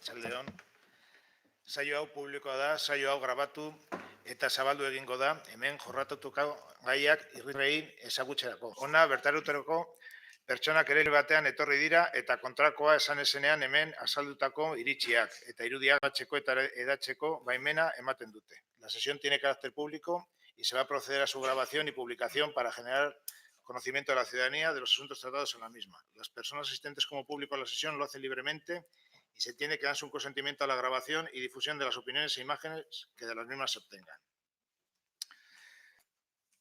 Arratsaldeon. Saio hau publikoa da, saio hau grabatu eta zabaldu egingo da, hemen jorratutako gaiak irribarrei ezagutzerako. Hona bertaruterako pertsonak ere batean etorri dira eta kontrakoa esan ezenean hemen azaldutako iritziak eta irudiak batzeko eta edatzeko baimena ematen dute. La sesión tiene carácter público y se va a proceder a su grabación y publicación para generar conocimiento de la ciudadanía de los asuntos tratados en la misma. Las personas asistentes como público a la sesión lo hacen libremente y se tiene que dar su consentimiento a la grabación y difusión de las opiniones e imágenes que de las mismas se obtengan.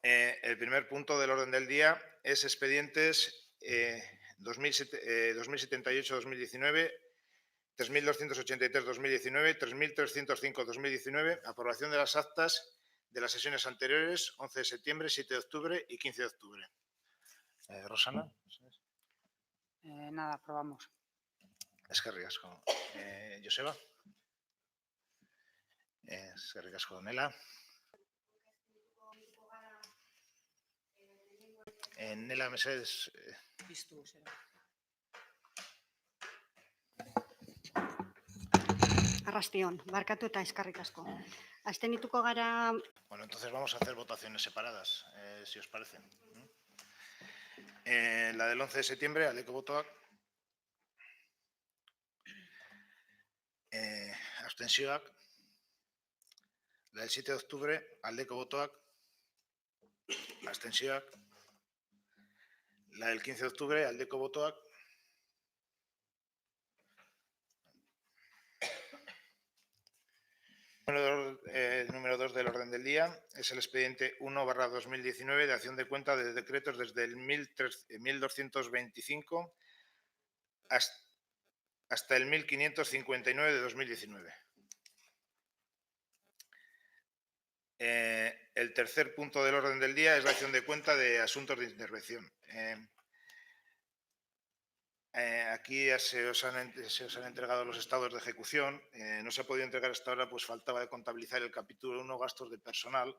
El primer punto del orden del día es expedientes 2078-2019, 3283-2019, 3305-2019, aprobación de las actas de las sesiones anteriores, 11 de septiembre, 7 de octubre y 15 de octubre. Rosana. Nada, aprobamos. Eskerrik asko. Joseba. Eskerrik asko. Nela. Nela, mesedez. Piztu, zera. Arrastion, barkatu eta eskerrik asko. Abstenituko gara... Bueno, entonces vamos a hacer votaciones separadas, si os parece. La del 11 de septiembre, aldeko botoak. Abstentzioak. La del 7 de octubre, aldeko botoak. Abstentzioak. La del 15 de octubre, aldeko botoak. Número 2 del orden del día es el expediente 1/2019 de acción de cuenta de decretos desde el 1225 hasta el 1559 de 2019. El tercer punto del orden del día es la acción de cuenta de asuntos de intervención. Aquí se os han entregado los estados de ejecución. No se ha podido entregar hasta ahora, pues faltaba de contabilizar el capítulo 1, gastos de personal.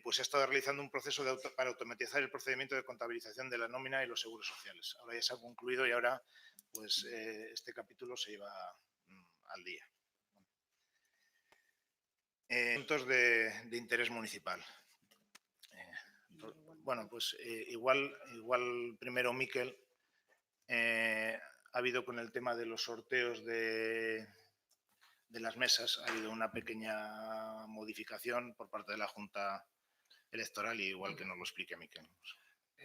Pues se ha estado realizando un proceso para automatizar el procedimiento de contabilización de la nómina y los seguros sociales. Ahora ya se ha concluido y ahora pues este capítulo se lleva al día. Asuntos de interés municipal. Bueno, pues igual primero Miquel. Ha habido con el tema de los sorteos de las mesas, ha habido una pequeña modificación por parte de la Junta Electoral, y igual que nos lo explique Miquel.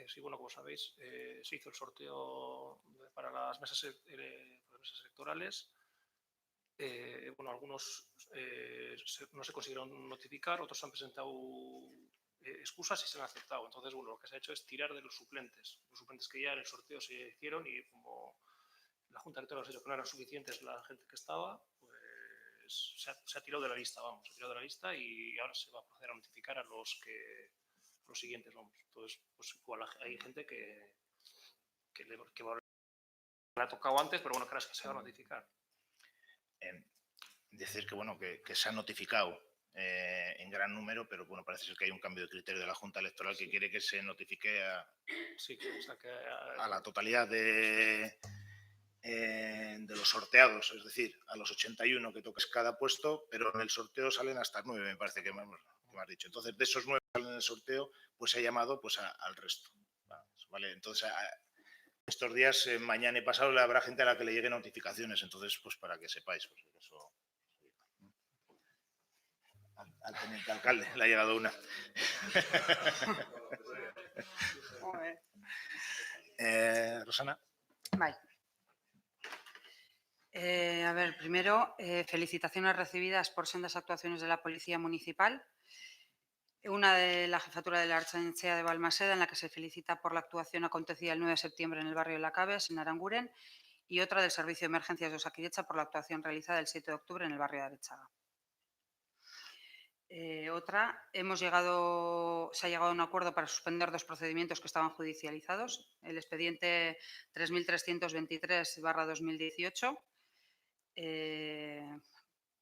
Sí, bueno, como sabéis, se hizo el sorteo para las mesas electorales. Bueno, algunos no se consiguieron notificar, otros han presentado excusas y se han aceptado. Entonces, bueno, lo que se ha hecho es tirar de los suplentes que ya en el sorteo se hicieron, y como la Junta Electoral ha dicho que no eran suficientes la gente que estaba, pues se ha tirado de la lista, vamos, se ha tirado de la lista, y ahora se va a proceder a notificar a los siguientes, vamos. Entonces, pues igual hay gente que le ha tocado antes, pero bueno, que ahora se va a notificar. Decir que, bueno, que se ha notificado en gran número, pero bueno, parece ser que hay un cambio de criterio de la Junta Electoral que quiere que se notifique a la totalidad de los sorteados, es decir, a los 81 que toques cada puesto, pero en el sorteo salen hasta 9, me parece que me has dicho. Entonces, de esos 9 que salen en el sorteo, pues se ha llamado pues al resto. ¿Vale? Entonces, estos días, mañana y pasado, habrá gente a la que le lleguen notificaciones, entonces, pues para que sepáis, pues eso. Al teniente alcalde le ha llegado una. Rosana. Vale. A ver, primero, felicitaciones recibidas por sendas actuaciones de la Policía Municipal. Una de la Jefatura de la Ertzaintza de Balmaseda, en la que se felicita por la actuación acontecida el 9 de septiembre en el barrio de La Caves, en Aranguren, y otra del Servicio de Emergencias de Osakidetza por la actuación realizada el 7 de octubre en el barrio de Arechaga. Otra, se ha llegado a un acuerdo para suspender 2 procedimientos que estaban judicializados: el expediente 3323/2018,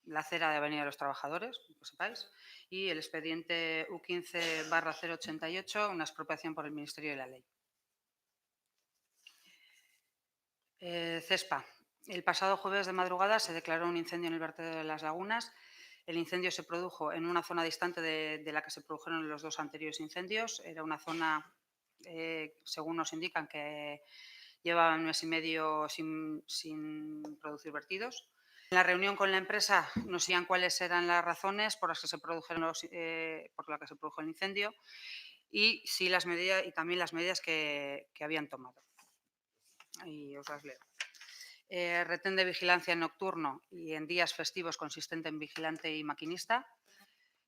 la acera de Avenida de los Trabajadores, que sepáis, y el expediente U15/088, una expropiación por el Ministerio de la Ley. CESPA. El pasado jueves de madrugada se declaró un incendio en el vertedero de Las Lagunas. El incendio se produjo en una zona distante de la que se produjeron los 2 anteriores incendios. Era una zona, según nos indican, que llevaba un mes y medio sin producir vertidos. En la reunión con la empresa nos decían cuáles eran las razones por las que se produjo el incendio y también las medidas que habían tomado. Y os las leo. Retén de vigilancia nocturno y en días festivos consistente en vigilante y maquinista.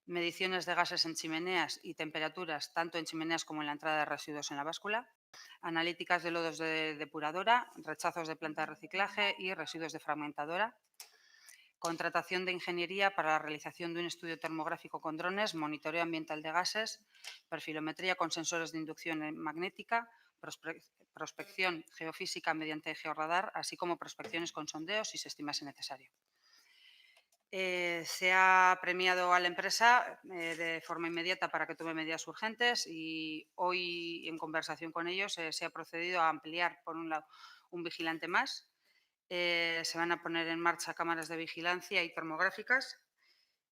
Mediciones de gases en chimeneas y temperaturas tanto en chimeneas como en la entrada de residuos en la báscula. Analíticas de lodos de depuradora, rechazos de planta de reciclaje y residuos de fragmentadora. Contratación de ingeniería para la realización de un estudio termográfico con drones, monitoreo ambiental de gases, perfilometría con sensores de inducción magnética, prospección geofísica mediante georradar, así como prospecciones con sondeos si se estimase necesario. Se ha premiado a la empresa de forma inmediata para que tome medidas urgentes y hoy, en conversación con ellos, se ha procedido a ampliar, por un lado, un vigilante más. Se van a poner en marcha cámaras de vigilancia y termográficas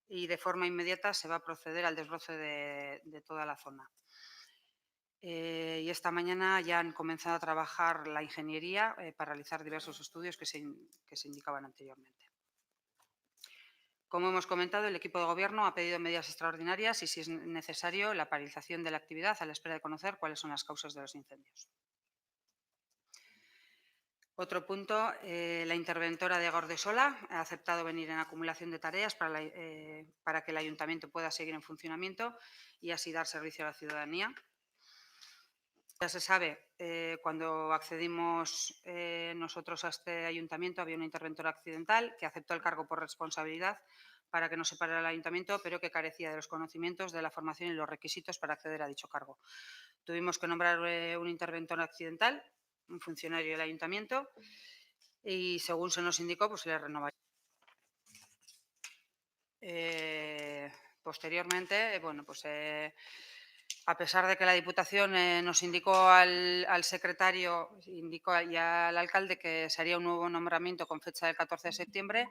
y de forma inmediata se va a proceder al desbroce de toda la zona. Y esta mañana ya han comenzado a trabajar la ingeniería para realizar diversos estudios que se indicaban anteriormente. Como hemos comentado, el equipo de gobierno ha pedido medidas extraordinarias y, si es necesario, la paralización de la actividad a la espera de conocer cuáles son las causas de los incendios. Otro punto, la interventora de Gordesola ha aceptado venir en acumulación de tareas para que el ayuntamiento pueda seguir en funcionamiento y así dar servicio a la ciudadanía. Ya se sabe, cuando accedimos nosotros a este ayuntamiento había una interventora accidental que aceptó el cargo por responsabilidad para que no se parara el ayuntamiento, pero que carecía de los conocimientos, de la formación y los requisitos para acceder a dicho cargo. Tuvimos que nombrar un interventor accidental, un funcionario del ayuntamiento, y según se nos indicó, pues se le renovaría. Posteriormente, bueno, pues a pesar de que la Diputación nos indicó al secretario y al alcalde que se haría un nuevo nombramiento con fecha del 14 de septiembre,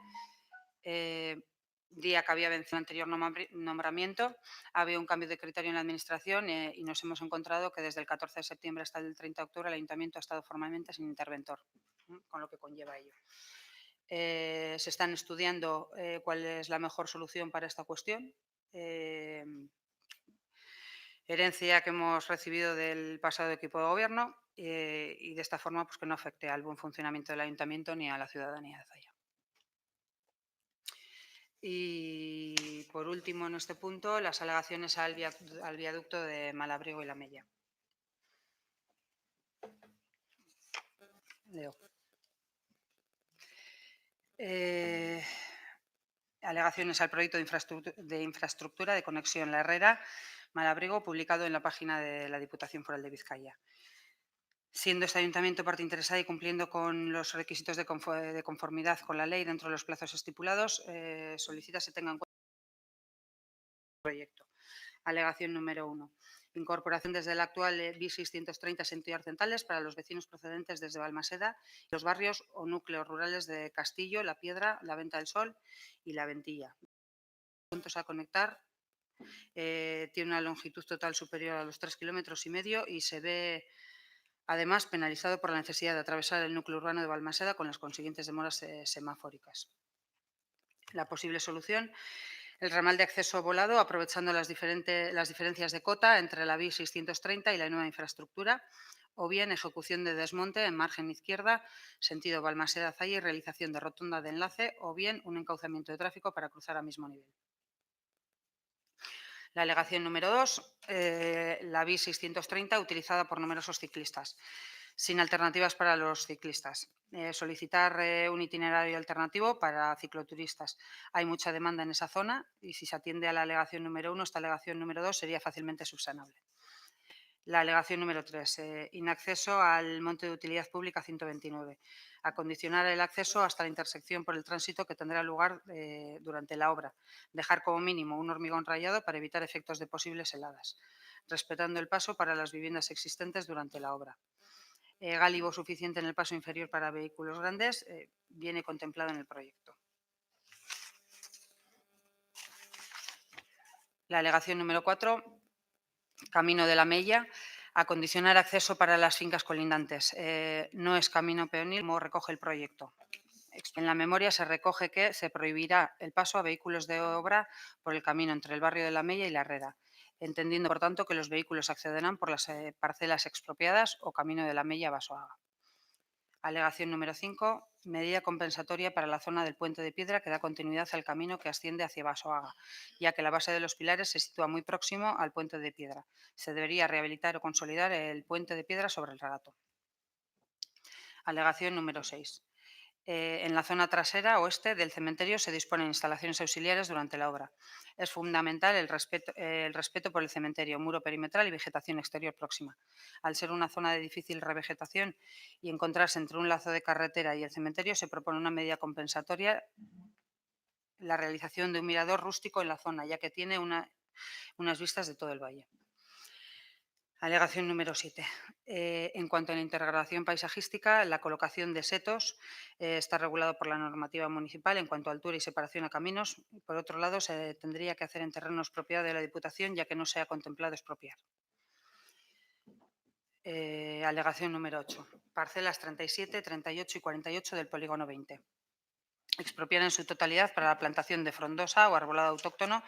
día que había vencido el anterior nombramiento, había un cambio de criterio en la Administración y nos hemos encontrado que desde el 14 de septiembre hasta el 30 de octubre el Ayuntamiento ha estado formalmente sin interventor, con lo que conlleva ello. Se están estudiando cuál es la mejor solución para esta cuestión. Herencia que hemos recibido del pasado equipo de gobierno y de esta forma pues, que no afecte al buen funcionamiento del ayuntamiento ni a la ciudadanía de Zalla. Y por último, en este punto, las alegaciones al viaducto de Malabrigo y La Mella. Leo. Alegaciones al proyecto de infraestructura de conexión La Herrera Malabrigo, publicado en la página de la Diputación Foral de Vizcaya. Siendo este ayuntamiento parte interesada y cumpliendo con los requisitos de conformidad con la ley dentro de los plazos estipulados, solicita se tenga en cuenta el proyecto. Alegación número 1. Incorporación desde el actual BI 630 sentido Arcentales para los vecinos procedentes desde Balmaseda y los barrios o núcleos rurales de Castillo, La Piedra, La Venta del Sol y La Ventilla. Puntos a conectar. Tiene una longitud total superior a los 3,5 kilómetros y se ve además penalizado por la necesidad de atravesar el núcleo urbano de Balmaseda con las consiguientes demoras semafóricas. La posible solución: el ramal de acceso volado, aprovechando las diferencias de cota entre la BI 630 y la nueva infraestructura, o bien ejecución de desmonte en margen izquierda, sentido Balmaseda-Zalla y realización de rotonda de enlace, o bien un encauzamiento de tráfico para cruzar a mismo nivel. La alegación número 2, la BI 630 utilizada por numerosos ciclistas, sin alternativas para los ciclistas. Solicitar un itinerario alternativo para cicloturistas. Hay mucha demanda en esa zona y si se atiende a la alegación número 1, esta alegación número 2 sería fácilmente subsanable. La alegación número 3, inacceso al monte de utilidad pública 129. Acondicionar el acceso hasta la intersección por el tránsito que tendrá lugar durante la obra. Dejar como mínimo un hormigón rayado para evitar efectos de posibles heladas, respetando el paso para las viviendas existentes durante la obra. gálibo suficiente en el paso inferior para vehículos grandes, viene contemplado en el proyecto. La alegación número 4, Camino de la Mella, acondicionar acceso para las fincas colindantes. No es camino peonil como recoge el proyecto. En la memoria se recoge que se prohibirá el paso a vehículos de obra por el camino entre el barrio de la Mella y la Herrera, entendiendo por tanto que los vehículos accederán por las parcelas expropiadas o camino de la Mella a Basoaga. Alegación número 5, medida compensatoria para la zona del puente de piedra que da continuidad al camino que asciende hacia Basoaga, ya que la base de los pilares se sitúa muy próximo al puente de piedra. Se debería rehabilitar o consolidar el puente de piedra sobre el regato. Alegación número 6. En la zona trasera oeste del cementerio se disponen instalaciones auxiliares durante la obra. Es fundamental el respeto por el cementerio, muro perimetral y vegetación exterior próxima. Al ser una zona de difícil revegetación y encontrarse entre un lazo de carretera y el cementerio, se propone una medida compensatoria, la realización de un mirador rústico en la zona, ya que tiene unas vistas de todo el valle. Alegación número 7. En cuanto a la integración paisajística, la colocación de setos está regulado por la normativa municipal en cuanto a altura y separación a caminos. Por otro lado, se tendría que hacer en terrenos propiedad de la Diputación, ya que no se ha contemplado expropiar. Alegación número 8. Parcelas 37, 38 y 48 del polígono 20. Expropiar en su totalidad para la plantación de frondosa o arbolado autóctono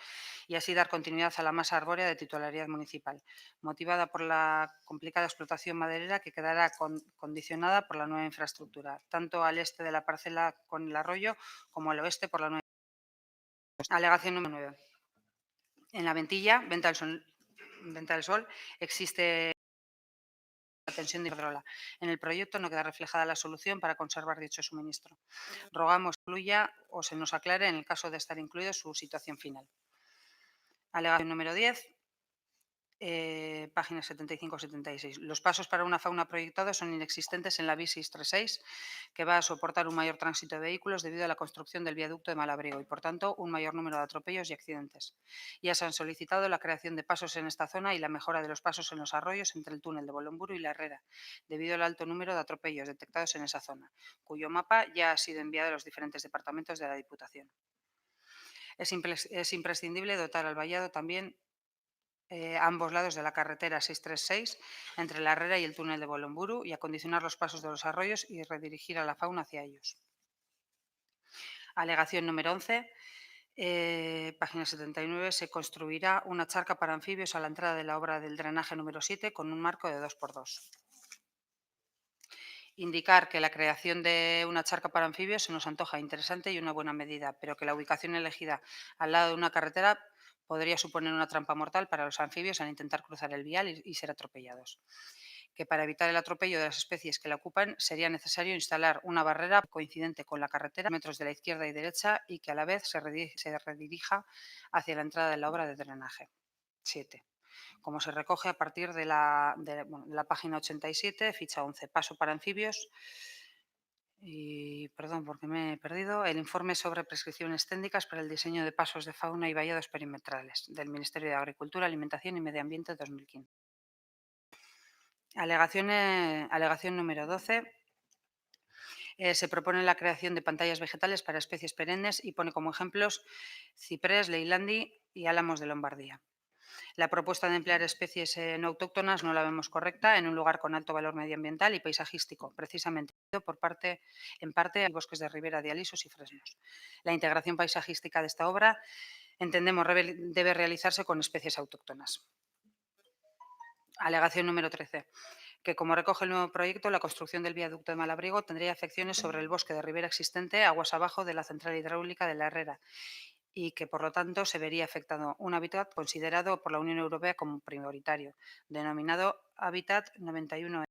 y así dar continuidad a la masa arbórea de titularidad municipal, motivada por la complicada explotación maderera que quedará condicionada por la nueva infraestructura, tanto al este de la parcela con el arroyo como al oeste por la nueva. Alegación número 9. En la Ventilla, Venta del Sol, existe la tensión de Iberdrola. En el proyecto no queda reflejada la solución para conservar dicho suministro. Rogamos que incluya o se nos aclare en el caso de estar incluido su situación final. Alegación número 10. Páginas 75-76. Los pasos para una fauna proyectados son inexistentes en la VI 636, que va a soportar un mayor tránsito de vehículos debido a la construcción del viaducto de Malabrigo y, por tanto, un mayor número de atropellos y accidentes. Ya se han solicitado la creación de pasos en esta zona y la mejora de los pasos en los arroyos entre el túnel de Bolomburu y la Herrera, debido al alto número de atropellos detectados en esa zona, cuyo mapa ya ha sido enviado a los diferentes departamentos de la Diputación. Es imprescindible dotar al vallado también a ambos lados de la carretera 636 entre la Herrera y el túnel de Bolomburu y acondicionar los pasos de los arroyos y redirigir a la fauna hacia ellos. Alegación número 11. Página 79. Se construirá una charca para anfibios a la entrada de la obra del drenaje número 7 con un marco de 2×2. Indicar que la creación de una charca para anfibios se nos antoja interesante y una buena medida, pero que la ubicación elegida al lado de una carretera podría suponer una trampa mortal para los anfibios al intentar cruzar el vial y ser atropellados. Que para evitar el atropello de las especies que la ocupan sería necesario instalar una barrera coincidente con la carretera a metros de la izquierda y derecha y que a la vez se redirija hacia la entrada de la obra de drenaje. 7. Como se recoge a partir de la página 87, ficha 11, paso para anfibios. Y perdón porque me he perdido, el informe sobre prescripciones técnicas para el diseño de pasos de fauna y vallados perimetrales del Ministerio de Agricultura, Alimentación y Medio Ambiente 2015. Alegación número 12. Se propone la creación de pantallas vegetales para especies perennes y pone como ejemplos ciprés, leilandi y álamos de Lombardía. La propuesta de emplear especies no autóctonas no la vemos correcta en un lugar con alto valor medioambiental y paisajístico, precisamente en parte a bosques de ribera de alisos y fresnos. La integración paisajística de esta obra, entendemos, debe realizarse con especies autóctonas. Alegación número 13. Que, como recoge el nuevo proyecto, la construcción del viaducto de Malabrigo tendría afecciones sobre el bosque de ribera existente aguas abajo de la central hidráulica de la Herrera y que, por lo tanto, se vería afectado un hábitat considerado por la Unión Europea como prioritario, denominado Hábitat 91.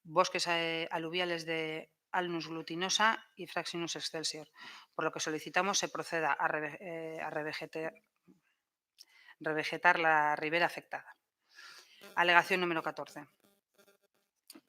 Bosques aluviales de Alnus glutinosa y Fraxinus excelsior, por lo que solicitamos se proceda a revegetar la ribera afectada. Alegación número 14.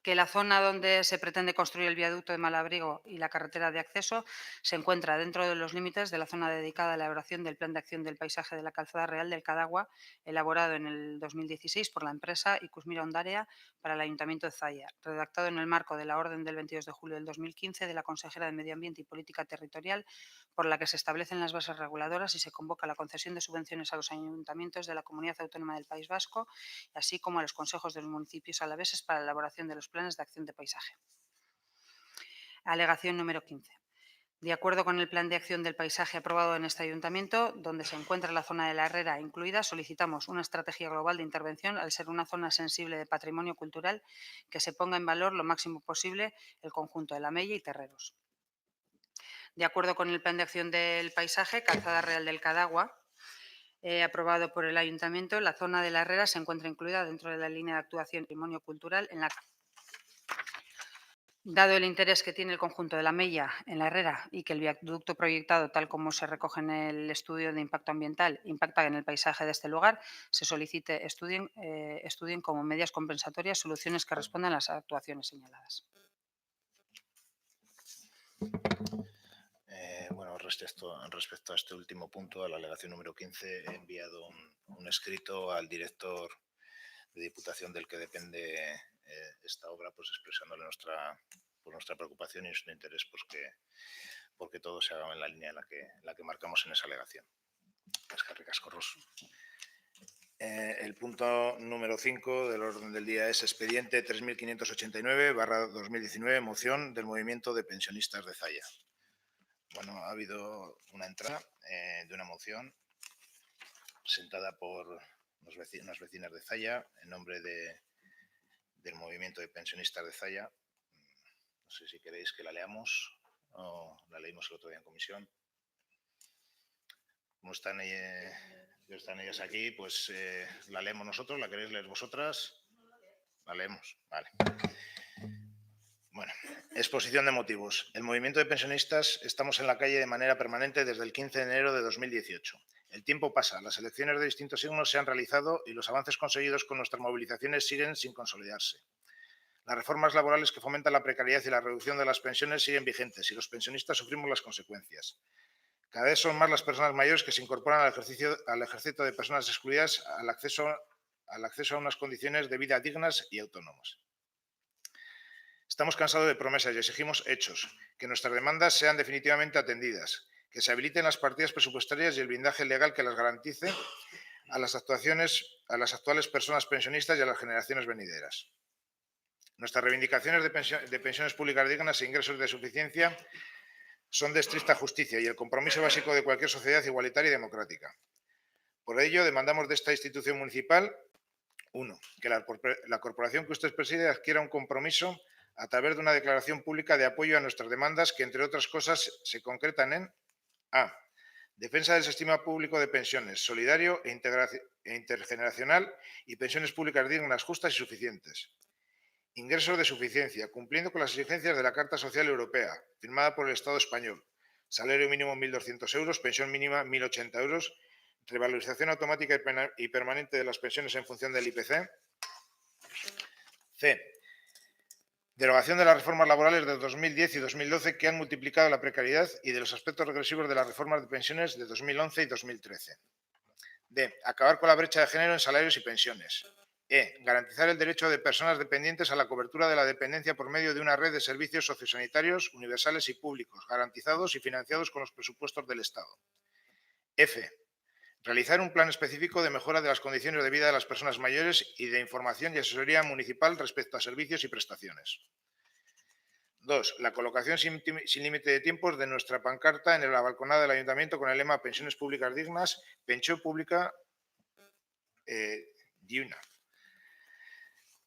que la zona donde se pretende construir el viaducto de Malabrigo y la carretera de acceso se encuentra dentro de los límites de la zona dedicada a la elaboración del Plan de Acción del Paisaje de la Calzada Real del Cadagua, elaborado en el 2016 por la empresa Ikusmira Ondarea para el Ayuntamiento de Zalla, redactado en el marco de la orden del 22 de julio del 2015 de la consejera de Medio Ambiente y Política Territorial, por la que se establecen las bases reguladoras y se convoca la concesión de subvenciones a los ayuntamientos de la Comunidad Autónoma del País Vasco, así como a los consejos de los municipios alaveses para la elaboración de los planes de acción de paisaje. Alegación número 15. De acuerdo con el Plan de Acción del Paisaje aprobado en este ayuntamiento, donde se encuentra la zona de la Herrera incluida, solicitamos una estrategia global de intervención al ser una zona sensible de patrimonio cultural que se ponga en valor lo máximo posible el conjunto de la Mella y Terreros. De acuerdo con el Plan de Acción del Paisaje, Calzada Real del Cadagua, aprobado por el Ayuntamiento, la zona de la Herrera se encuentra incluida dentro de la línea de actuación patrimonio cultural en la dado el interés que tiene el conjunto de la Mella en la Herrera y que el viaducto proyectado, tal como se recoge en el estudio de impacto ambiental, impacta en el paisaje de este lugar, se solicite estudien como medidas compensatorias soluciones que respondan a las actuaciones señaladas. Bueno, respecto a este último punto, a la alegación número 15, he enviado un escrito al director de Diputación del que depende esta obra, pues expresándole nuestra preocupación y nuestro interés, pues porque todo se haga en la línea en la que marcamos en esa alegación. Eskerrik asko, Ros. El punto número 5 del orden del día es expediente 3589/2019, moción del Movimiento de Pensionistas de Zalla. Bueno, ha habido una entrada de una moción presentada por unas vecinas de Zalla en nombre del Movimiento de Pensionistas de Zalla. No sé si queréis que la leamos o la leímos el otro día en comisión. Como están ellas aquí, pues la leemos nosotros. ¿La queréis leer vosotras? La leemos, vale. Bueno, exposición de motivos. El movimiento de pensionistas estamos en la calle de manera permanente desde el 15 de enero de 2018. El tiempo pasa, las elecciones de distintos signos se han realizado y los avances conseguidos con nuestras movilizaciones siguen sin consolidarse. Las reformas laborales que fomentan la precariedad y la reducción de las pensiones siguen vigentes y los pensionistas sufrimos las consecuencias. Cada vez son más las personas mayores que se incorporan al ejército de personas excluidas al acceso a unas condiciones de vida dignas y autónomas. Estamos cansados de promesas y exigimos hechos, que nuestras demandas sean definitivamente atendidas, que se habiliten las partidas presupuestarias y el blindaje legal que las garantice a las actuales personas pensionistas y a las generaciones venideras. Nuestras reivindicaciones de pensiones públicas dignas e ingresos de suficiencia son de estricta justicia y el compromiso básico de cualquier sociedad igualitaria y democrática. Por ello, demandamos de esta institución municipal, 1, que la corporación que usted preside adquiera un compromiso a través de una declaración pública de apoyo a nuestras demandas que, entre otras cosas, se concretan en a. Defensa del sistema público de pensiones, solidario e intergeneracional y pensiones públicas dignas, justas y suficientes. Ingresos de suficiencia, cumpliendo con las exigencias de la Carta Social Europea, firmada por el Estado español. Salario mínimo 1.200 euros, pensión mínima 1.080 euros, revalorización automática y permanente de las pensiones en función del IPC. C. Derogación de las reformas laborales de 2010 y 2012 que han multiplicado la precariedad y de los aspectos regresivos de las reformas de pensiones de 2011 y 2013. D. Acabar con la brecha de género en salarios y pensiones. E. Garantizar el derecho de personas dependientes a la cobertura de la dependencia por medio de una red de servicios sociosanitarios universales y públicos, garantizados y financiados con los presupuestos del Estado. F. Realizar un plan específico de mejora de las condiciones de vida de las personas mayores y de información y asesoría municipal respecto a servicios y prestaciones. 2. La colocación sin límite de tiempos de nuestra pancarta en la balconada del Ayuntamiento con el lema Pensiones públicas dignas, pensión pública digna.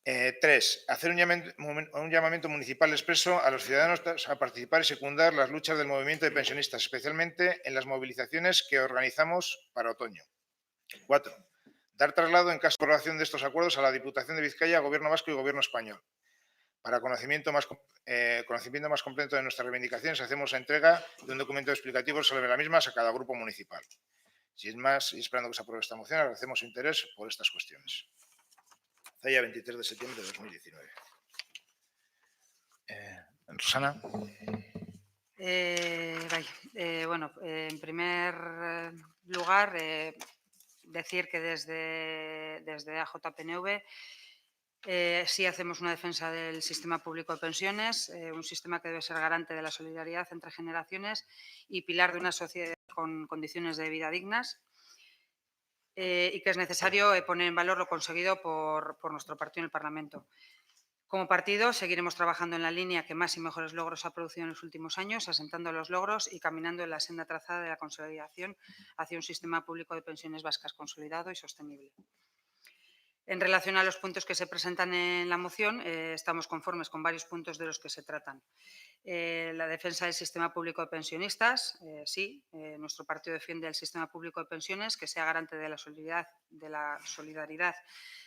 3. Hacer un llamamiento municipal expreso a los ciudadanos a participar y secundar las luchas del movimiento de pensionistas, especialmente en las movilizaciones que organizamos para otoño. 4. Dar traslado en caso de aprobación de estos acuerdos a la Diputación de Vizcaya, Gobierno vasco y Gobierno español. Para conocimiento más completo de nuestras reivindicaciones, hacemos entrega de un documento explicativo sobre las mismas a cada grupo municipal. Sin más, y esperando que se apruebe esta moción, agradecemos su interés por estas cuestiones. Zalla, 23 de septiembre de 2019. Rosana. En primer lugar, decir que desde AJPNV sí hacemos una defensa del sistema público de pensiones, un sistema que debe ser garante de la solidaridad entre generaciones y pilar de una sociedad con condiciones de vida dignas, y que es necesario poner en valor lo conseguido por nuestro partido en el Parlamento. Como partido, seguiremos trabajando en la línea que más y mejores logros ha producido en los últimos años, asentando los logros y caminando en la senda trazada de la consolidación hacia un sistema público de pensiones vascas consolidado y sostenible. En relación a los puntos que se presentan en la moción, estamos conformes con varios puntos de los que se tratan. La defensa del sistema público de pensionistas, sí, nuestro partido defiende el sistema público de pensiones que sea garante de la solidaridad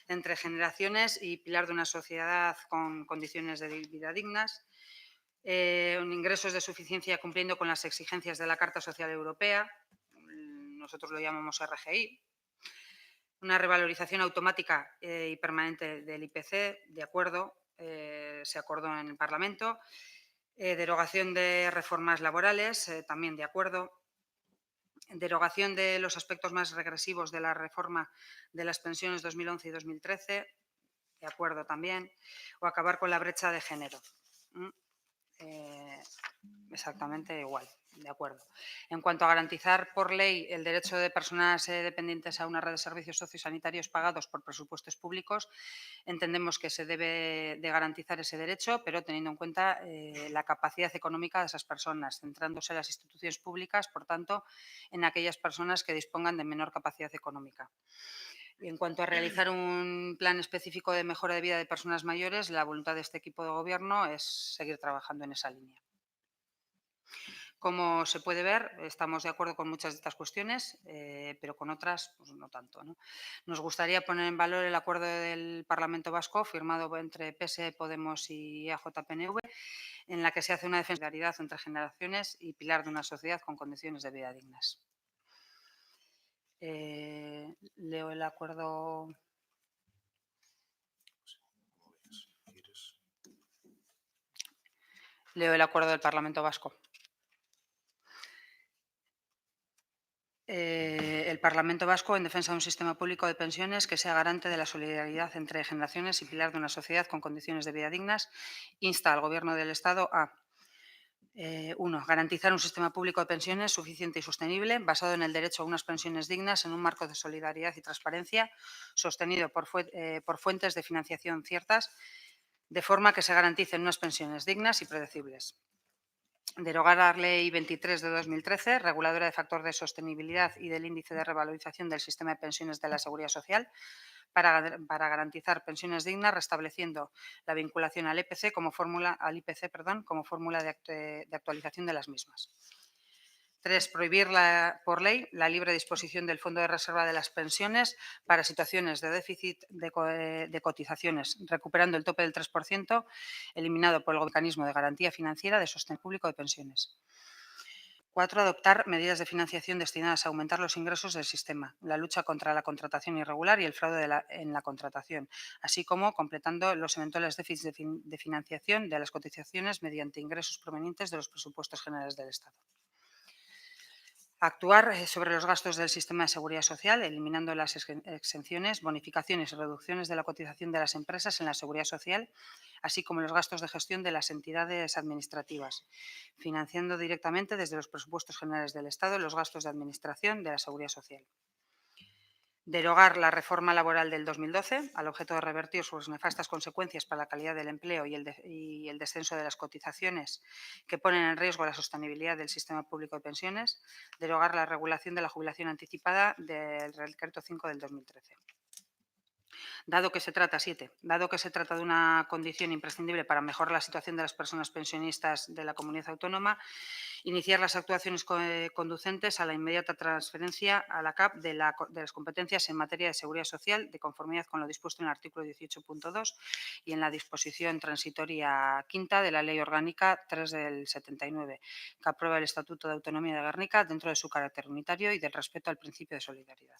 entre generaciones y pilar de una sociedad con condiciones de vida dignas, ingresos de suficiencia cumpliendo con las exigencias de la Carta Social Europea, nosotros lo llamamos RGI, una revalorización automática y permanente del IPC, de acuerdo, se acordó en el Parlamento, derogación de reformas laborales, también de acuerdo, derogación de los aspectos más regresivos de la reforma de las pensiones 2011 y 2013, de acuerdo también, o acabar con la brecha de género. Exactamente igual, de acuerdo. En cuanto a garantizar por ley el derecho de personas dependientes a una red de servicios sociosanitarios pagados por presupuestos públicos, entendemos que se debe de garantizar ese derecho, pero teniendo en cuenta la capacidad económica de esas personas, centrándose en las instituciones públicas, por tanto, en aquellas personas que dispongan de menor capacidad económica. Y en cuanto a realizar un plan específico de mejora de vida de personas mayores, la voluntad de este equipo de gobierno es seguir trabajando en esa línea. Como se puede ver, estamos de acuerdo con muchas de estas cuestiones, pero con otras pues no tanto, ¿no? Nos gustaría poner en valor el acuerdo del Parlamento Vasco firmado entre PSE, Podemos y AJPNV, en la que se hace una defensa de la solidaridad entre generaciones y pilar de una sociedad con condiciones de vida dignas. Leo el acuerdo. Leo el acuerdo del Parlamento Vasco. El Parlamento Vasco, en defensa de un sistema público de pensiones que sea garante de la solidaridad entre generaciones y pilar de una sociedad con condiciones de vida dignas, insta al Gobierno del Estado a 1. Garantizar un sistema público de pensiones suficiente y sostenible, basado en el derecho a unas pensiones dignas en un marco de solidaridad y transparencia, sostenido por fuentes de financiación ciertas, de forma que se garanticen unas pensiones dignas y predecibles. Derogar la Ley 23 de 2013, reguladora de factor de sostenibilidad y del índice de revalorización del sistema de pensiones de la Seguridad Social, para garantizar pensiones dignas, restableciendo la vinculación al IPC como fórmula de actualización de las mismas. 3. Prohibir por ley la libre disposición del Fondo de Reserva de las Pensiones para situaciones de déficit de cotizaciones, recuperando el tope del 3% eliminado por el mecanismo de garantía financiera de sostén público de pensiones. 4. Adoptar medidas de financiación destinadas a aumentar los ingresos del sistema, la lucha contra la contratación irregular y el fraude en la contratación, así como completando los eventuales déficits de financiación de las cotizaciones mediante ingresos provenientes de los presupuestos generales del Estado. Actuar sobre los gastos del sistema de seguridad social, eliminando las exenciones, bonificaciones y reducciones de la cotización de las empresas en la seguridad social, así como los gastos de gestión de las entidades administrativas, financiando directamente desde los presupuestos generales del Estado los gastos de administración de la seguridad social. Derogar la reforma laboral del 2012 al objeto de revertir sus nefastas consecuencias para la calidad del empleo y el descenso de las cotizaciones que ponen en riesgo la sostenibilidad del sistema público de pensiones. Derogar la regulación de la jubilación anticipada del Real Decreto 5 del 2013. Dado que se trata de una condición imprescindible para mejorar la situación de las personas pensionistas de la comunidad autónoma, iniciar las actuaciones conducentes a la inmediata transferencia a la CAP de las competencias en materia de seguridad social, de conformidad con lo dispuesto en el artículo 18.2 y en la disposición transitoria quinta de la Ley Orgánica 3 del 79, que aprueba el Estatuto de Autonomía de Gernika dentro de su carácter unitario y del respeto al principio de solidaridad.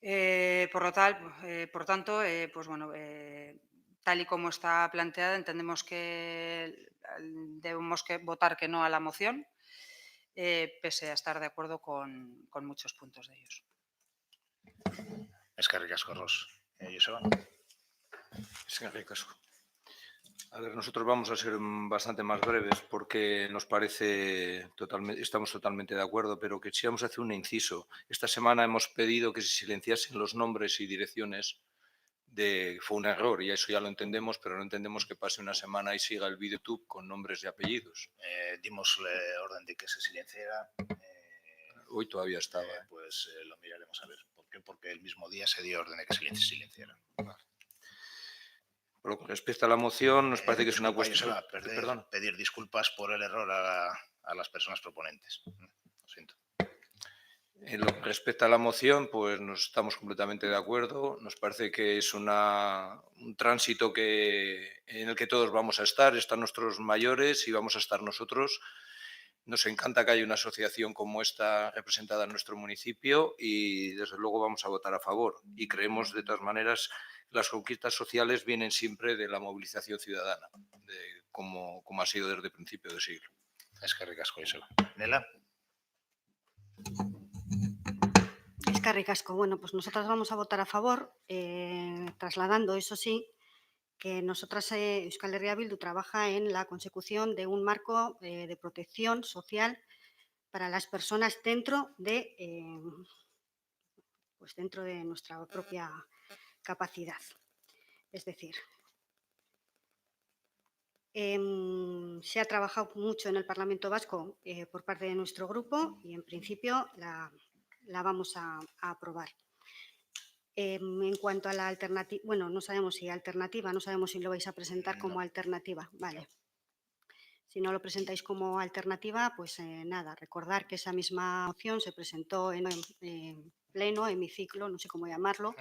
Por tanto, pues bueno, tal y como está planteada, entendemos que debemos que votar que no a la moción, pese a estar de acuerdo con muchos puntos de ellos. Eskerrik asko, Ros. Joseba. Eskerrik asko. A ver, nosotros vamos a ser bastante más breves porque nos parece estamos totalmente de acuerdo, pero que sí vamos a hacer un inciso. Esta semana hemos pedido que se silenciasen los nombres y direcciones. Fue un error y eso ya lo entendemos, pero no entendemos que pase una semana y siga el vídeo YouTube con nombres y apellidos. Dimos orden de que se silenciara. Hoy todavía estaba. Pues lo miraremos a ver. ¿Por qué? Porque el mismo día se dio orden de que se silenciara. Por lo que respecta a la moción, nos parece que es una cuestión... Pedir disculpas por el error a las personas proponentes. Lo siento. En lo que respecta a la moción, pues nos estamos completamente de acuerdo. Nos parece que es un tránsito en el que todos vamos a estar. Están nuestros mayores y vamos a estar nosotros. Nos encanta que haya una asociación como esta representada en nuestro municipio y desde luego vamos a votar a favor. Y creemos de todas maneras que las conquistas sociales vienen siempre de la movilización ciudadana, como ha sido desde el principio del siglo. Eskerrik asko, Joseba. Nela. Eskerrik asko. Bueno, pues nosotras vamos a votar a favor, trasladando, eso sí, que nosotras, Euskal Herria Bildu, trabaja en la consecución de un marco de protección social para las personas dentro de nuestra propia capacidad. Es decir, se ha trabajado mucho en el Parlamento Vasco por parte de nuestro grupo y, en principio, la vamos a aprobar. En cuanto a la alternativa, bueno, no sabemos si alternativa, no sabemos si lo vais a presentar como alternativa. Vale. Si no lo presentáis como alternativa, pues nada, recordar que esa misma moción se presentó en pleno, hemiciclo, no sé cómo llamarlo,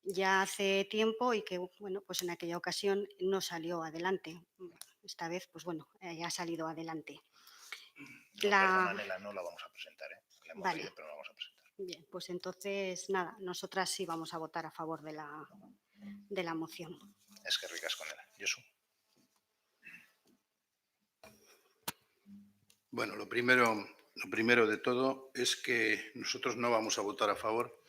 ya hace tiempo y que, bueno, pues en aquella ocasión no salió adelante. Esta vez, pues bueno, ya ha salido adelante. Perdona, Nela, no la vamos a presentar, ¿eh? La hemos Vale. leído, pero no la vamos a presentar. Bien, pues entonces, nada, nosotras sí vamos a votar a favor de la moción. Eskerrik asko, Nela. Josu. Bueno, lo primero de todo es que nosotros no vamos a votar a favor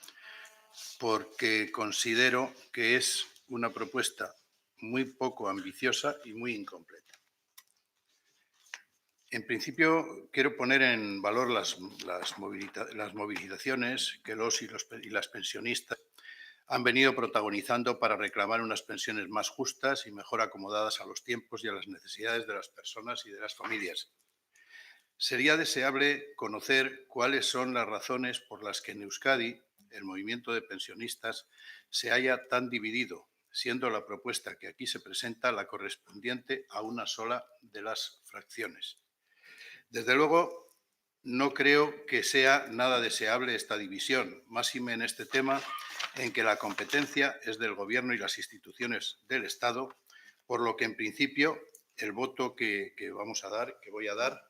porque considero que es una propuesta muy poco ambiciosa y muy incompleta. En principio, quiero poner en valor las movilizaciones que los y las pensionistas han venido protagonizando para reclamar unas pensiones más justas y mejor acomodadas a los tiempos y a las necesidades de las personas y de las familias. Sería deseable conocer cuáles son las razones por las que en Euskadi el movimiento de pensionistas se haya tan dividido, siendo la propuesta que aquí se presenta la correspondiente a una sola de las fracciones. Desde luego, no creo que sea nada deseable esta división, máxime en este tema en que la competencia es del Gobierno y las instituciones del Estado, por lo que en principio el voto que voy a dar,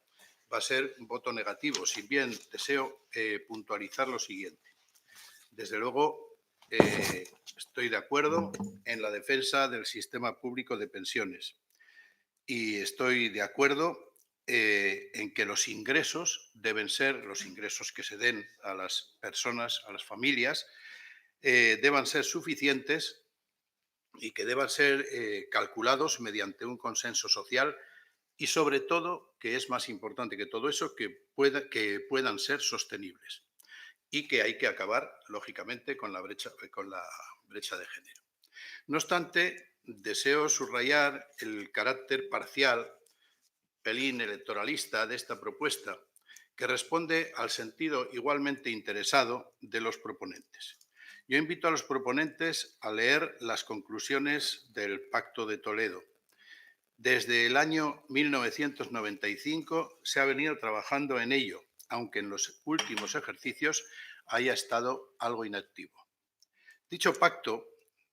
va a ser un voto negativo, si bien deseo puntualizar lo siguiente. Desde luego, estoy de acuerdo en la defensa del sistema público de pensiones y estoy de acuerdo en que los ingresos deben ser, los ingresos que se den a las personas, a las familias, deban ser suficientes y que deban ser calculados mediante un consenso social y, sobre todo, que es más importante que todo eso, que puedan ser sostenibles y que hay que acabar, lógicamente, con la brecha de género. No obstante, deseo subrayar el carácter parcial, pelín electoralista de esta propuesta, que responde al sentido igualmente interesado de los proponentes. Yo invito a los proponentes a leer las conclusiones del Pacto de Toledo. Desde el año 1995 se ha venido trabajando en ello, aunque en los últimos ejercicios haya estado algo inactivo. Dicho pacto,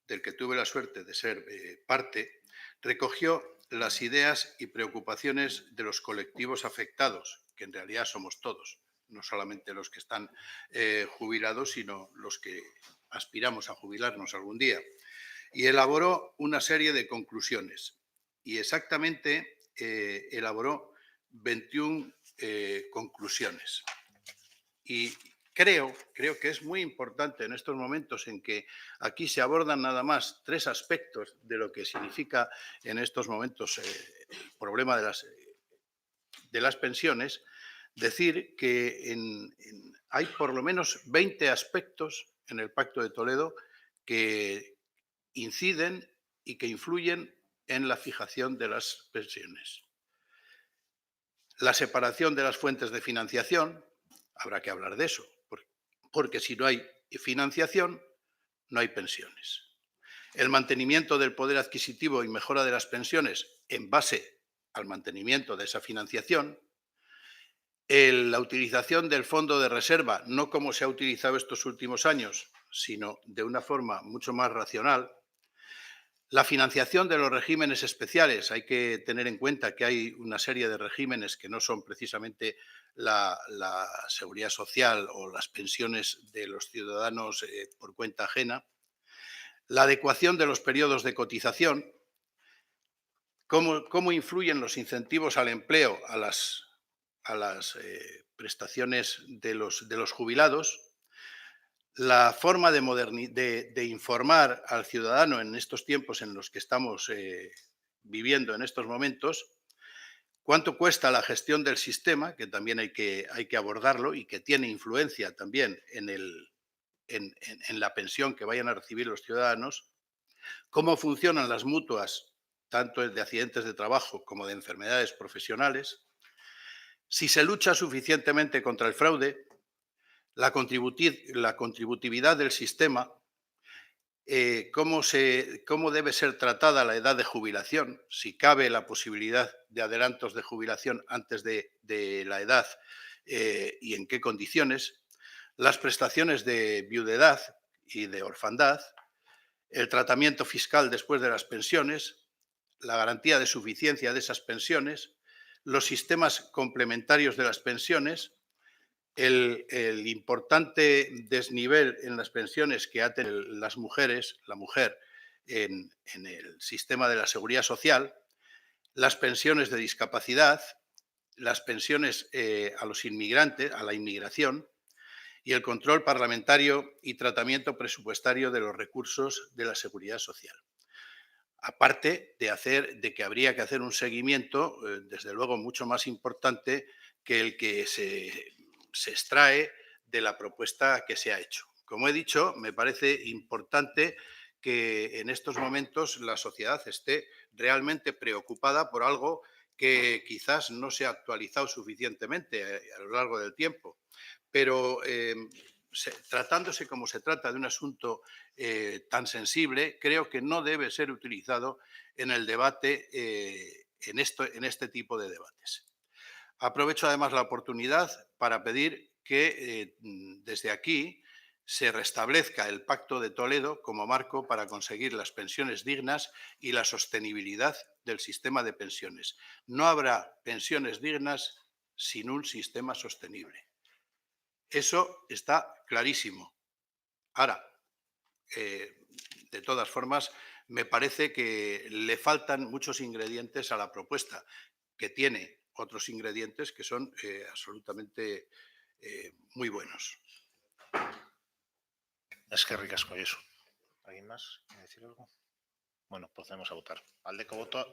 del que tuve la suerte de ser parte, recogió las ideas y preocupaciones de los colectivos afectados, que en realidad somos todos, no solamente los que están jubilados, sino los que aspiramos a jubilarnos algún día. Y elaboró una serie de conclusiones y exactamente elaboró 21 conclusiones. Y creo que es muy importante en estos momentos en que aquí se abordan nada más 3 aspectos de lo que significa en estos momentos el problema de las pensiones, decir que hay por lo menos 20 aspectos en el Pacto de Toledo que inciden y que influyen en la fijación de las pensiones. La separación de las fuentes de financiación, habrá que hablar de eso, porque si no hay financiación, no hay pensiones. El mantenimiento del poder adquisitivo y mejora de las pensiones en base al mantenimiento de esa financiación. La utilización del fondo de reserva, no como se ha utilizado estos últimos años, sino de una forma mucho más racional. La financiación de los regímenes especiales. Hay que tener en cuenta que hay una serie de regímenes que no son precisamente la seguridad social o las pensiones de los ciudadanos por cuenta ajena. La adecuación de los periodos de cotización. Cómo influyen los incentivos al empleo a las prestaciones de los jubilados. La forma de informar al ciudadano en estos tiempos en los que estamos viviendo en estos momentos. Cuánto cuesta la gestión del sistema, que también hay que abordarlo y que tiene influencia también en la pensión que vayan a recibir los ciudadanos. Cómo funcionan las mutuas, tanto de accidentes de trabajo como de enfermedades profesionales. Si se lucha suficientemente contra el fraude. La contributividad del sistema, cómo debe ser tratada la edad de jubilación, si cabe la posibilidad de adelantos de jubilación antes de la edad y en qué condiciones, las prestaciones de viudedad y de orfandad, el tratamiento fiscal después de las pensiones, la garantía de suficiencia de esas pensiones, los sistemas complementarios de las pensiones, el importante desnivel en las pensiones que hacen la mujer en el sistema de la seguridad social, las pensiones de discapacidad, las pensiones a los inmigrantes, a la inmigración, y el control parlamentario y tratamiento presupuestario de los recursos de la seguridad social. Aparte de que habría que hacer un seguimiento, desde luego, mucho más importante que el que se extrae de la propuesta que se ha hecho. Como he dicho, me parece importante que en estos momentos la sociedad esté realmente preocupada por algo que quizás no se ha actualizado suficientemente a lo largo del tiempo. Pero tratándose como se trata de un asunto tan sensible, creo que no debe ser utilizado en el debate, en este tipo de debates. Aprovecho además la oportunidad para pedir que desde aquí se restablezca el Pacto de Toledo como marco para conseguir las pensiones dignas y la sostenibilidad del sistema de pensiones. No habrá pensiones dignas sin un sistema sostenible. Eso está clarísimo. Ahora, de todas formas, me parece que le faltan muchos ingredientes a la propuesta, que tiene otros ingredientes que son absolutamente muy buenos. Eskerrik asko, Josu. ¿Alguien más quiere decir algo? Bueno, procedemos a votar. Aldeko voto.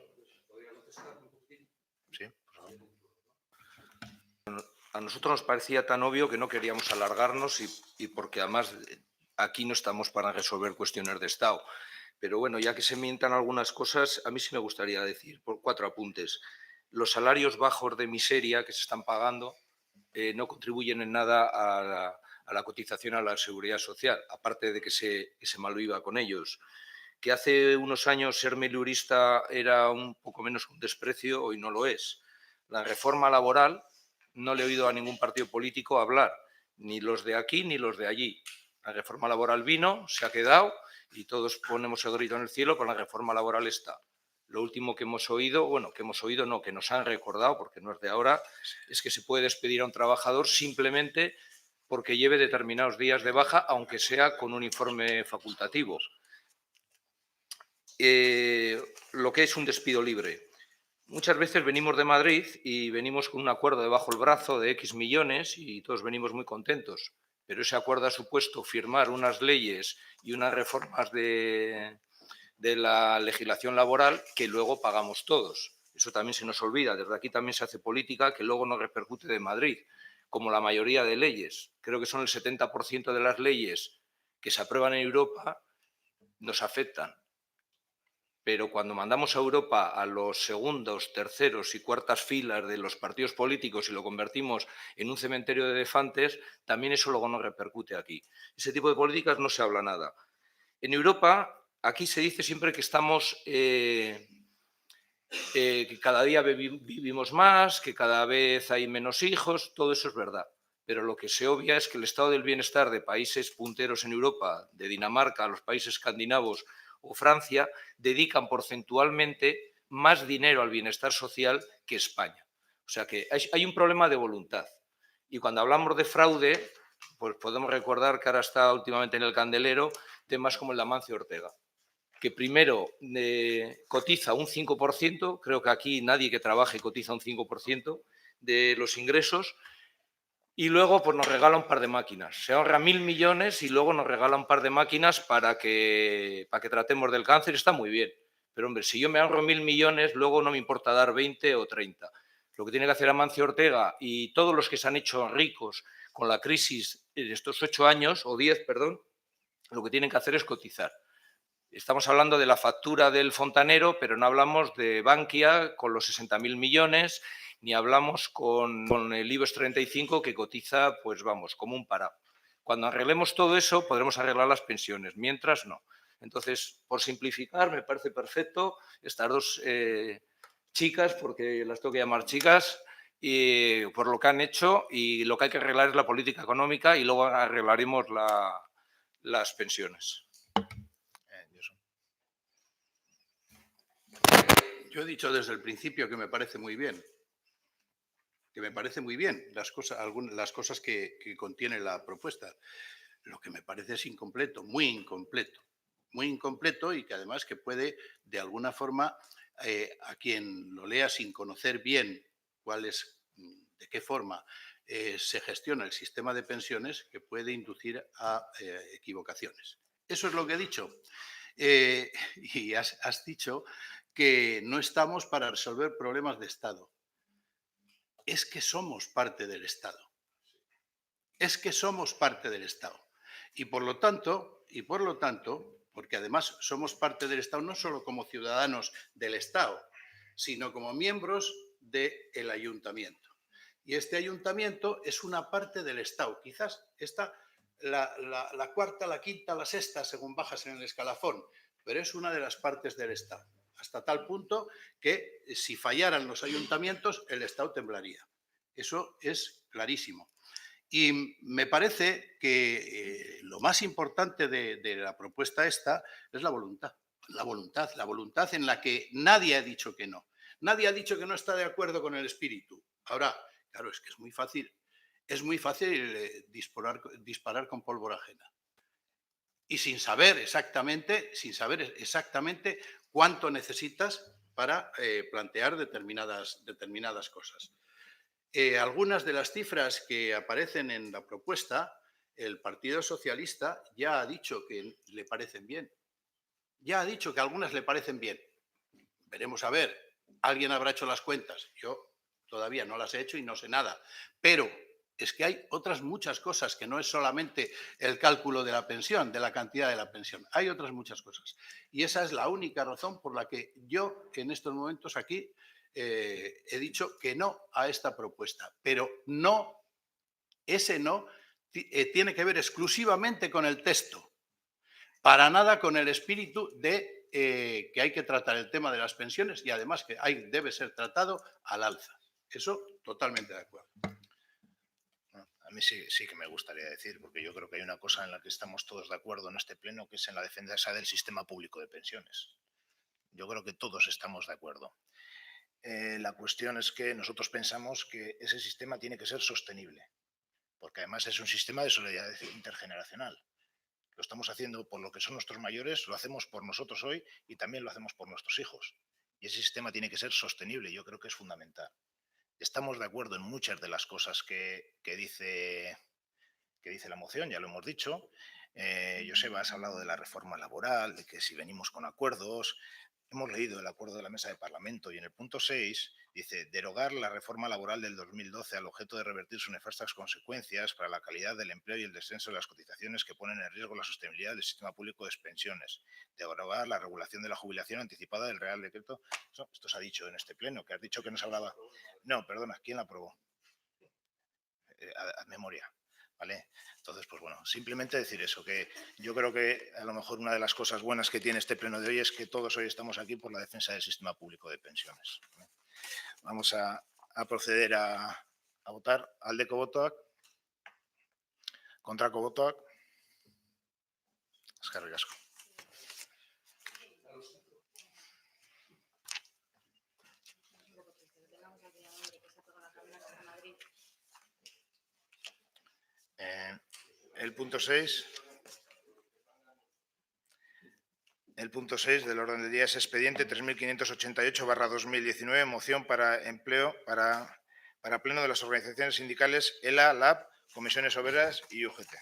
Sí, por favor. A nosotros nos parecía tan obvio que no queríamos alargarnos y porque además aquí no estamos para resolver cuestiones de Estado. Pero bueno, ya que se mientan algunas cosas, a mí sí me gustaría decir, por 4 apuntes. Los salarios bajos de miseria que se están pagando no contribuyen en nada a la cotización a la seguridad social, aparte de que se malviva con ellos. Que hace unos años ser milurista era un poco menos un desprecio, hoy no lo es. La reforma laboral no le he oído a ningún partido político hablar, ni los de aquí ni los de allí. La reforma laboral vino, se ha quedado y todos ponemos el grito en el cielo, pero la reforma laboral está. Lo último que hemos oído, que nos han recordado, porque no es de ahora, es que se puede despedir a un trabajador simplemente porque lleve determinados días de baja, aunque sea con un informe facultativo. Lo que es un despido libre. Muchas veces venimos de Madrid y venimos con un acuerdo debajo del brazo de X millones y todos venimos muy contentos, pero ese acuerdo ha supuesto firmar unas leyes y unas reformas de la legislación laboral que luego pagamos todos. Eso también se nos olvida. Desde aquí también se hace política que luego no repercute de Madrid, como la mayoría de leyes. Creo que son el 70% de las leyes que se aprueban en Europa nos afectan. Pero cuando mandamos a Europa a los segundos, terceros y cuartas filas de los partidos políticos y lo convertimos en un cementerio de elefantes, también eso luego no repercute aquí. Ese tipo de políticas no se habla nada. En Europa, aquí se dice siempre que estamos, que cada día vivimos más, que cada vez hay menos hijos, todo eso es verdad. Pero lo que se obvia es que el estado del bienestar de países punteros en Europa, de Dinamarca, los países escandinavos o Francia, dedican porcentualmente más dinero al bienestar social que España. O sea que hay un problema de voluntad. Y cuando hablamos de fraude, pues podemos recordar que ahora está últimamente en el candelero temas como el de Amancio Ortega, que primero cotiza un 5%, creo que aquí nadie que trabaje cotiza un 5% de los ingresos, y luego pues nos regala un par de máquinas. Se ahorra 1.000 millones y luego nos regala un par de máquinas para que tratemos del cáncer. Está muy bien. Pero, hombre, si yo me ahorro 1.000 millones, luego no me importa dar 20 o 30. Lo que tiene que hacer Amancio Ortega y todos los que se han hecho ricos con la crisis de estos 8 años, o 10, perdón, lo que tienen que hacer es cotizar. Estamos hablando de la factura del fontanero, pero no hablamos de Bankia con los 60.000 millones, ni hablamos con el IBEX 35 que cotiza, pues vamos, como un parado. Cuando arreglemos todo eso, podremos arreglar las pensiones, mientras no. Entonces, por simplificar, me parece perfecto estas dos chicas, porque las tengo que llamar chicas, y por lo que han hecho, y lo que hay que arreglar es la política económica y luego arreglaremos las pensiones. Yo he dicho desde el principio que me parece muy bien. Las cosas que contiene la propuesta. Lo que me parece es incompleto, muy incompleto y que además que puede, de alguna forma, a quien lo lea sin conocer bien de qué forma se gestiona el sistema de pensiones, que puede inducir a equivocaciones. Eso es lo que he dicho. Y has dicho que no estamos para resolver problemas de Estado. Es que somos parte del Estado. Y por lo tanto, porque además somos parte del Estado no solo como ciudadanos del Estado, sino como miembros del ayuntamiento. Y este ayuntamiento es una parte del Estado. Quizás está la cuarta, la quinta, la sexta, según bajas en el escalafón, pero es una de las partes del Estado. Hasta tal punto que si fallaran los ayuntamientos, el Estado temblaría. Eso es clarísimo. Y me parece que lo más importante de la propuesta esta es la voluntad. La voluntad en la que nadie ha dicho que no. Nadie ha dicho que no está de acuerdo con el espíritu. Ahora, claro, es que es muy fácil. Es muy fácil disparar con pólvora ajena. Y sin saber exactamente cuánto necesitas para plantear determinadas cosas. Algunas de las cifras que aparecen en la propuesta, el Partido Socialista ya ha dicho que le parecen bien. Ya ha dicho que algunas le parecen bien. Veremos a ver. Alguien habrá hecho las cuentas. Yo todavía no las he hecho y no sé nada. Pero es que hay otras muchas cosas que no es solamente el cálculo de la pensión, de la cantidad de la pensión. Hay otras muchas cosas. Y esa es la única razón por la que yo en estos momentos aquí he dicho que no a esta propuesta. Pero ese no tiene que ver exclusivamente con el texto. Para nada con el espíritu de que hay que tratar el tema de las pensiones y además que debe ser tratado al alza. Eso totalmente de acuerdo. A mí sí que me gustaría decir, porque yo creo que hay una cosa en la que estamos todos de acuerdo en este pleno, que es en la defensa del sistema público de pensiones. Yo creo que todos estamos de acuerdo. La cuestión es que nosotros pensamos que ese sistema tiene que ser sostenible, porque además es un sistema de solidaridad intergeneracional. Lo estamos haciendo por lo que son nuestros mayores, lo hacemos por nosotros hoy y también lo hacemos por nuestros hijos. Y ese sistema tiene que ser sostenible, yo creo que es fundamental. Estamos de acuerdo en muchas de las cosas que dice la moción, ya lo hemos dicho. Joseba, has hablado de la reforma laboral, de que si venimos con acuerdos. Hemos leído el acuerdo de la Mesa de Parlamento y en el punto 6 dice derogar la reforma laboral del 2012 al objeto de revertir sus nefastas consecuencias para la calidad del empleo y el descenso de las cotizaciones que ponen en riesgo la sostenibilidad del sistema público de pensiones. Derogar la regulación de la jubilación anticipada del Real Decreto. Esto se ha dicho en este pleno, que has dicho que no se hablaba. No, perdona, ¿quién la aprobó? A memoria. ¿Vale? Entonces, pues bueno, simplemente decir eso, que yo creo que a lo mejor una de las cosas buenas que tiene este pleno de hoy es que todos hoy estamos aquí por la defensa del sistema público de pensiones. Vamos a proceder a votar. Aldeko botoak, kontrako botoak. Eskerrik asko. El punto 6. El punto 6 del orden del día es expediente 3588/2019, moción para empleo para pleno de las organizaciones sindicales ELA, LAB, Comisiones Obreras y UGT.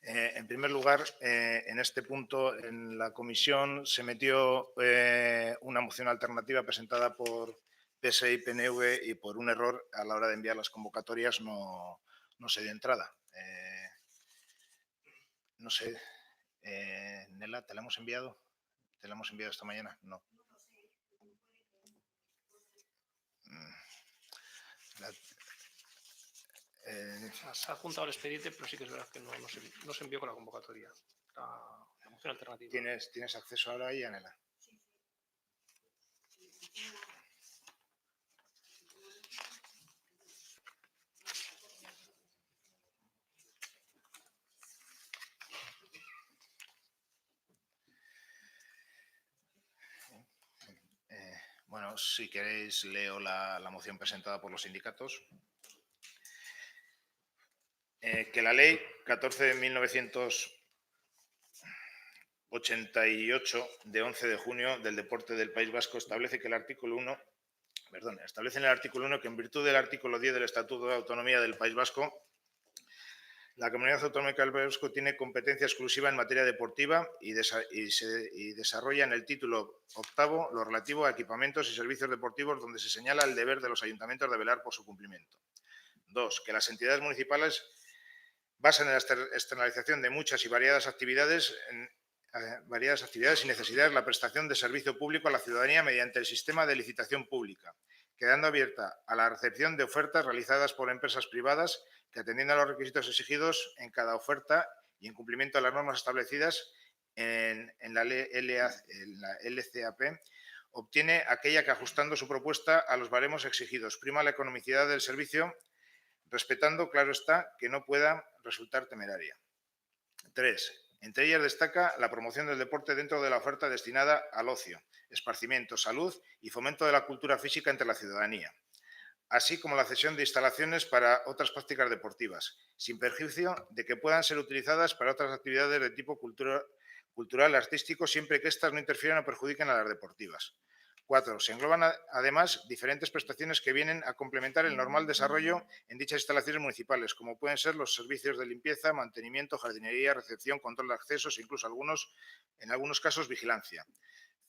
En primer lugar, en este punto, en la comisión se metió una moción alternativa presentada por PSE y PNV y por un error a la hora de enviar las convocatorias no se dio entrada. No sé, Nela, ¿te la hemos enviado? ¿Te la hemos enviado esta mañana? No. Se ha juntado el expediente, pero sí que es verdad que no se envió con la convocatoria, la moción alternativa. ¿Tienes acceso ahora ahí, Anela? Bueno, si queréis leo la moción presentada por los sindicatos. Que la ley 14 de 1988 de 11 de junio del deporte del País Vasco establece que el artículo 1, establece en el artículo 1 que en virtud del artículo 10 del Estatuto de Autonomía del País Vasco, la Comunidad Autonómica del País Vasco tiene competencia exclusiva en materia deportiva y desarrolla en el título octavo lo relativo a equipamientos y servicios deportivos, donde se señala el deber de los ayuntamientos de velar por su cumplimiento. 2. Que las entidades municipales basan en la externalización de muchas y variadas actividades y necesidades la prestación de servicio público a la ciudadanía mediante el sistema de licitación pública, quedando abierta a la recepción de ofertas realizadas por empresas privadas que, atendiendo a los requisitos exigidos en cada oferta y en cumplimiento de las normas establecidas en la LCAP, obtiene aquella que, ajustando su propuesta a los baremos exigidos, prima la economicidad del servicio, respetando, claro está, que no pueda resultar temeraria. 3. Entre ellas destaca la promoción del deporte dentro de la oferta destinada al ocio, esparcimiento, salud y fomento de la cultura física entre la ciudadanía, así como la cesión de instalaciones para otras prácticas deportivas, sin perjuicio de que puedan ser utilizadas para otras actividades de tipo cultural, artístico, siempre que éstas no interfieran o perjudiquen a las deportivas. 4. Se engloban además diferentes prestaciones que vienen a complementar el normal desarrollo en dichas instalaciones municipales, como pueden ser los servicios de limpieza, mantenimiento, jardinería, recepción, control de accesos e incluso en algunos casos vigilancia.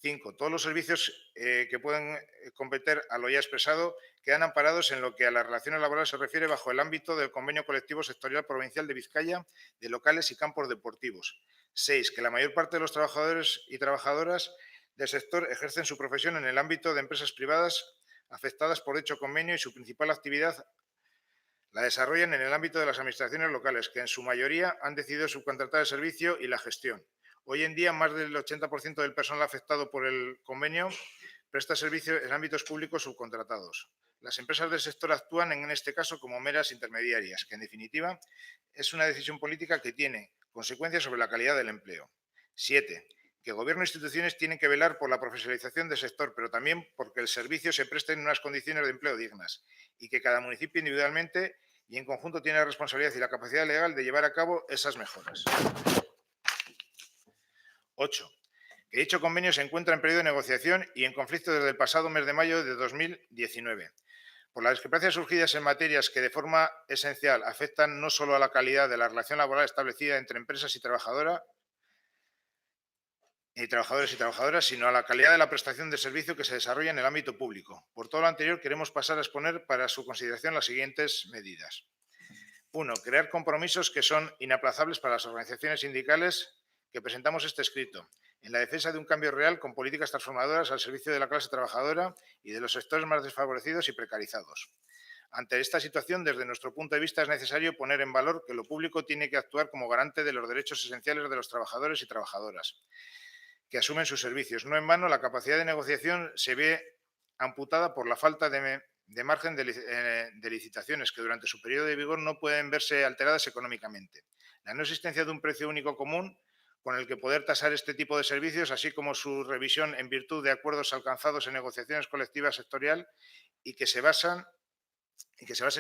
5. Todos los servicios que pueden competir a lo ya expresado quedan amparados en lo que a las relaciones laborales se refiere bajo el ámbito del Convenio Colectivo Sectorial Provincial de Vizcaya de locales y campos deportivos. 6. Que la mayor parte de los trabajadores y trabajadoras del sector ejercen su profesión en el ámbito de empresas privadas afectadas por dicho convenio y su principal actividad la desarrollan en el ámbito de las administraciones locales, que en su mayoría han decidido subcontratar el servicio y la gestión. Hoy en día, más del 80% del personal afectado por el convenio presta servicio en ámbitos públicos subcontratados. Las empresas del sector actúan en este caso como meras intermediarias, que en definitiva es una decisión política que tiene consecuencias sobre la calidad del empleo. 7. Que Gobierno e instituciones tienen que velar por la profesionalización del sector, pero también porque el servicio se preste en unas condiciones de empleo dignas y que cada municipio individualmente y en conjunto tiene la responsabilidad y la capacidad legal de llevar a cabo esas mejoras. 8. Que dicho convenio se encuentra en periodo de negociación y en conflicto desde el pasado mes de mayo de 2019. Por las discrepancias surgidas en materias que de forma esencial afectan no solo a la calidad de la relación laboral establecida entre empresas y trabajadores y trabajadoras, sino a la calidad de la prestación de servicio que se desarrolla en el ámbito público. Por todo lo anterior, queremos pasar a exponer para su consideración las siguientes medidas. 1. Crear compromisos que son inaplazables para las organizaciones sindicales que presentamos este escrito, en la defensa de un cambio real con políticas transformadoras al servicio de la clase trabajadora y de los sectores más desfavorecidos y precarizados. Ante esta situación, desde nuestro punto de vista, es necesario poner en valor que lo público tiene que actuar como garante de los derechos esenciales de los trabajadores y trabajadoras que asumen sus servicios. No en vano, la capacidad de negociación se ve amputada por la falta de margen de licitaciones que durante su periodo de vigor no pueden verse alteradas económicamente. La no existencia de un precio único común con el que poder tasar este tipo de servicios, así como su revisión en virtud de acuerdos alcanzados en negociaciones colectivas sectorial y que se basen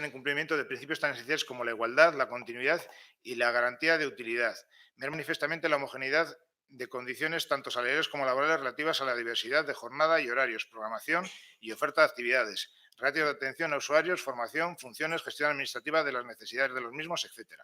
en cumplimiento de principios tan esenciales como la igualdad, la continuidad y la garantía de utilidad. Ver manifiestamente la homogeneidad de condiciones tanto salariales como laborales relativas a la diversidad de jornada y horarios, programación y oferta de actividades, ratios de atención a usuarios, formación, funciones, gestión administrativa de las necesidades de los mismos, etc.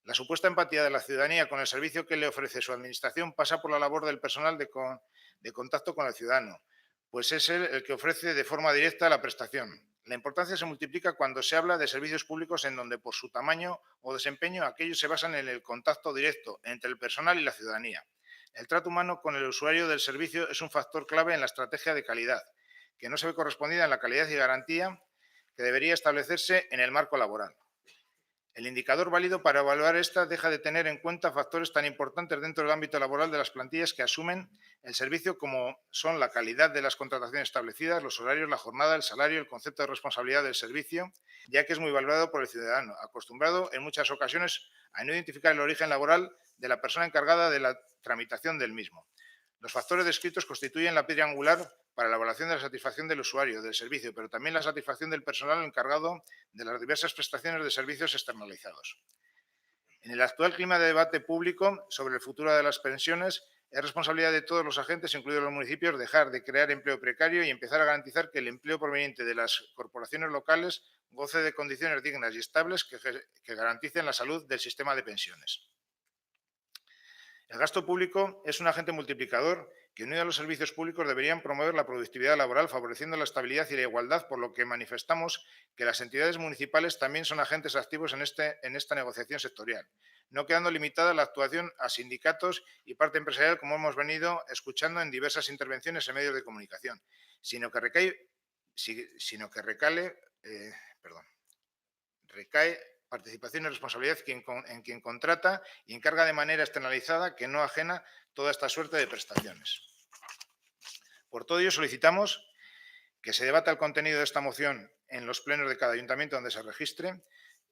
La supuesta empatía de la ciudadanía con el servicio que le ofrece su administración pasa por la labor del personal de contacto con el ciudadano, pues es él el que ofrece de forma directa la prestación. La importancia se multiplica cuando se habla de servicios públicos en donde, por su tamaño o desempeño, aquellos se basan en el contacto directo entre el personal y la ciudadanía. El trato humano con el usuario del servicio es un factor clave en la estrategia de calidad, que no se ve correspondida en la calidad y garantía que debería establecerse en el marco laboral. El indicador válido para evaluar esta deja de tener en cuenta factores tan importantes dentro del ámbito laboral de las plantillas que asumen el servicio como son la calidad de las contrataciones establecidas, los horarios, la jornada, el salario, el concepto de responsabilidad del servicio, ya que es muy valorado por el ciudadano, acostumbrado en muchas ocasiones a no identificar el origen laboral de la persona encargada de la tramitación del mismo. Los factores descritos constituyen la piedra angular para la evaluación de la satisfacción del usuario del servicio, pero también la satisfacción del personal encargado de las diversas prestaciones de servicios externalizados. En el actual clima de debate público sobre el futuro de las pensiones, es responsabilidad de todos los agentes, incluidos los municipios, dejar de crear empleo precario y empezar a garantizar que el empleo proveniente de las corporaciones locales goce de condiciones dignas y estables que garanticen la salud del sistema de pensiones. El gasto público es un agente multiplicador que, unido a los servicios públicos, deberían promover la productividad laboral, favoreciendo la estabilidad y la igualdad, por lo que manifestamos que las entidades municipales también son agentes activos en esta negociación sectorial, no quedando limitada la actuación a sindicatos y parte empresarial, como hemos venido escuchando en diversas intervenciones en medios de comunicación, sino que recae participación y responsabilidad en quien contrata y encarga de manera externalizada, que no ajena, toda esta suerte de prestaciones. Por todo ello, solicitamos que se debata el contenido de esta moción en los plenos de cada ayuntamiento donde se registre,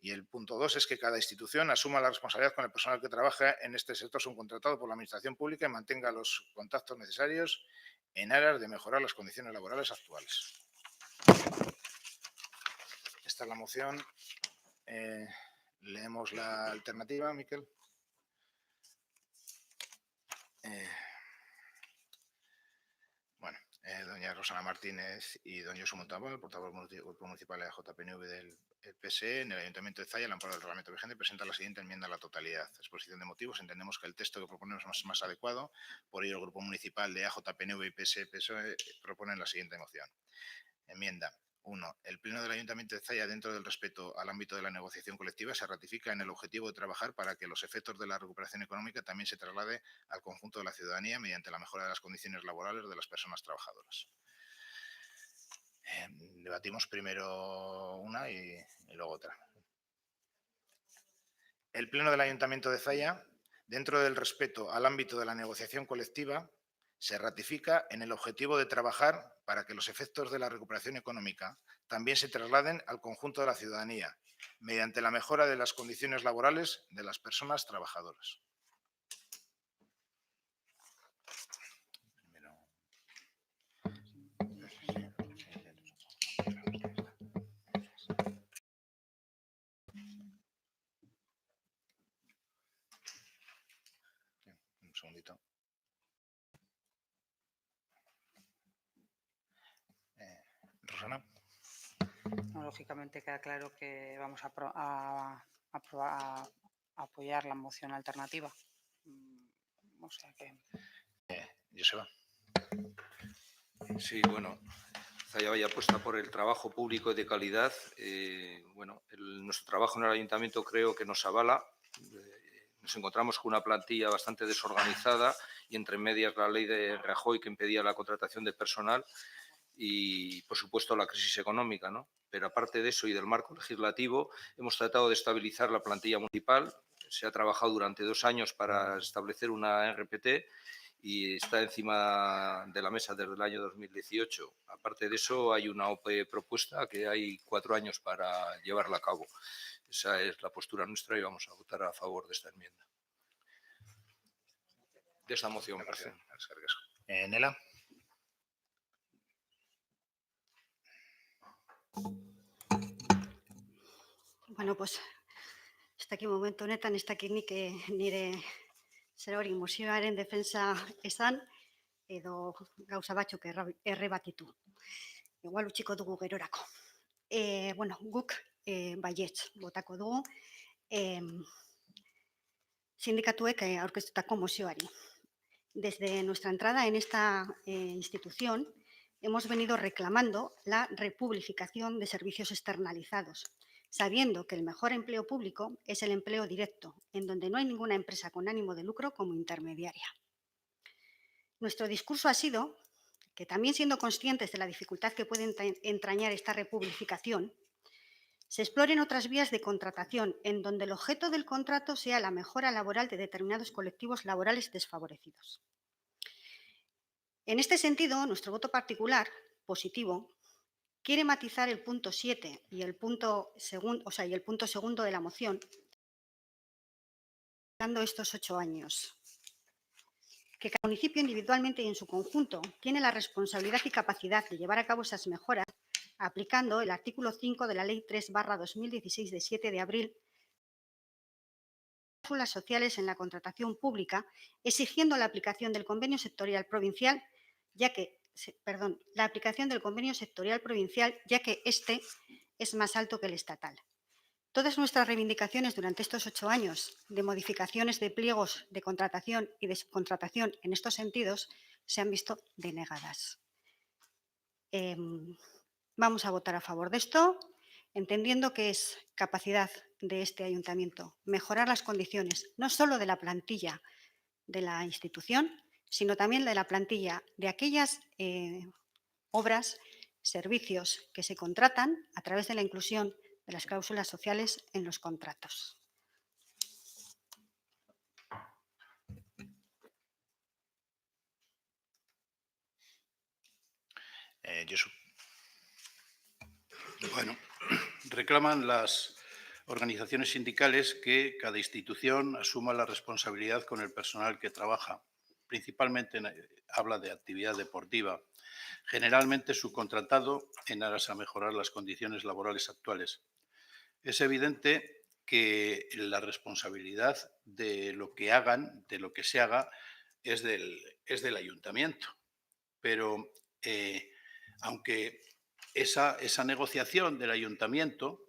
y el punto 2 es que cada institución asuma la responsabilidad con el personal que trabaja en este sector subcontratado por la Administración Pública y mantenga los contactos necesarios en aras de mejorar las condiciones laborales actuales. Esta es la moción. Leemos la alternativa, Miquel. Doña Rosana Martínez y don Josu Montalbán, portavoz del Grupo Municipal de la JPNV del PSE, en el Ayuntamiento de Zalla, al amparo del reglamento vigente, presenta la siguiente enmienda a la totalidad. Exposición de motivos. Entendemos que el texto que proponemos es más adecuado. Por ello, el Grupo Municipal de AJPNV y PSE proponen la siguiente moción. Enmienda. 1. El Pleno del Ayuntamiento de Zalla, dentro del respeto al ámbito de la negociación colectiva, se ratifica en el objetivo de trabajar para que los efectos de la recuperación económica también se traslade al conjunto de la ciudadanía mediante la mejora de las condiciones laborales de las personas trabajadoras. Debatimos primero una y luego otra. El Pleno del Ayuntamiento de Zalla, dentro del respeto al ámbito de la negociación colectiva, Se ratifica en el objetivo de trabajar para que los efectos de la recuperación económica también se trasladen al conjunto de la ciudadanía, mediante la mejora de las condiciones laborales de las personas trabajadoras. Un segundito. Rosana. No, lógicamente queda claro que vamos a apoyar la moción alternativa. O sea que... Joseba. Sí, bueno, Zayabaya apuesta por el trabajo público y de calidad. Nuestro trabajo en el ayuntamiento creo que nos avala. Nos encontramos con una plantilla bastante desorganizada y entre medias la ley de Rajoy que impedía la contratación de personal y, por supuesto, la crisis económica, ¿no? Pero aparte de eso y del marco legislativo, hemos tratado de estabilizar la plantilla municipal. Se ha trabajado durante 2 años para establecer una RPT y está encima de la mesa desde el año 2018. Aparte de eso, hay una OPE propuesta que hay 4 años para llevarla a cabo. Esa es la postura nuestra y vamos a votar a favor de esta enmienda. De esta moción, perdón. Nela. Bueno, pues ez dakit momentu honetan, ez dakit nik nire zer hori mozioaren defensa esan edo gauza batzuk errebatitu. Igual utziko dugu gerorako. Guk baietz botako dugu sindikatuek aurkeztutako mozioari. Desde nuestra entrada en esta institución hemos venido reclamando la republificación de servicios externalizados, sabiendo que el mejor empleo público es el empleo directo, en donde no hay ninguna empresa con ánimo de lucro como intermediaria. Nuestro discurso ha sido que también siendo conscientes de la dificultad que puede entrañar esta republificación, se exploren otras vías de contratación en donde el objeto del contrato sea la mejora laboral de determinados colectivos laborales desfavorecidos. En este sentido, nuestro voto particular, positivo, quiere matizar el punto 7 y el punto segundo de la moción, dando estos 8 años. Que cada municipio individualmente y en su conjunto tiene la responsabilidad y capacidad de llevar a cabo esas mejoras aplicando el artículo 5 de la Ley 3/2016 de 7 de abril cláusulas sociales en la contratación pública, exigiendo la aplicación del convenio sectorial provincial, ya que este es más alto que el estatal. Todas nuestras reivindicaciones durante estos 8 años de modificaciones de pliegos de contratación y de subcontratación en estos sentidos se han visto denegadas. Vamos a votar a favor de esto, entendiendo que es capacidad de este ayuntamiento mejorar las condiciones no solo de la plantilla de la institución, sino también de la plantilla de aquellas obras, servicios que se contratan a través de la inclusión de las cláusulas sociales en los contratos. Josu. Bueno, reclaman las organizaciones sindicales que cada institución asuma la responsabilidad con el personal que trabaja. Principalmente habla de actividad deportiva, generalmente subcontratado en aras a mejorar las condiciones laborales actuales. Es evidente que la responsabilidad de lo que hagan, de lo que se haga, es del ayuntamiento. Pero aunque esa negociación del ayuntamiento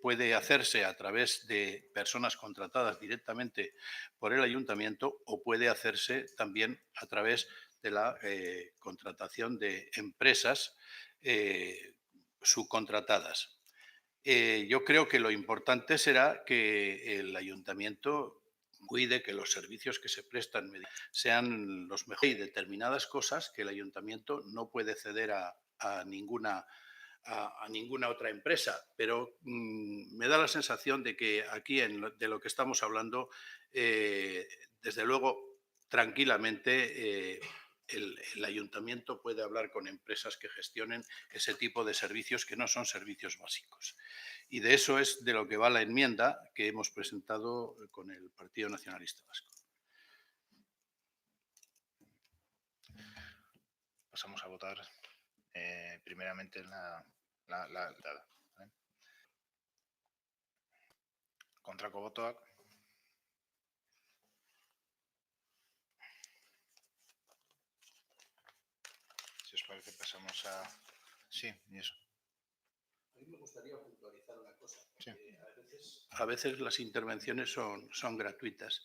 puede hacerse a través de personas contratadas directamente por el ayuntamiento o puede hacerse también a través de la contratación de empresas subcontratadas. Yo creo que lo importante será que el ayuntamiento cuide que los servicios que se prestan sean los mejores y determinadas cosas que el ayuntamiento no puede ceder a ninguna otra empresa, pero me da la sensación de que aquí de lo que estamos hablando, desde luego, tranquilamente el ayuntamiento puede hablar con empresas que gestionen ese tipo de servicios que no son servicios básicos. Y de eso es de lo que va la enmienda que hemos presentado con el Partido Nacionalista Vasco. Pasamos a votar primeramente la dada. ¿Vale? Kontrako botoak. Si os parece, pasamos a... Sí, y eso. A mí me gustaría puntualizar una cosa. Sí. A veces las intervenciones son gratuitas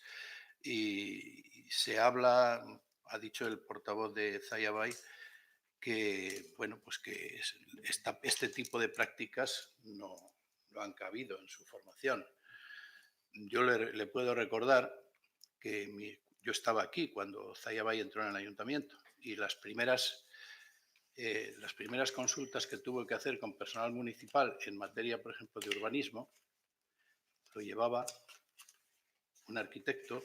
y se habla, ha dicho el portavoz de Zayabay, que, bueno, pues que este tipo de prácticas no han cabido en su formación. Yo le puedo recordar que yo estaba aquí cuando Zayabay entró en el ayuntamiento y las primeras consultas que tuvo que hacer con personal municipal en materia, por ejemplo, de urbanismo, lo llevaba un arquitecto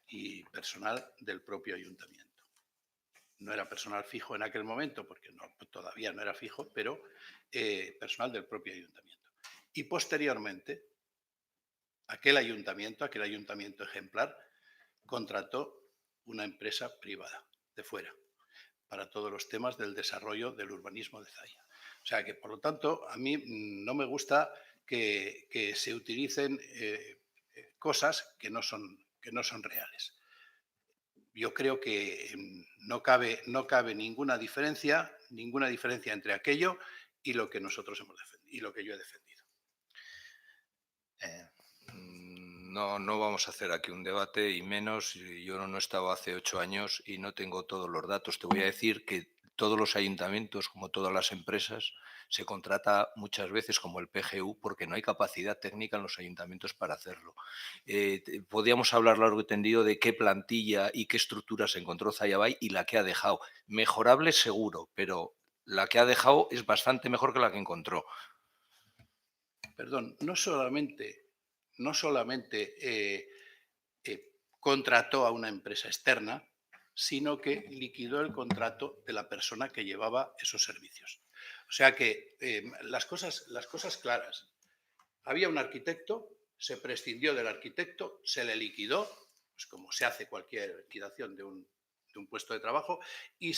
y personal del propio ayuntamiento. No era personal fijo en aquel momento, porque todavía no era fijo, pero personal del propio ayuntamiento. Y posteriormente, aquel ayuntamiento ejemplar, contrató una empresa privada de fuera para todos los temas del desarrollo del urbanismo de Zaya. O sea que, por lo tanto, a mí no me gusta que se utilicen cosas que no son reales. Yo creo que no cabe ninguna diferencia entre aquello y lo que nosotros hemos defendido y lo que yo he defendido. No vamos a hacer aquí un debate y menos. Yo no he estado hace 8 años y no tengo todos los datos. Te voy a decir que todos los ayuntamientos, como todas las empresas, se contrata muchas veces como el PGU porque no hay capacidad técnica en los ayuntamientos para hacerlo. Podríamos hablar largo y tendido de qué plantilla y qué estructuras encontró Zayabay y la que ha dejado. Mejorable seguro, pero la que ha dejado es bastante mejor que la que encontró. Perdón, no solamente contrató a una empresa externa, sino que liquidó el contrato de la persona que llevaba esos servicios. O sea que las cosas claras. Había un arquitecto, se prescindió del arquitecto, se le liquidó, pues como se hace cualquier liquidación de un puesto de trabajo, y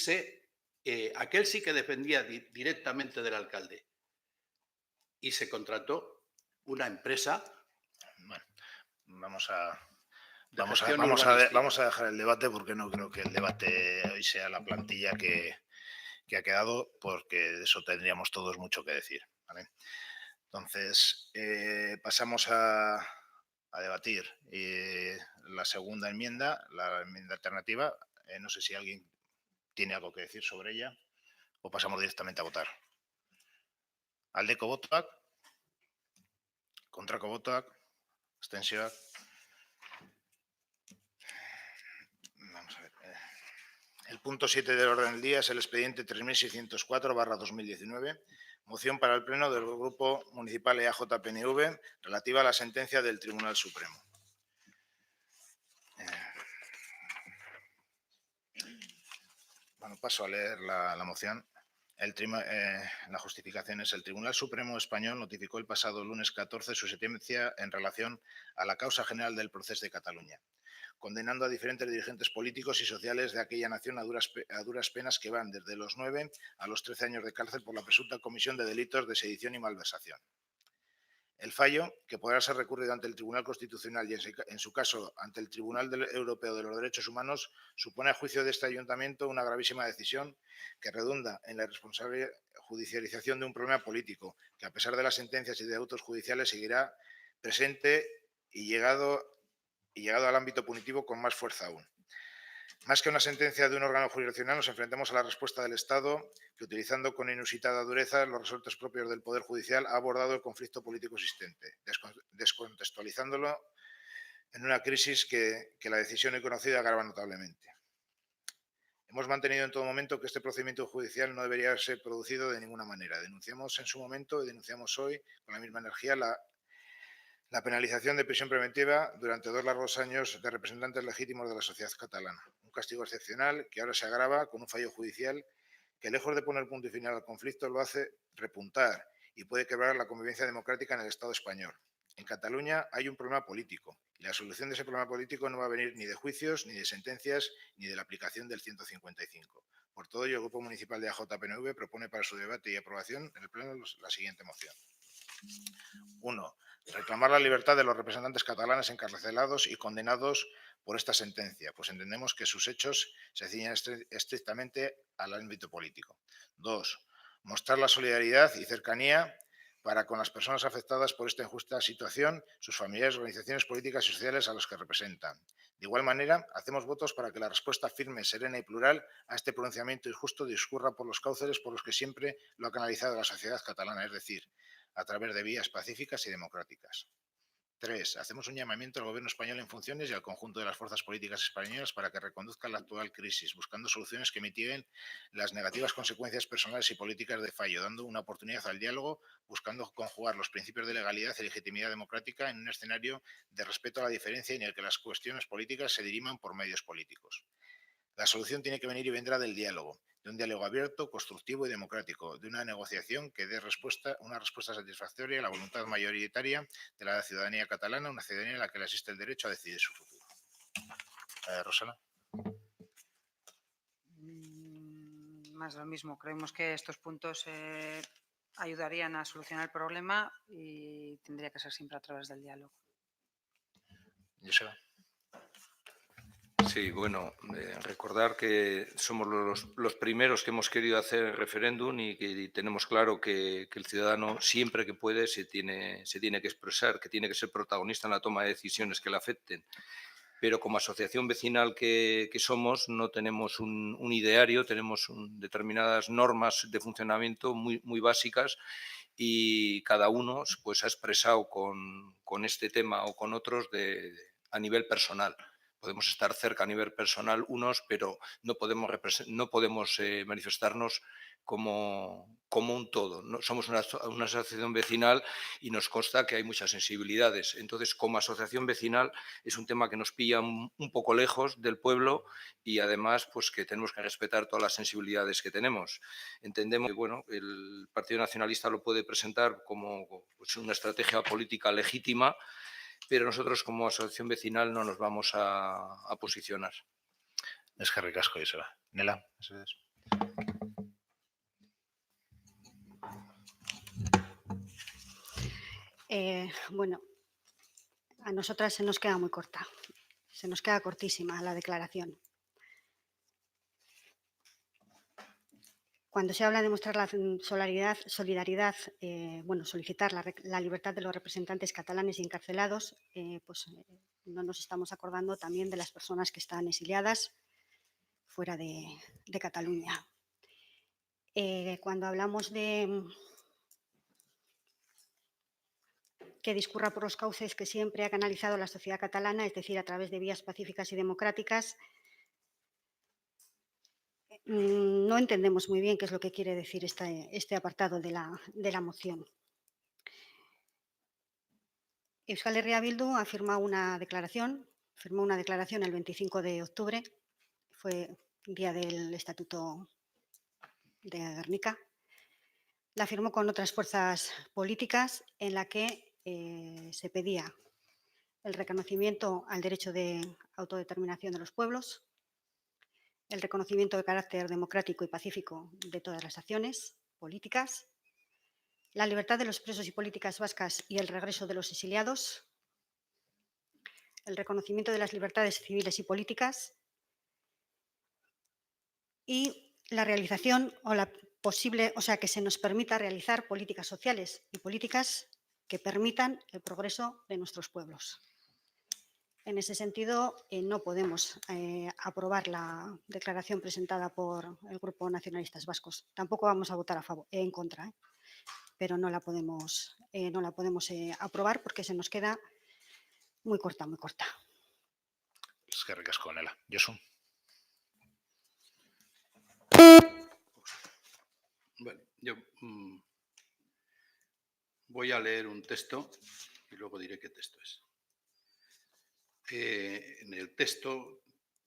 aquel sí que dependía directamente del alcalde. Y se contrató una empresa. Bueno, vamos a dejar el debate porque no creo que el debate hoy sea la plantilla que ha quedado, porque de eso tendríamos todos mucho que decir. ¿Vale? Entonces, pasamos a debatir la segunda enmienda, la enmienda alternativa. No sé si alguien tiene algo que decir sobre ella o pasamos directamente a votar. Aldeko botoak, kontrako botoak, abstentzioak. Vamos a ver. El punto 7 del orden del día es el expediente 3604/2019, moción para el Pleno del Grupo Municipal EAJ-PNV relativa a la sentencia del Tribunal Supremo. Bueno, paso a leer la moción. La justificación es: el Tribunal Supremo Español notificó el pasado lunes 14 su sentencia en relación a la causa general del Procés de Cataluña, condenando a diferentes dirigentes políticos y sociales de aquella nación a duras penas que van desde los 9 a los 13 años de cárcel por la presunta comisión de delitos de sedición y malversación. El fallo, que podrá ser recurrido ante el Tribunal Constitucional y, en su caso, ante el Tribunal Europeo de los Derechos Humanos, supone, a juicio de este ayuntamiento, una gravísima decisión que redunda en la irresponsable judicialización de un problema político que, a pesar de las sentencias y de autos judiciales, seguirá presente y llegado al ámbito punitivo con más fuerza aún. Más que una sentencia de un órgano jurisdiccional, nos enfrentamos a la respuesta del Estado que, utilizando con inusitada dureza los resortes propios del Poder Judicial, ha abordado el conflicto político existente, descontextualizándolo en una crisis que la decisión hoy conocida agrava notablemente. Hemos mantenido en todo momento que este procedimiento judicial no debería ser producido de ninguna manera. Denunciamos en su momento y denunciamos hoy con la misma energía la penalización de prisión preventiva durante 2 largos años de representantes legítimos de la sociedad catalana. Un castigo excepcional que ahora se agrava con un fallo judicial que, lejos de poner punto y final al conflicto, lo hace repuntar y puede quebrar la convivencia democrática en el Estado español. En Cataluña hay un problema político y la solución de ese problema político no va a venir ni de juicios, ni de sentencias, ni de la aplicación del 155. Por todo ello, el Grupo Municipal de AJPNV propone para su debate y aprobación en el Pleno la siguiente moción. 1. Reclamar la libertad de los representantes catalanes encarcelados y condenados por esta sentencia, pues entendemos que sus hechos se ciñen estrictamente al ámbito político. 2. Mostrar la solidaridad y cercanía para con las personas afectadas por esta injusta situación, sus familiares, organizaciones políticas y sociales a los que representan. De igual manera, hacemos votos para que la respuesta firme, serena y plural a este pronunciamiento injusto discurra por los cauces por los que siempre lo ha canalizado la sociedad catalana, es decir, a través de vías pacíficas y democráticas. 3. Hacemos un llamamiento al Gobierno español en funciones y al conjunto de las fuerzas políticas españolas para que reconduzcan la actual crisis, buscando soluciones que mitiguen las negativas consecuencias personales y políticas de fallo, dando una oportunidad al diálogo, buscando conjugar los principios de legalidad y legitimidad democrática en un escenario de respeto a la diferencia y en el que las cuestiones políticas se diriman por medios políticos. La solución tiene que venir y vendrá del diálogo, de un diálogo abierto, constructivo y democrático, de una negociación que dé una respuesta satisfactoria a la voluntad mayoritaria de la ciudadanía catalana, una ciudadanía en la que le asiste el derecho a decidir su futuro. Rosana. Más de lo mismo. Creemos que estos puntos ayudarían a solucionar el problema y tendría que ser siempre a través del diálogo. Joseba. Sí, bueno, recordar que somos los primeros que hemos querido hacer el referéndum y que tenemos claro que el ciudadano siempre que puede se tiene que expresar, que tiene que ser protagonista en la toma de decisiones que le afecten. Pero como asociación vecinal que somos, no tenemos un ideario, tenemos determinadas normas de funcionamiento muy básicas y cada uno pues, ha expresado con este tema o con otros a nivel personal. Podemos estar cerca a nivel personal unos, pero no podemos manifestarnos como un todo. ¿No? Somos una asociación vecinal y nos consta que hay muchas sensibilidades. Entonces, como asociación vecinal, es un tema que nos pilla un poco lejos del pueblo y además pues, que tenemos que respetar todas las sensibilidades que tenemos. Entendemos que bueno, el Partido Nacionalista lo puede presentar como pues, una estrategia política legítima, pero nosotros como asociación vecinal no nos vamos a posicionar. Es que ricasco, Joseba. Nela. Eso es. Bueno, a nosotras se nos queda muy corta, se nos queda cortísima la declaración. Cuando se habla de mostrar la solidaridad, bueno, solicitar la libertad de los representantes catalanes y encarcelados, no nos estamos acordando también de las personas que están exiliadas fuera de Cataluña. Cuando hablamos de que discurra por los cauces que siempre ha canalizado la sociedad catalana, es decir, a través de vías pacíficas y democráticas, no entendemos muy bien qué es lo que quiere decir este apartado de la moción. Euskal Herria Bildu ha firmó una declaración el 25 de octubre, fue día del Estatuto de Gernika. La firmó con otras fuerzas políticas en la que se pedía el reconocimiento al derecho de autodeterminación de los pueblos, el reconocimiento de carácter democrático y pacífico de todas las acciones políticas, la libertad de los presos y políticas vascas y el regreso de los exiliados, el reconocimiento de las libertades civiles y políticas y la realización que se nos permita realizar políticas sociales y políticas que permitan el progreso de nuestros pueblos. En ese sentido, no podemos aprobar la declaración presentada por el Grupo Nacionalistas Vascos. Tampoco vamos a votar en contra, pero no la podemos aprobar porque se nos queda muy corta, muy corta. Es que ricasco, Nela. Josu. Bueno, yo voy a leer un texto y luego diré qué texto es. En el texto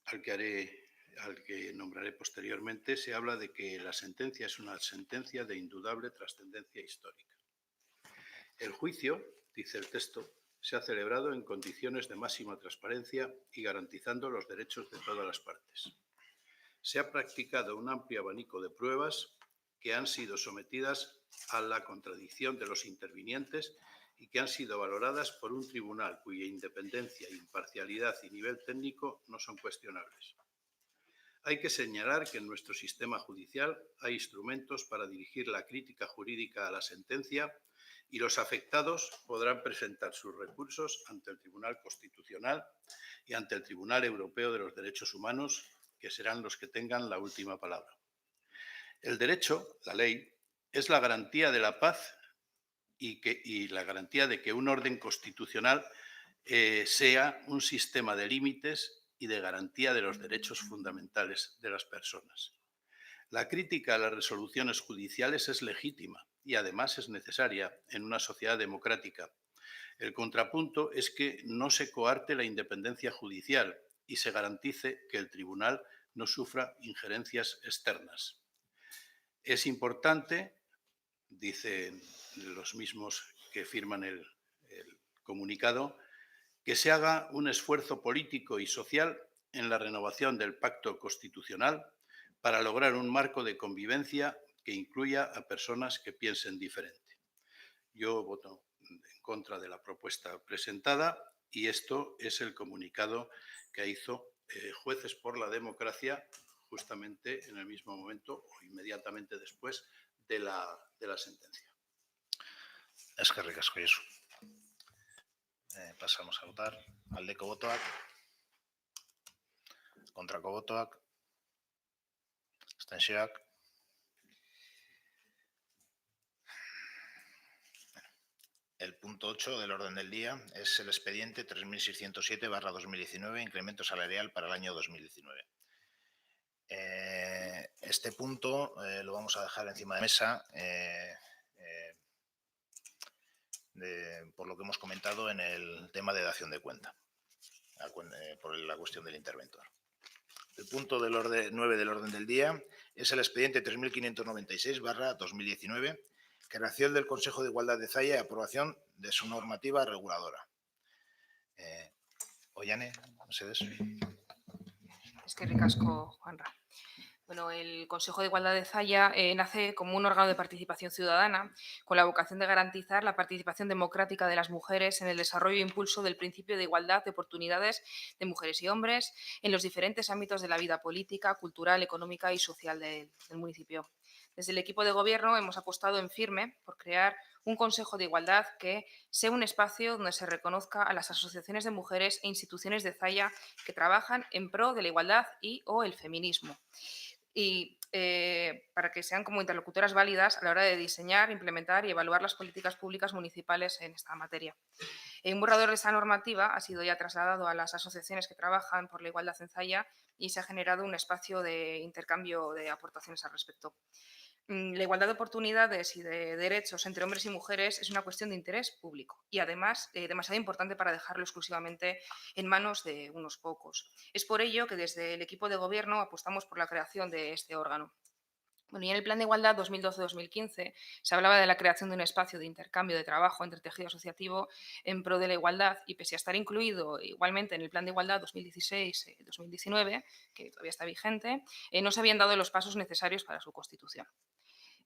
al que haré al que nombraré posteriormente, se habla de que la sentencia es una sentencia de indudable trascendencia histórica. El juicio, dice el texto, se ha celebrado en condiciones de máxima transparencia y garantizando los derechos de todas las partes. Se ha practicado un amplio abanico de pruebas que han sido sometidas a la contradicción de los intervinientes y que han sido valoradas por un tribunal cuya independencia, imparcialidad y nivel técnico no son cuestionables. Hay que señalar que en nuestro sistema judicial hay instrumentos para dirigir la crítica jurídica a la sentencia y los afectados podrán presentar sus recursos ante el Tribunal Constitucional y ante el Tribunal Europeo de los Derechos Humanos, que serán los que tengan la última palabra. El derecho, la ley, es la garantía de la paz y la garantía de que un orden constitucional sea un sistema de límites y de garantía de los derechos fundamentales de las personas. La crítica a las resoluciones judiciales es legítima y además es necesaria en una sociedad democrática. El contrapunto es que no se coarte la independencia judicial y se garantice que el tribunal no sufra injerencias externas. Es importante, dicen los mismos que firman el comunicado, que se haga un esfuerzo político y social en la renovación del pacto constitucional para lograr un marco de convivencia que incluya a personas que piensen diferente. Yo voto en contra de la propuesta presentada y esto es el comunicado que hizo Jueces por la Democracia justamente en el mismo momento o inmediatamente después de la sentencia. Eskerrik asko, Josu. Pasamos a votar. Aldeko botoak. Kontrako botoak. Abstentzioak. El punto 8 del orden del día es el expediente 3607/2019, incremento salarial para el año 2019. Este punto lo vamos a dejar encima de mesa por lo que hemos comentado en el tema de dación de cuenta, por la cuestión del interventor. El punto del orden 9 del orden del día es el expediente 3596/2019, creación del Consejo de Igualdad de Zalla y aprobación de su normativa reguladora. Ollane, mesedez. Eskerrik asko, Juanra. Bueno, el Consejo de Igualdad de Zalla nace como un órgano de participación ciudadana con la vocación de garantizar la participación democrática de las mujeres en el desarrollo e impulso del principio de igualdad de oportunidades de mujeres y hombres en los diferentes ámbitos de la vida política, cultural, económica y social del municipio. Desde el equipo de gobierno hemos apostado en firme por crear un Consejo de Igualdad que sea un espacio donde se reconozca a las asociaciones de mujeres e instituciones de Zalla que trabajan en pro de la igualdad y/o el feminismo. Y para que sean como interlocutoras válidas a la hora de diseñar, implementar y evaluar las políticas públicas municipales en esta materia. Un borrador de esa normativa ha sido ya trasladado a las asociaciones que trabajan por la igualdad en Zalla y se ha generado un espacio de intercambio de aportaciones al respecto. La igualdad de oportunidades y de derechos entre hombres y mujeres es una cuestión de interés público y además demasiado importante para dejarlo exclusivamente en manos de unos pocos. Es por ello que desde el equipo de gobierno apostamos por la creación de este órgano. Bueno, y en el Plan de Igualdad 2012-2015 se hablaba de la creación de un espacio de intercambio de trabajo entre tejido asociativo en pro de la igualdad y pese a estar incluido igualmente en el Plan de Igualdad 2016-2019, que todavía está vigente, no se habían dado los pasos necesarios para su constitución.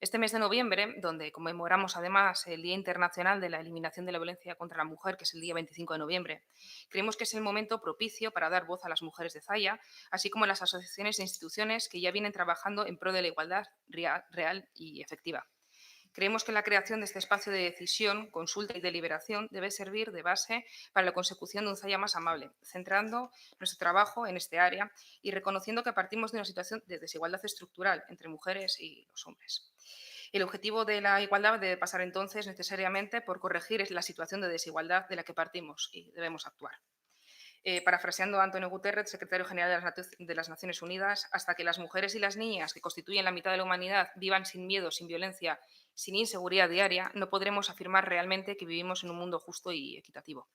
Este mes de noviembre, donde conmemoramos además el Día Internacional de la Eliminación de la Violencia contra la Mujer, que es el día 25 de noviembre, creemos que es el momento propicio para dar voz a las mujeres de Zalla, así como a las asociaciones e instituciones que ya vienen trabajando en pro de la igualdad real y efectiva. Creemos que la creación de este espacio de decisión, consulta y deliberación debe servir de base para la consecución de un Zalla más amable, centrando nuestro trabajo en este área y reconociendo que partimos de una situación de desigualdad estructural entre mujeres y los hombres. El objetivo de la igualdad debe pasar entonces necesariamente por corregir la situación de desigualdad de la que partimos y debemos actuar. Parafraseando a Antonio Guterres, secretario general de las Naciones Unidas, hasta que las mujeres y las niñas que constituyen la mitad de la humanidad vivan sin miedo, sin violencia Sin inseguridad diaria no podremos afirmar realmente que vivimos en un mundo justo y equitativo.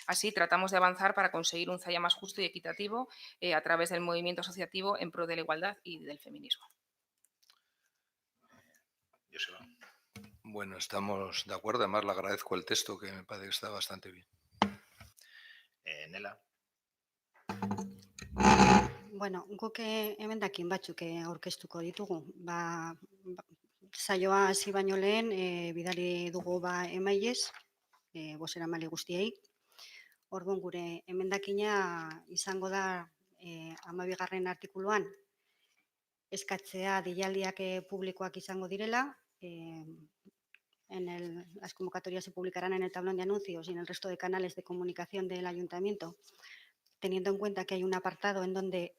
Así, tratamos de avanzar para conseguir un Zaya más justo y equitativo a través del movimiento asociativo en pro de la igualdad y del feminismo. Joseba. Bueno, estamos de acuerdo. Además, le agradezco el texto, que me parece que está bastante bien. Nela. Bueno, guk emendakin batzuk aurkeztuko ditugu. Saioa hasi baino lehen bidali dugu emailez, bozeramale guztiei. Orduan gure emendakina izango da 12. artikuluan eskatzea deialdiak publikoak izango direla, las convocatorias se publicarán en el tablón de anuncios y en el resto de canales de comunicación del ayuntamiento, teniendo en cuenta que hay un apartado en donde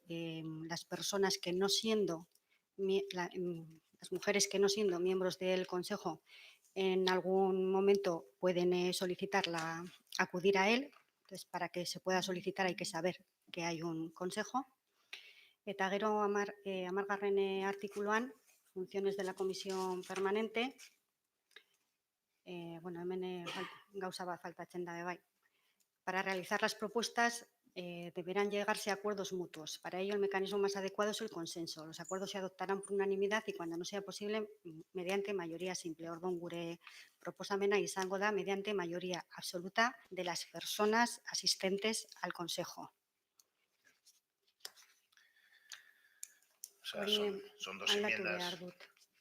las personas que no siendo, las mujeres que no siendo miembros del Consejo, en algún momento pueden acudir a él. Entonces, para que se pueda solicitar hay que saber que hay un consejo. Eta gero 10. Artikuluan, funciones de la comisión permanente, hemen gauza bat faltatzen da bai. Para realizar las propuestas deberán llegarse a acuerdos mutuos. Para ello, el mecanismo más adecuado es el consenso. Los acuerdos se adoptarán por unanimidad y, cuando no sea posible, mediante mayoría simple. Orduan, gure proposamena izango da mediante mayoría absoluta de las personas asistentes al Consejo. O sea, Hori son dos aldatu enmiendas. behar dut.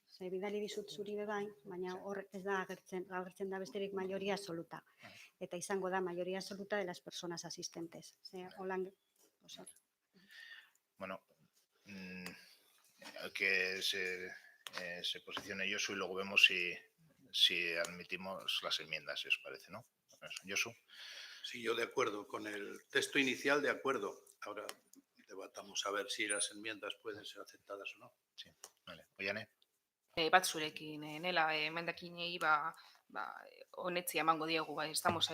Ze bidali dizut zuri be bai, baina hor ez da agertzen da besterik mayoría absoluta. Eta izango da mayoría absoluta de las personas asistentes. Bueno, que se posicione Josu y luego vemos si admitimos las enmiendas, si os parece, ¿no? Josu. Sí, yo de acuerdo con el texto inicial, de acuerdo. Ahora debatamos a ver si las enmiendas pueden ser aceptadas o no. Sí, vale. Oiane. Bat zurekin, Nela, emendakinei onetzia emango diegu. Estamos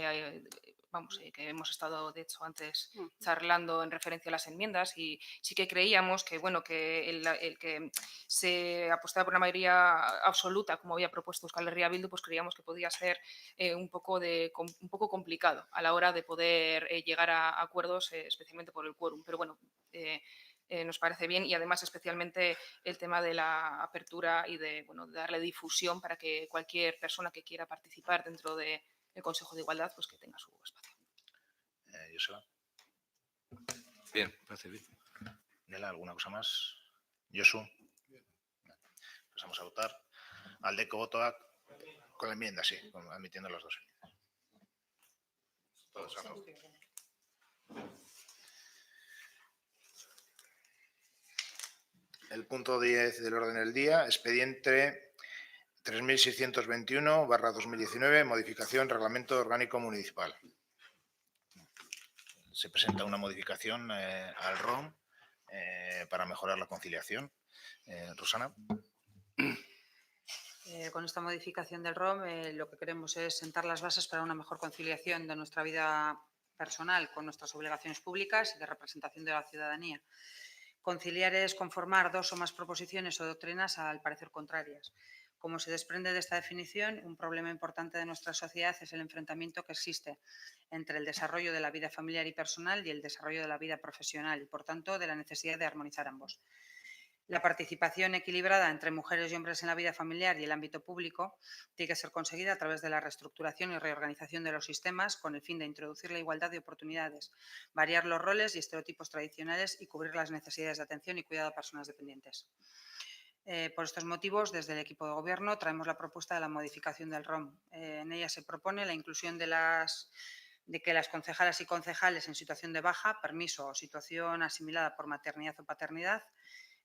que hemos estado, de hecho, antes charlando en referencia a las enmiendas, y sí que creíamos que, bueno, que el que se apostara por una mayoría absoluta, como había propuesto Euskal Herria Bildu, pues creíamos que podía ser un poco complicado a la hora de poder llegar a acuerdos, especialmente por el quórum. Pero bueno, nos parece bien, y además especialmente el tema de la apertura y de darle difusión para que cualquier persona que quiera participar dentro del Consejo de Igualdad, pues que tenga su espacio. Joseba. Bien, parece bien. Nela, ¿alguna cosa más? Josu. Pasamos a votar. Aldeko botoak con la enmienda, sí, admitiendo las dos enmiendas. Todos a favor. El punto 10 del orden del día, expediente 3621/2019, modificación reglamento orgánico municipal. Se presenta una modificación al ROM para mejorar la conciliación. Rosana. Con esta modificación del ROM lo que queremos es sentar las bases para una mejor conciliación de nuestra vida personal con nuestras obligaciones públicas y de representación de la ciudadanía. Conciliar es conformar dos o más proposiciones o doctrinas al parecer contrarias. Como se desprende de esta definición, un problema importante de nuestra sociedad es el enfrentamiento que existe entre el desarrollo de la vida familiar y personal y el desarrollo de la vida profesional, y por tanto de la necesidad de armonizar ambos. La participación equilibrada entre mujeres y hombres en la vida familiar y el ámbito público tiene que ser conseguida a través de la reestructuración y reorganización de los sistemas, con el fin de introducir la igualdad de oportunidades, variar los roles y estereotipos tradicionales y cubrir las necesidades de atención y cuidado a personas dependientes. Por estos motivos, desde el equipo de gobierno traemos la propuesta de la modificación del ROM. En ella se propone la inclusión de que las concejalas y concejales en situación de baja, permiso o situación asimilada por maternidad o paternidad,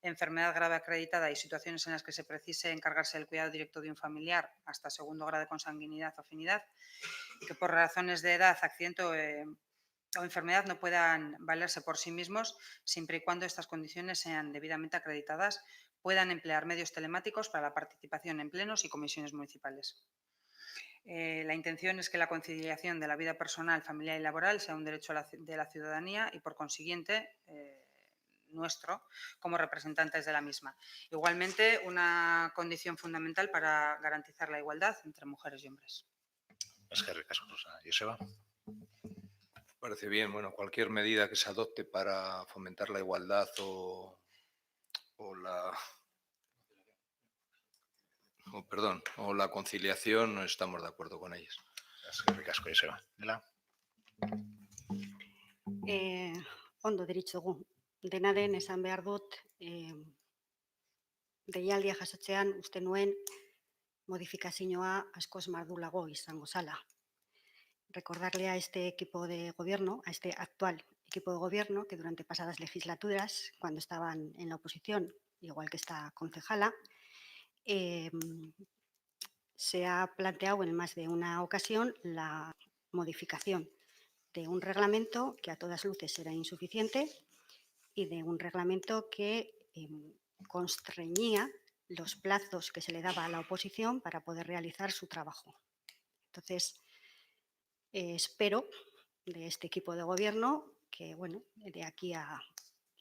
enfermedad grave acreditada y situaciones en las que se precise encargarse del cuidado directo de un familiar hasta 2º grado de consanguinidad o afinidad, que por razones de edad, accidente o enfermedad no puedan valerse por sí mismos, siempre y cuando estas condiciones sean debidamente acreditadas, puedan emplear medios telemáticos para la participación en plenos y comisiones municipales. La intención es que la conciliación de la vida personal, familiar y laboral sea un derecho de la ciudadanía y, por consiguiente, nuestro como representantes de la misma. Igualmente, una condición fundamental para garantizar la igualdad entre mujeres y hombres. Eskerrik asko, Susana. Joseba. Parece bien, bueno, cualquier medida que se adopte para fomentar la igualdad o la conciliación, no estamos de acuerdo con ellas. Eskerrik asko, Joseba. Dela. Ondo deritzogu. Dena den esan behar dut, deialdia jasotzean uste nuen modifikazioa askoz mardulago izango zala. Recordarle a este equipo de gobierno, a este actual equipo de gobierno, que durante pasadas legislaturas, cuando estaban en la oposición, igual que esta concejala, se ha planteado en más de una ocasión la modificación de un reglamento que a todas luces era insuficiente y de un reglamento que constreñía los plazos que se le daba a la oposición para poder realizar su trabajo. Entonces, espero de este equipo de gobierno que, bueno, de aquí a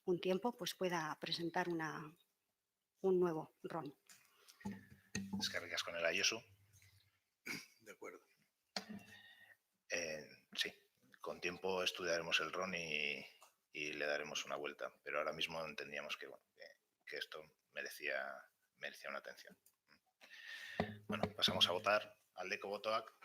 un tiempo pues pueda presentar un nuevo RON. Eskerrik asko, Nela. Josu. De acuerdo. Sí, con tiempo estudiaremos el RON y le daremos una vuelta, pero ahora mismo entendíamos que, bueno, que esto merecía una atención. Bueno, pasamos a votar. Aldeko botoak.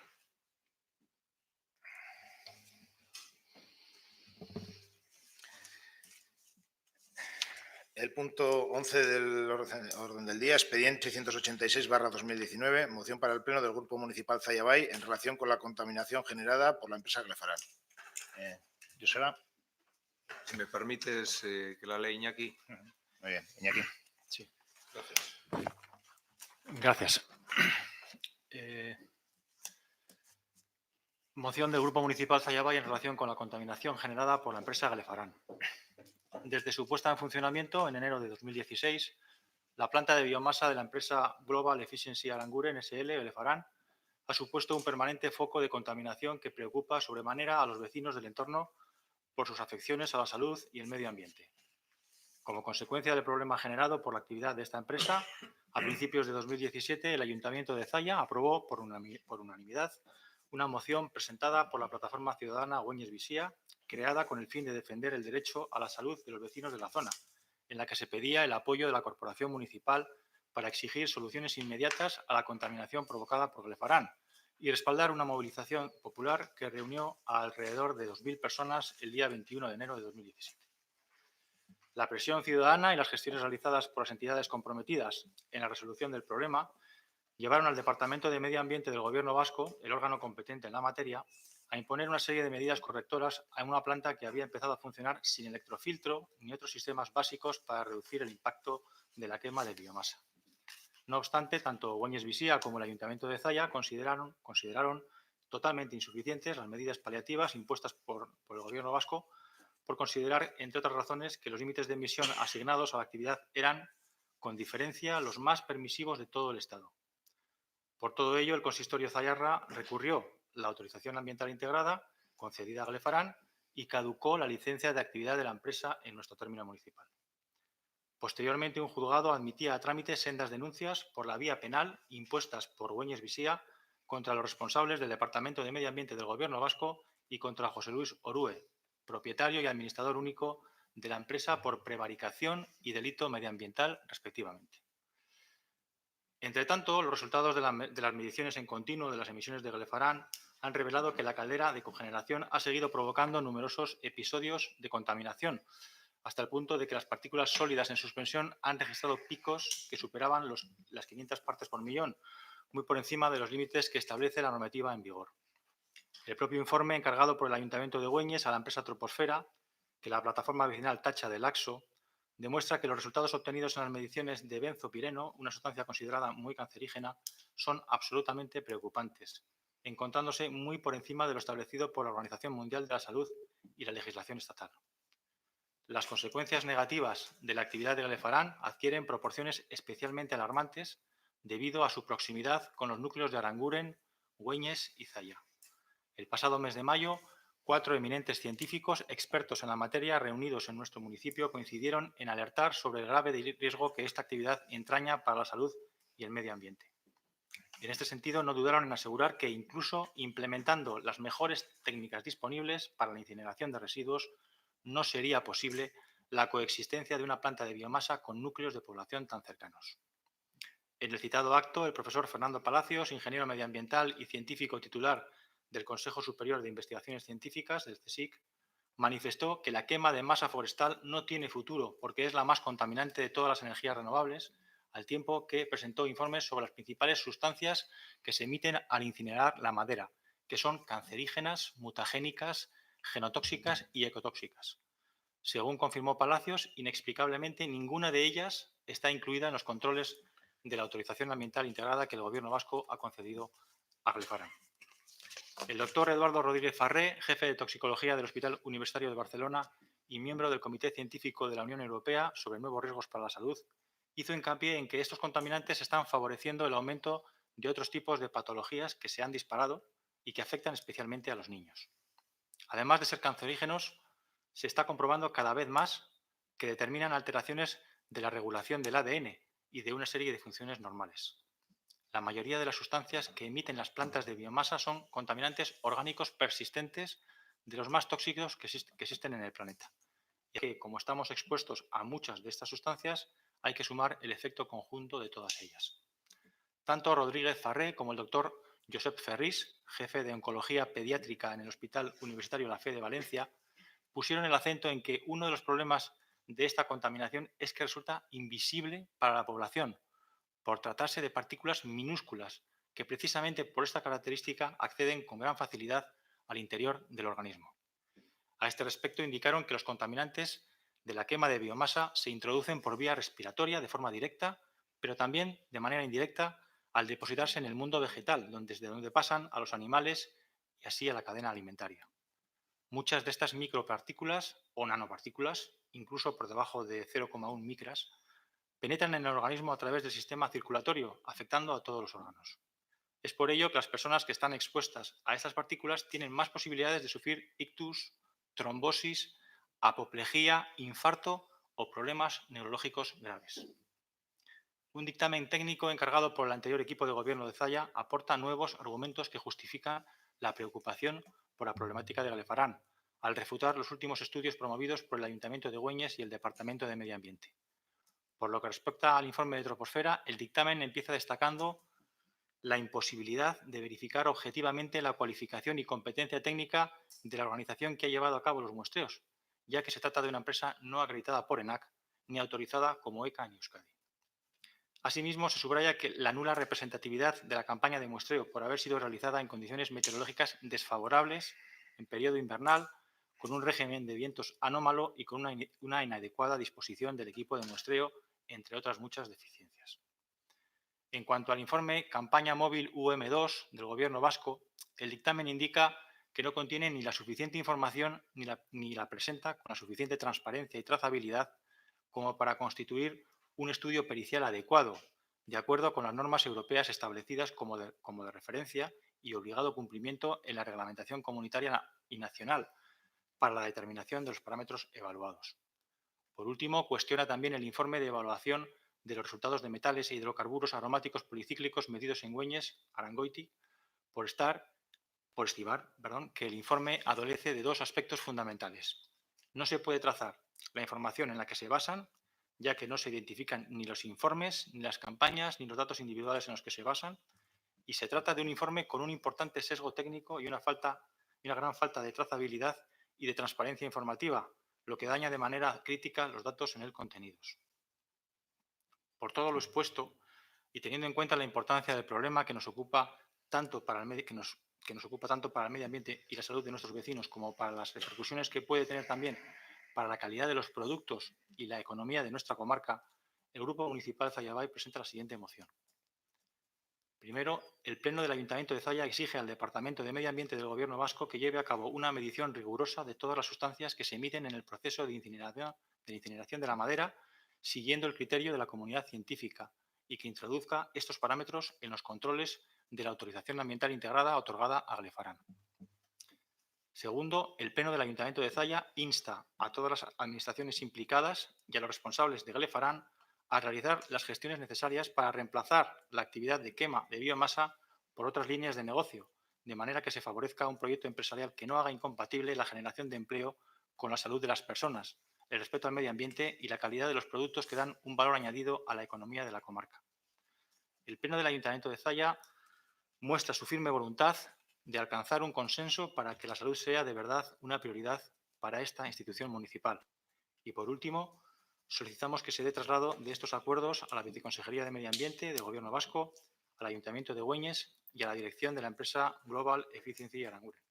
El punto 11 del orden del día, expediente 686/2019, moción para el Pleno del Grupo Municipal Zallabay en relación con la contaminación generada por la empresa Glefaran. Joseba. Si me permites que la lea Iñaki. Muy bien, Iñaki. Sí. Gracias. Gracias. Moción del Grupo Municipal Zallabay en relación con la contaminación generada por la empresa Glefaran. Desde su puesta en funcionamiento en enero de 2016, la planta de biomasa de la empresa Global Efficiency Aranguren S.L. Glefaran ha supuesto un permanente foco de contaminación que preocupa sobremanera a los vecinos del entorno por sus afecciones a la salud y el medio ambiente. Como consecuencia del problema generado por la actividad de esta empresa, a principios de 2017 el Ayuntamiento de Zalla aprobó por unanimidad una moción presentada por la plataforma ciudadana Güeñes Visía, creada con el fin de defender el derecho a la salud de los vecinos de la zona, en la que se pedía el apoyo de la Corporación Municipal para exigir soluciones inmediatas a la contaminación provocada por Glefaran y respaldar una movilización popular que reunió a alrededor de 2.000 personas el día 21 de enero de 2017. La presión ciudadana y las gestiones realizadas por las entidades comprometidas en la resolución del problema llevaron al Departamento de Medio Ambiente del Gobierno vasco, el órgano competente en la materia, a imponer una serie de medidas correctoras a una planta que había empezado a funcionar sin electrofiltro ni otros sistemas básicos para reducir el impacto de la quema de biomasa. No obstante, tanto Güeñes Visía como el Ayuntamiento de Zalla consideraron totalmente insuficientes las medidas paliativas impuestas por el Gobierno vasco por considerar, entre otras razones, que los límites de emisión asignados a la actividad eran, con diferencia, los más permisivos de todo el Estado. Por todo ello, el consistorio zallarra recurrió la autorización ambiental integrada concedida a Glefaran y caducó la licencia de actividad de la empresa en nuestro término municipal. Posteriormente, un juzgado admitía a trámite sendas denuncias por la vía penal impuestas por Güeñes Visía contra los responsables del Departamento de Medio Ambiente del Gobierno vasco y contra José Luis Orue, propietario y administrador único de la empresa por prevaricación y delito medioambiental, respectivamente. Entre tanto, los resultados de las mediciones en continuo de las emisiones de Glefaran han revelado que la caldera de cogeneración ha seguido provocando numerosos episodios de contaminación, hasta el punto de que las partículas sólidas en suspensión han registrado picos que superaban las 500 partes por millón, muy por encima de los límites que establece la normativa en vigor. El propio informe encargado por el Ayuntamiento de Güeñes a la empresa Troposfera, que la plataforma vecinal tacha de laxo, demuestra que los resultados obtenidos en las mediciones de benzopireno, una sustancia considerada muy cancerígena, son absolutamente preocupantes, encontrándose muy por encima de lo establecido por la Organización Mundial de la Salud y la legislación estatal. Las consecuencias negativas de la actividad de Glefaran adquieren proporciones especialmente alarmantes debido a su proximidad con los núcleos de Aranguren, Güeñes y Zalla. El pasado mes de mayo, 4 eminentes científicos expertos en la materia reunidos en nuestro municipio coincidieron en alertar sobre el grave riesgo que esta actividad entraña para la salud y el medio ambiente. En este sentido, no dudaron en asegurar que incluso implementando las mejores técnicas disponibles para la incineración de residuos, no sería posible la coexistencia de una planta de biomasa con núcleos de población tan cercanos. En el citado acto, el profesor Fernando Palacios, ingeniero medioambiental y científico titular del Consejo Superior de Investigaciones Científicas, del CSIC, manifestó que la quema de masa forestal no tiene futuro porque es la más contaminante de todas las energías renovables, al tiempo que presentó informes sobre las principales sustancias que se emiten al incinerar la madera, que son cancerígenas, mutagénicas, genotóxicas y ecotóxicas. Según confirmó Palacios, inexplicablemente ninguna de ellas está incluida en los controles de la autorización ambiental integrada que el Gobierno vasco ha concedido a Glefaran. El doctor Eduardo Rodríguez Farré, jefe de toxicología del Hospital Universitario de Barcelona y miembro del Comité Científico de la Unión Europea sobre nuevos riesgos para la salud, hizo hincapié en que estos contaminantes están favoreciendo el aumento de otros tipos de patologías que se han disparado y que afectan especialmente a los niños. Además de ser cancerígenos, se está comprobando cada vez más que determinan alteraciones de la regulación del ADN y de una serie de funciones normales. La mayoría de las sustancias que emiten las plantas de biomasa son contaminantes orgánicos persistentes de los más tóxicos que existen en el planeta. Y que, como estamos expuestos a muchas de estas sustancias, hay que sumar el efecto conjunto de todas ellas. Tanto Rodríguez Farré como el doctor Josep Ferris, jefe de oncología pediátrica en el Hospital Universitario La Fe de Valencia, pusieron el acento en que uno de los problemas de esta contaminación es que resulta invisible para la población, por tratarse de partículas minúsculas que precisamente por esta característica acceden con gran facilidad al interior del organismo. A este respecto indicaron que los contaminantes de la quema de biomasa se introducen por vía respiratoria de forma directa, pero también de manera indirecta al depositarse en el mundo vegetal, desde donde pasan a los animales y así a la cadena alimentaria. Muchas de estas micropartículas o nanopartículas, incluso por debajo de 0,1 micras, penetran en el organismo a través del sistema circulatorio, afectando a todos los órganos. Es por ello que las personas que están expuestas a estas partículas tienen más posibilidades de sufrir ictus, trombosis, apoplejía, infarto o problemas neurológicos graves. Un dictamen técnico encargado por el anterior equipo de gobierno de Zalla aporta nuevos argumentos que justifican la preocupación por la problemática de Glefaran, al refutar los últimos estudios promovidos por el Ayuntamiento de Güeñes y el Departamento de Medio Ambiente. Por lo que respecta al informe de Troposfera, el dictamen empieza destacando la imposibilidad de verificar objetivamente la cualificación y competencia técnica de la organización que ha llevado a cabo los muestreos, ya que se trata de una empresa no acreditada por ENAC ni autorizada como ECA en Euskadi. Asimismo, se subraya que la nula representatividad de la campaña de muestreo por haber sido realizada en condiciones meteorológicas desfavorables en periodo invernal, con un régimen de vientos anómalo y con una inadecuada disposición del equipo de muestreo, entre otras muchas deficiencias. En cuanto al informe Campaña Móvil UM2 del Gobierno vasco, el dictamen indica que no contiene ni la suficiente información ni la presenta con la suficiente transparencia y trazabilidad como para constituir un estudio pericial adecuado, de acuerdo con las normas europeas establecidas como de referencia y obligado cumplimiento en la reglamentación comunitaria y nacional para la determinación de los parámetros evaluados. Por último, cuestiona también el informe de evaluación de los resultados de metales e hidrocarburos aromáticos policíclicos medidos en Güeñes, Arangoiti, por estimar que el informe adolece de dos aspectos fundamentales. No se puede trazar la información en la que se basan, ya que no se identifican ni los informes, ni las campañas, ni los datos individuales en los que se basan, y se trata de un informe con un importante sesgo técnico y una gran falta de trazabilidad y de transparencia informativa, lo que daña de manera crítica los datos en él contenidos. Por todo lo expuesto, y teniendo en cuenta la importancia del problema que nos ocupa tanto para el medio ambiente y la salud de nuestros vecinos, como para las repercusiones que puede tener también para la calidad de los productos y la economía de nuestra comarca, el Grupo Municipal Zallabay presenta la siguiente moción. Primero, el Pleno del Ayuntamiento de Zalla exige al Departamento de Medio Ambiente del Gobierno vasco que lleve a cabo una medición rigurosa de todas las sustancias que se emiten en el proceso de incineración de la madera, siguiendo el criterio de la comunidad científica, y que introduzca estos parámetros en los controles de la autorización ambiental integrada otorgada a Glefaran. Segundo, el Pleno del Ayuntamiento de Zalla insta a todas las administraciones implicadas y a los responsables de Glefarán a realizar las gestiones necesarias para reemplazar la actividad de quema de biomasa por otras líneas de negocio, de manera que se favorezca un proyecto empresarial que no haga incompatible la generación de empleo con la salud de las personas, el respeto al medio ambiente y la calidad de los productos que dan un valor añadido a la economía de la comarca. El Pleno del Ayuntamiento de Zalla muestra su firme voluntad de alcanzar un consenso para que la salud sea de verdad una prioridad para esta institución municipal. Y por último, solicitamos que se dé traslado de estos acuerdos a la Viceconsejería de Medio Ambiente del Gobierno vasco, al Ayuntamiento de Güeñes y a la dirección de la empresa Global Efficiency Aranguren,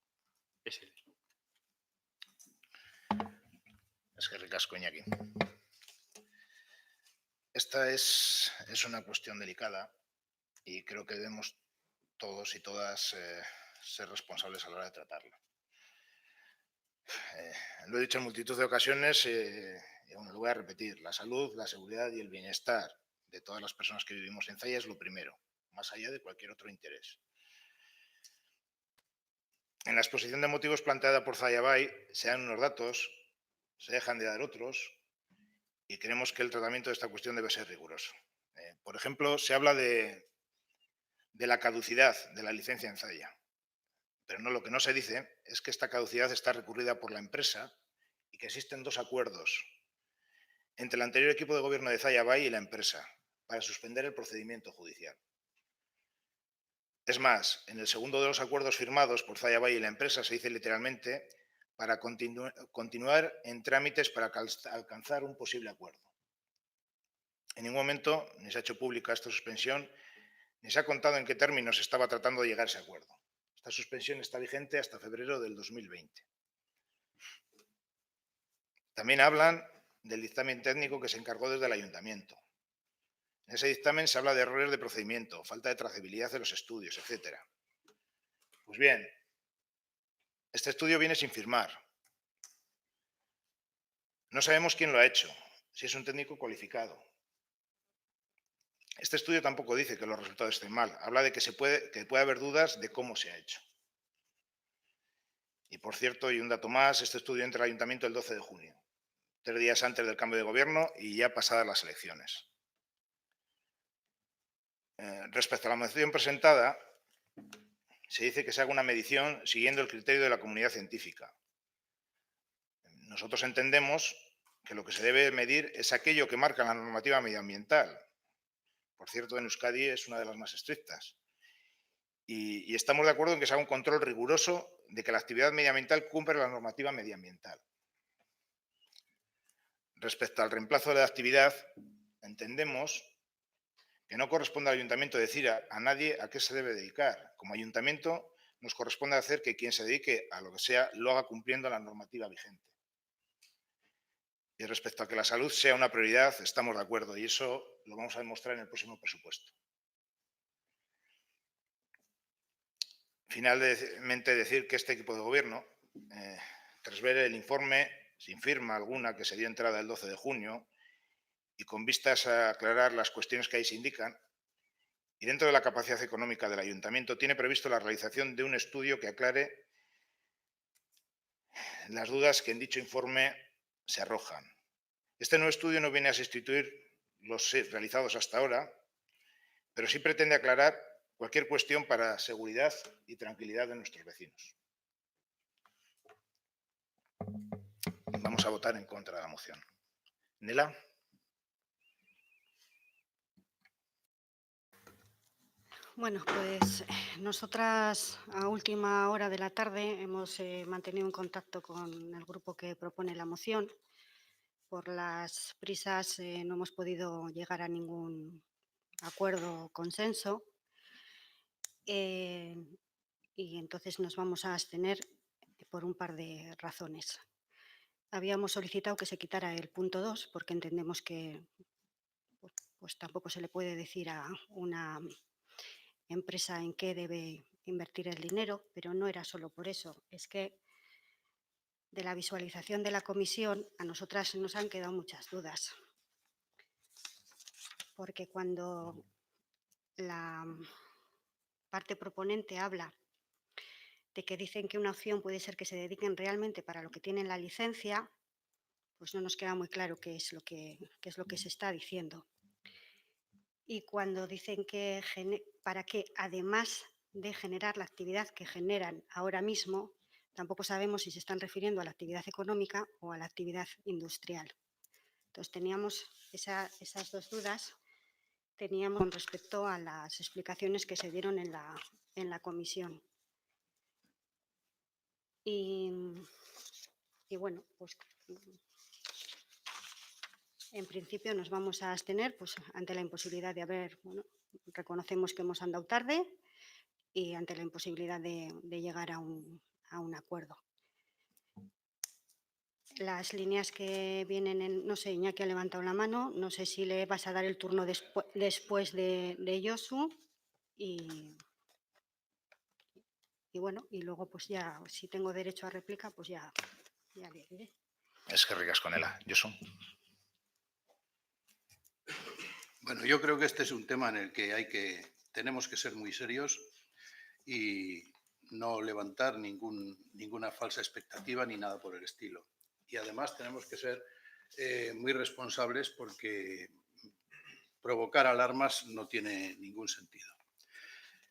SL. Eskerrik asko, Iñaki. Esta es una cuestión delicada y creo que debemos todos y todas ser responsables a la hora de tratarla. Lo he dicho en multitud de ocasiones y aún lo voy a repetir. La salud, la seguridad y el bienestar de todas las personas que vivimos en Zalla es lo primero, más allá de cualquier otro interés. En la exposición de motivos planteada por Zalla Bay se dan unos datos, se dejan de dar otros y creemos que el tratamiento de esta cuestión debe ser riguroso. Por ejemplo, se habla de la caducidad de la licencia en Zalla. Pero no, lo que no se dice es que esta caducidad está recurrida por la empresa y que existen 2 acuerdos entre el anterior equipo de gobierno de Zalla Bay y la empresa para suspender el procedimiento judicial. Es más, en el segundo de los acuerdos firmados por Zalla Bay y la empresa se dice literalmente para continuar en trámites para alcanzar un posible acuerdo. En ningún momento ni se ha hecho pública esta suspensión ni se ha contado en qué términos se estaba tratando de llegar a ese acuerdo. Esta suspensión está vigente hasta febrero del 2020. También hablan del dictamen técnico que se encargó desde el ayuntamiento. En ese dictamen se habla de errores de procedimiento, falta de trazabilidad de los estudios, etc. Pues bien, este estudio viene sin firmar. No sabemos quién lo ha hecho, si es un técnico cualificado. Este estudio tampoco dice que los resultados estén mal. Habla de que puede haber dudas de cómo se ha hecho. Y por cierto, y un dato más, este estudio entra al ayuntamiento el 12 de junio, 3 días antes del cambio de gobierno y ya pasadas las elecciones. Respecto a la moción presentada, se dice que se haga una medición siguiendo el criterio de la comunidad científica. Nosotros entendemos que lo que se debe medir es aquello que marca la normativa medioambiental. Por cierto, en Euskadi es una de las más estrictas. Y estamos de acuerdo en que se haga un control riguroso de que la actividad medioambiental cumple la normativa medioambiental. Respecto al reemplazo de la actividad, entendemos que no corresponde al ayuntamiento decir a nadie a qué se debe dedicar. Como ayuntamiento nos corresponde hacer que quien se dedique a lo que sea lo haga cumpliendo la normativa vigente. Y respecto a que la salud sea una prioridad, estamos de acuerdo y eso lo vamos a demostrar en el próximo presupuesto. Finalmente, decir que este equipo de gobierno, tras ver el informe sin firma alguna que se dio entrada el 12 de junio y con vistas a aclarar las cuestiones que ahí se indican, y dentro de la capacidad económica del ayuntamiento, tiene previsto la realización de un estudio que aclare las dudas que en dicho informe se arrojan. Este nuevo estudio no viene a sustituir los realizados hasta ahora, pero sí pretende aclarar cualquier cuestión para seguridad y tranquilidad de nuestros vecinos. Vamos a votar en contra de la moción. Nela. Bueno, pues nosotras a última hora de la tarde hemos mantenido un contacto con el grupo que propone la moción. Por las prisas no hemos podido llegar a ningún acuerdo o consenso y entonces nos vamos a abstener por un par de razones. Habíamos solicitado que se quitara el punto 2 porque entendemos que pues tampoco se le puede decir a una empresa en qué debe invertir el dinero, pero no era solo por eso, es que de la visualización de la comisión a nosotras nos han quedado muchas dudas. Porque cuando la parte proponente habla de que dicen que una opción puede ser que se dediquen realmente para lo que tienen la licencia, pues no nos queda muy claro qué es lo que se está diciendo. Y cuando dicen que para que, además de generar la actividad que generan ahora mismo, tampoco sabemos si se están refiriendo a la actividad económica o a la actividad industrial. Entonces teníamos esas dos dudas con respecto a las explicaciones que se dieron en la comisión. Y bueno, pues en principio nos vamos a abstener pues, ante la imposibilidad de reconocemos que hemos andado tarde y ante la imposibilidad de llegar a un acuerdo. Las líneas que vienen, no sé, Iñaki ha levantado la mano, no sé si le vas a dar el turno después de Josu y bueno, y luego pues ya, si tengo derecho a réplica, pues ya le diré. Eskerrik asko, Nela. Josu. Bueno, yo creo que este es un tema en el que tenemos que ser muy serios y no levantar ninguna falsa expectativa ni nada por el estilo. Y además tenemos que ser muy responsables porque provocar alarmas no tiene ningún sentido.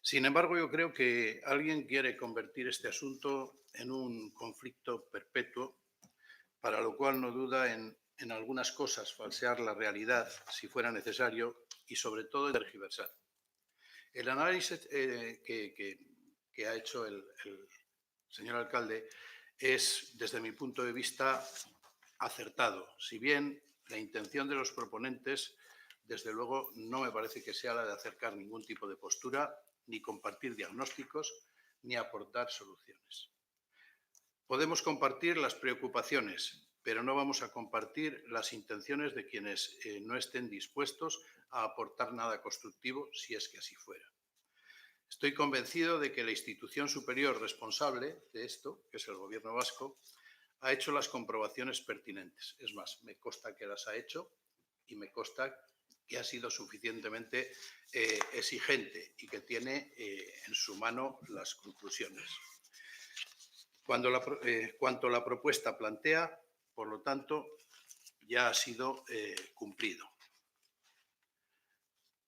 Sin embargo, yo creo que alguien quiere convertir este asunto en un conflicto perpetuo, para lo cual no duda en algunas cosas falsear la realidad si fuera necesario y sobre todo tergiversar. El análisis que ha hecho el señor alcalde es, desde mi punto de vista, acertado. Si bien la intención de los proponentes, desde luego, no me parece que sea la de acercar ningún tipo de postura, ni compartir diagnósticos, ni aportar soluciones. Podemos compartir las preocupaciones, pero no vamos a compartir las intenciones de quienes no estén dispuestos a aportar nada constructivo, si es que así fuera. Estoy convencido de que la institución superior responsable de esto, que es el Gobierno vasco, ha hecho las comprobaciones pertinentes. Es más, me consta que las ha hecho y me consta que ha sido suficientemente exigente y que tiene en su mano las conclusiones. Cuanto la propuesta plantea, por lo tanto, ya ha sido cumplido.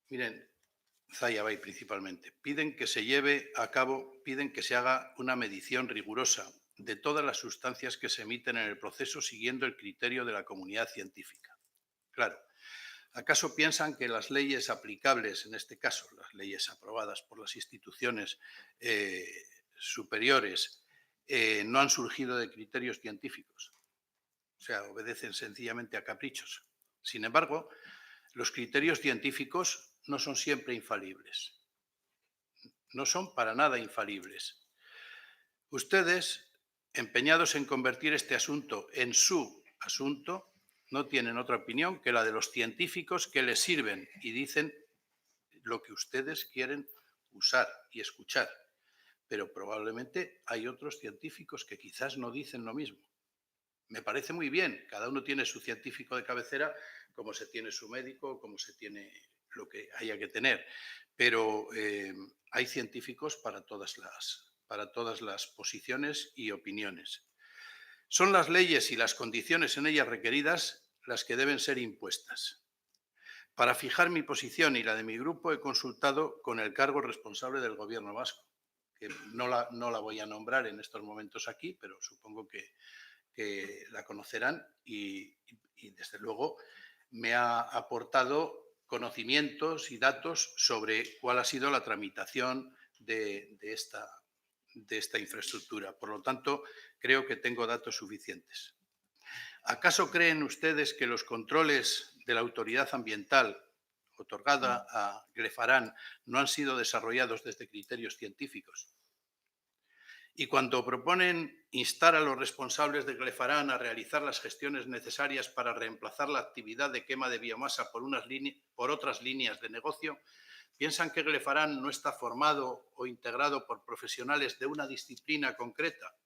Miren, Zaya Bay principalmente, piden que se lleve a cabo, piden que se haga una medición rigurosa de todas las sustancias que se emiten en el proceso siguiendo el criterio de la comunidad científica. Claro, ¿acaso piensan que las leyes aplicables, en este caso las leyes aprobadas por las instituciones superiores, no han surgido de criterios científicos? O sea, obedecen sencillamente a caprichos. Sin embargo, los criterios científicos no son siempre infalibles. No son para nada infalibles. Ustedes, empeñados en convertir este asunto en su asunto, no tienen otra opinión que la de los científicos que les sirven y dicen lo que ustedes quieren usar y escuchar. Pero probablemente hay otros científicos que quizás no dicen lo mismo. Me parece muy bien, cada uno tiene su científico de cabecera, como se tiene su médico, como se tiene lo que haya que tener, pero hay científicos para todas las posiciones y opiniones. Son las leyes y las condiciones en ellas requeridas las que deben ser impuestas. Para fijar mi posición y la de mi grupo he consultado con el cargo responsable del Gobierno vasco, que no la voy a nombrar en estos momentos aquí, pero supongo que la conocerán y desde luego me ha aportado conocimientos y datos sobre cuál ha sido la tramitación de esta infraestructura. Por lo tanto, creo que tengo datos suficientes. ¿Acaso creen ustedes que los controles de la autoridad ambiental otorgada a Glefaran no han sido desarrollados desde criterios científicos? Y cuando proponen instar a los responsables de Glefaran a realizar las gestiones necesarias para reemplazar la actividad de quema de biomasa por otras líneas de negocio, ¿piensan que Glefaran no está formado o integrado por profesionales de una disciplina concreta?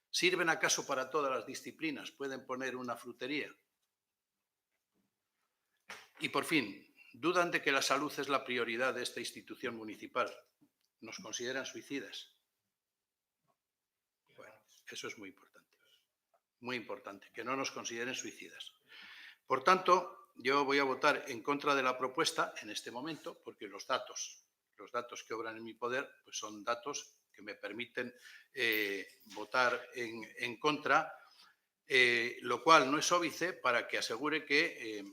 ¿Sirven acaso para todas las disciplinas? ¿Pueden poner una frutería? Y por fin, ¿dudan de que la salud es la prioridad de esta institución municipal? ¿Nos consideran suicidas? Eso es muy importante. Muy importante, que no nos consideren suicidas. Por tanto, yo voy a votar en contra de la propuesta en este momento, porque los datos que obran en mi poder, pues son datos que me permiten votar en contra, lo cual no es óbice para que asegure que,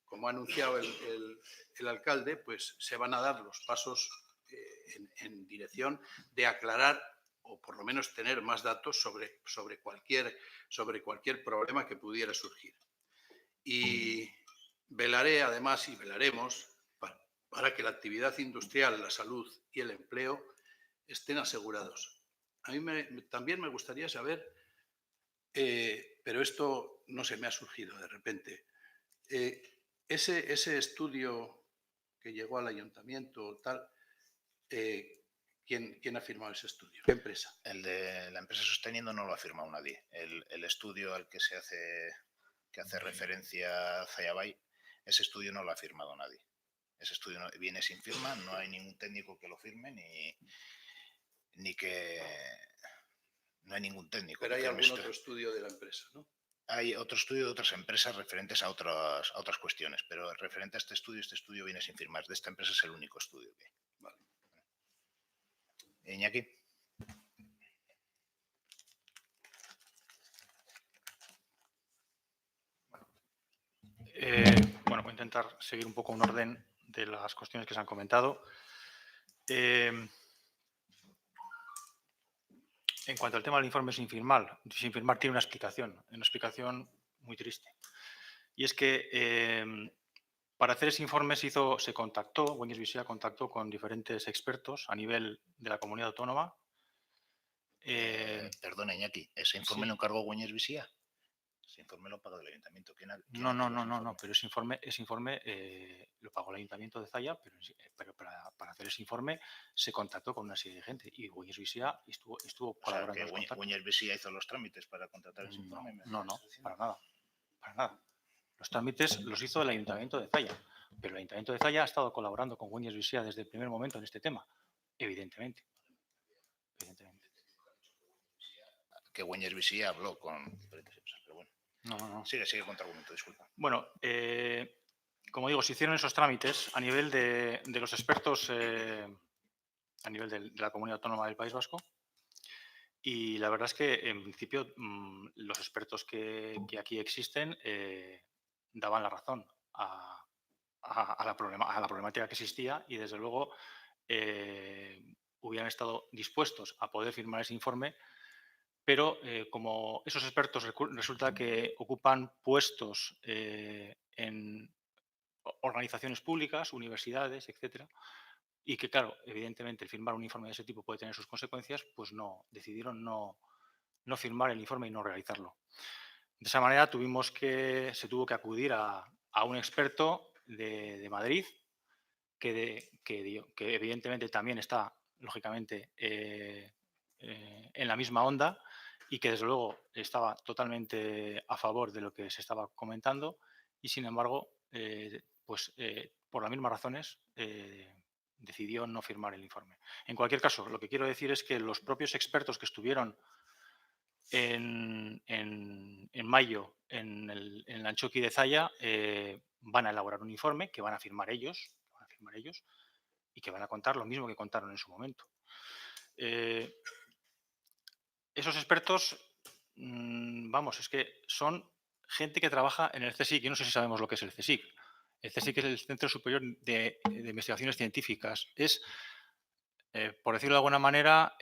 como ha anunciado el alcalde, pues se van a dar los pasos en dirección de aclarar o por lo menos tener más datos sobre cualquier problema que pudiera surgir. Y velaré, además, y velaremos para que la actividad industrial, la salud y el empleo estén asegurados. A mí también me gustaría saber, pero esto no se me ha surgido de repente, ese estudio que llegó al ayuntamiento, tal, ¿quién ha firmado ese estudio? ¿Qué empresa? El de la empresa Sosteniendo no lo ha firmado nadie. El estudio al que hace referencia Zayabay, ese estudio no lo ha firmado nadie. Ese estudio viene sin firma, no hay ningún técnico que lo firme ni que... No hay ningún técnico. Pero hay algún otro estudio de la empresa, ¿no? Hay otro estudio de otras empresas referentes a otras cuestiones, pero referente a este estudio viene sin firmar. De esta empresa es el único estudio que hay. Vale. Iñaki. Bueno, voy a intentar seguir un poco un orden de las cuestiones que se han comentado. En cuanto al tema del informe sin firmar tiene una explicación muy triste. Y es que para hacer ese informe Güeñes Visió contactó con diferentes expertos a nivel de la comunidad autónoma. Perdona, Iñaki, ¿ese informe sí. lo encargó Güeñes Visió? Ese informe lo pagó el ayuntamiento. No, pero ese informe lo pagó el ayuntamiento de Zaya, pero para hacer ese informe se contactó con una serie de gente y Güeñes Visió estuvo colaborando. O sea, que Güeñes Visió hizo los trámites para contratar ese informe. No, para nada. Los trámites los hizo el ayuntamiento de Zaya, pero el ayuntamiento de Zaya ha estado colaborando con Güeñes Visió desde el primer momento en este tema, evidentemente. Que Güeñes Visió habló con diferentes empresas, pero bueno. No. Sigue con tu argumento, disculpa. Bueno, como digo, se hicieron esos trámites a nivel de los expertos, a nivel de la Comunidad Autónoma del País Vasco, y la verdad es que, en principio, los expertos que aquí existen daban la razón a la problemática que existía y, desde luego, hubieran estado dispuestos a poder firmar ese informe, pero como esos expertos resulta que ocupan puestos en organizaciones públicas, universidades, etcétera, y que, claro, evidentemente el firmar un informe de ese tipo puede tener sus consecuencias, pues decidieron no firmar el informe y no realizarlo. De esa manera se tuvo que acudir a un experto de Madrid que evidentemente también está, lógicamente, en la misma onda y que, desde luego, estaba totalmente a favor de lo que se estaba comentando y, sin embargo, por las mismas razones, decidió no firmar el informe. En cualquier caso, lo que quiero decir es que los propios expertos que estuvieron en mayo en el Antxoki de Zaya van a elaborar un informe que van a firmar ellos y que van a contar lo mismo que contaron en su momento. Esos expertos, es que son gente que trabaja en el CSIC. Yo no sé si sabemos lo que es el CSIC. El CSIC es el Centro Superior de Investigaciones Científicas. Es, por decirlo de alguna manera,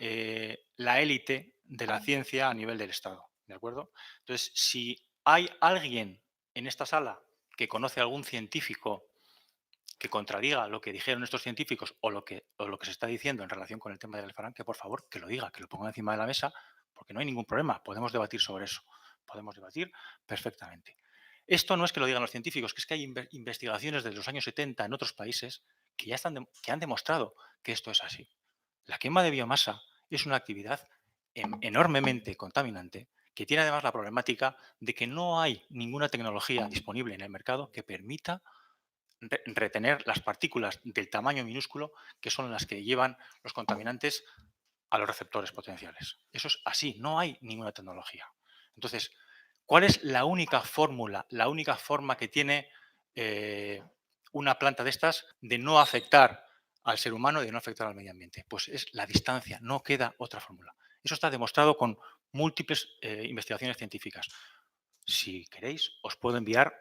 la élite de la ciencia a nivel del Estado. ¿De acuerdo? Entonces, si hay alguien en esta sala que conoce a algún científico que contradiga lo que dijeron estos científicos o lo que se está diciendo en relación con el tema del Galefarán, que por favor que lo diga, que lo ponga encima de la mesa, porque no hay ningún problema, podemos debatir sobre eso, podemos debatir perfectamente. Esto no es que lo digan los científicos, que es que hay investigaciones desde los años 70 en otros países que han demostrado que esto es así. La quema de biomasa es una actividad enormemente contaminante que tiene además la problemática de que no hay ninguna tecnología disponible en el mercado que permita retener las partículas del tamaño minúsculo que son las que llevan los contaminantes a los receptores potenciales. Eso es así, no hay ninguna tecnología. Entonces, ¿cuál es la única fórmula, la única forma que tiene una planta de estas de no afectar al ser humano y de no afectar al medio ambiente? Pues es la distancia, no queda otra fórmula. Eso está demostrado con múltiples investigaciones científicas. Si queréis, os puedo enviar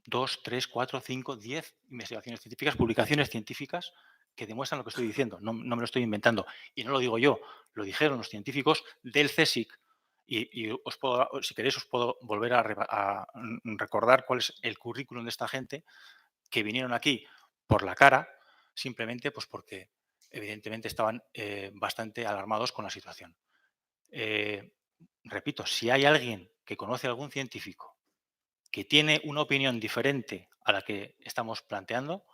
2, 3, 4, 5, 10 investigaciones científicas, publicaciones científicas que demuestran lo que estoy diciendo. No me lo estoy inventando. Y no lo digo yo, lo dijeron los científicos del CSIC. Y os puedo, si queréis, os puedo volver a recordar cuál es el currículum de esta gente que vinieron aquí por la cara, simplemente pues porque evidentemente estaban bastante alarmados con la situación. Repito, si hay alguien que conoce a algún científico que tiene una opinión diferente a la que estamos planteando,